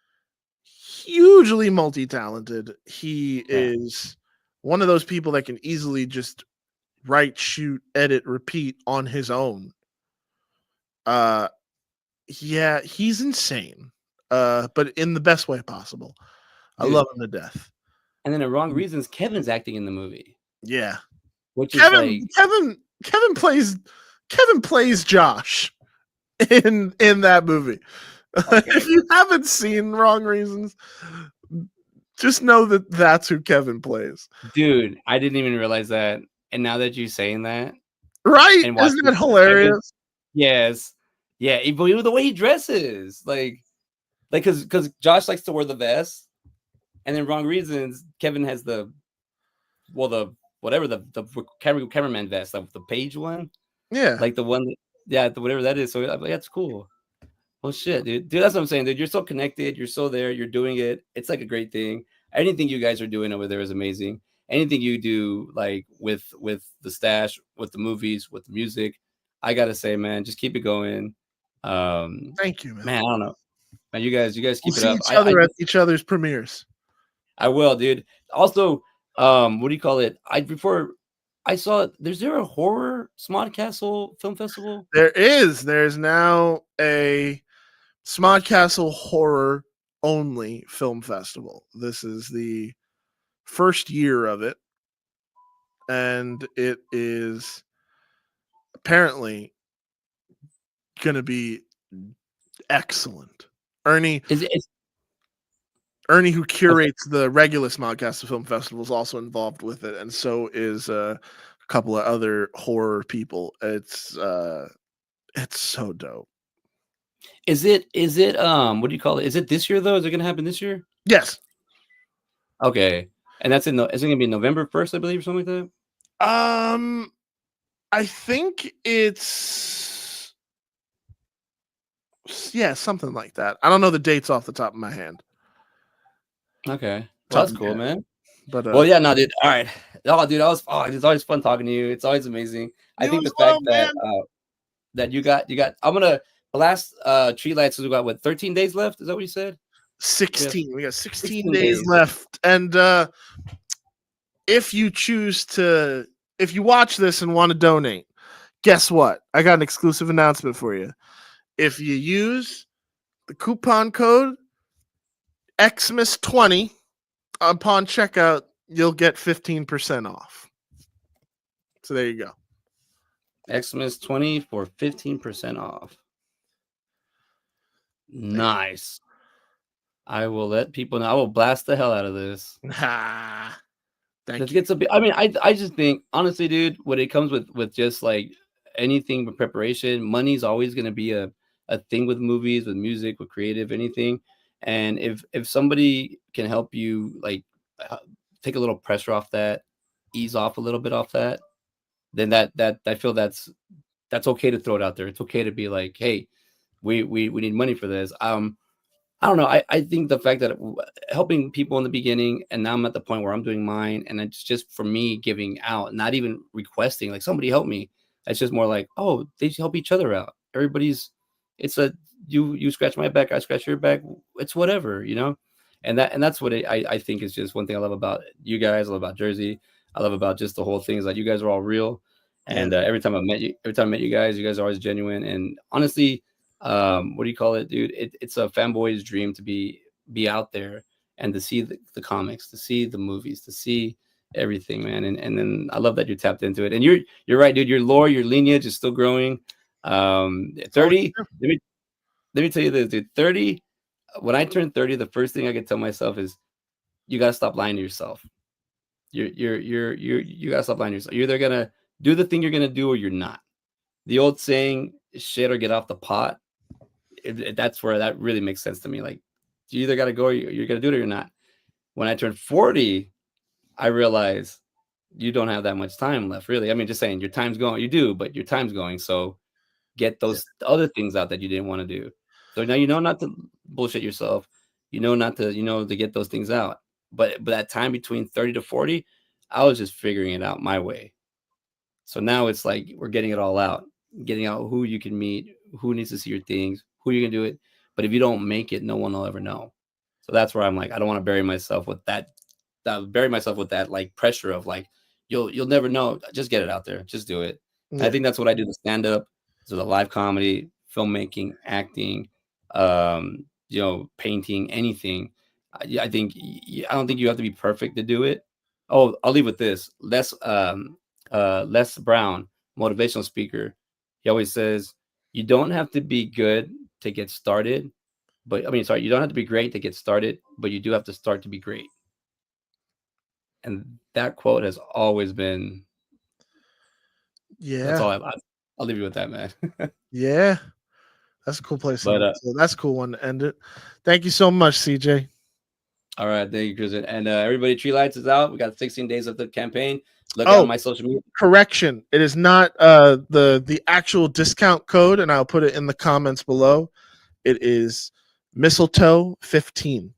hugely multi-talented. He is one of those people that can easily just write, shoot, edit, repeat on his own. Yeah, he's insane. But in the best way possible. Dude, I love him to death. And then, at Wrong Reasons, Kevin's acting in the movie. Yeah, which is like Kevin plays Josh in that movie. Okay. If you haven't seen Wrong Reasons, just know that that's who Kevin plays. Dude, I didn't even realize that. And now that you're saying that, right? Isn't that hilarious? Yes. Yeah, but the way he dresses, like because Josh likes to wear the vest, and then Wrong Reasons, Kevin has the cameraman vest, like the page one. Yeah, like the one, whatever that is. So like, that's cool. Well, shit, dude. That's what I'm saying, dude. You're so connected. You're so there. You're doing it. It's like a great thing. Anything you guys are doing over there is amazing. Anything you do, like with the stash, with the movies, with the music, I gotta say, man, just keep it going. Thank you, man. I don't know, man. You guys keep it up. Each other at each other's premieres. I will, dude. Also, what do you call it? Before I saw, is there a horror Smodcastle Film Festival? There is. There's now a Smodcastle horror only film festival. This is the first year of it, and it is apparently going to be excellent. Ernie, who curates the regular Smodcastle Film Festival, is also involved with it, and so is a couple of other horror people. It's so dope. Is it what do you call it? Is it this year though? Is it going to happen this year? Yes. Okay. And that's is it going to be November 1st, I believe, or something like I think it's something like that. I don't know the dates off the top of my hand. Okay, well, that's cool, man. But Well, yeah, no, dude. All right, oh, dude, it's always fun talking to you. It's always amazing. I you think as the well, fact man. that you got. I'm gonna blast tree lights. We got what 13 days left. Is that what you said? 16. We got 16 16 days days. left, and if you watch this and want to donate, guess what? I got an exclusive announcement for you. If you use the coupon code Xmas20 upon checkout, you'll get 15% off. So there you go. Xmas 20 for 15% off. Nice. I will let people know. I will blast the hell out of this. Thank you. Gets a bit. I mean, I just think honestly, dude, when it comes with just like anything with preparation, money's always going to be a thing with movies, with music, with creative, anything. And if somebody can help you like take a little pressure off that, ease off a little bit off that, then that I feel that's okay to throw it out there. It's okay to be like, hey, we need money for this. I don't know. I think the fact that helping people in the beginning, and now I'm at the point where I'm doing mine, and it's just for me giving out, not even requesting like somebody help me. It's just more like, oh, they help each other out. It's a you scratch my back, I scratch your back. It's whatever, you know. And that's what I think is just one thing I love about you guys. I love about Jersey. I love about just the whole thing is like you guys are all real. And every time I met you guys are always genuine. And honestly, what do you call it, dude? It's a fanboy's dream to be out there and to see the comics, to see the movies, to see everything, man. And then I love that you tapped into it. And you're right, dude. Your lore, your lineage is still growing. 30. Let me tell you this, dude. 30. When I turn 30, the first thing I can tell myself is you gotta stop lying to yourself. You gotta stop lying to yourself. You're either gonna do the thing you're gonna do or you're not. The old saying, shit or get off the pot. That's where that really makes sense to me. Like, you either got to go or you're going to do it or you're not. When I turned 40, I realized you don't have that much time left, really. I mean, just saying your time's going. You do, but your time's going. So get those other things out that you didn't want to do. So now you know not to bullshit yourself. You know not to, to get those things out. But that time between 30 to 40, I was just figuring it out my way. So now it's like we're getting it all out, getting out who you can meet, who needs to see your things, who you can do it. But if you don't make it, no one will ever know. So that's where I'm like, I don't want to bury myself with that like pressure of like, you'll never know. Just get it out there. Just do it. Yeah. I think that's what I do. The stand up, so the live comedy, filmmaking, acting, painting, anything. I think I don't think you have to be perfect to do it. Oh, I'll leave with this. Les Brown, motivational speaker. He always says, you don't have to be good to get started, you don't have to be great to get started, but you do have to start to be great. And that quote has always been. Yeah. That's all I'll leave you with that, man. Yeah. That's a cool place. So that's a cool one to end it. Thank you so much, CJ. All right. Thank you, Chris. And everybody, Tree Lights is out. We got 16 days of the campaign. Look on my social media. Correction. It is not the actual discount code, and I'll put it in the comments below. It is mistletoe 15.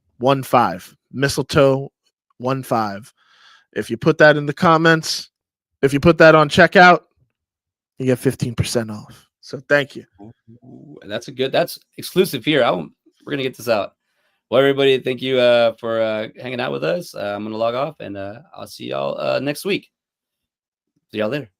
Mistletoe 15. If you put that in the comments, if you put that on checkout, you get 15% off. So thank you. Ooh, that's exclusive here. We're gonna get this out. Well, everybody, thank you for hanging out with us. I'm gonna log off, and I'll see y'all next week. See y'all later.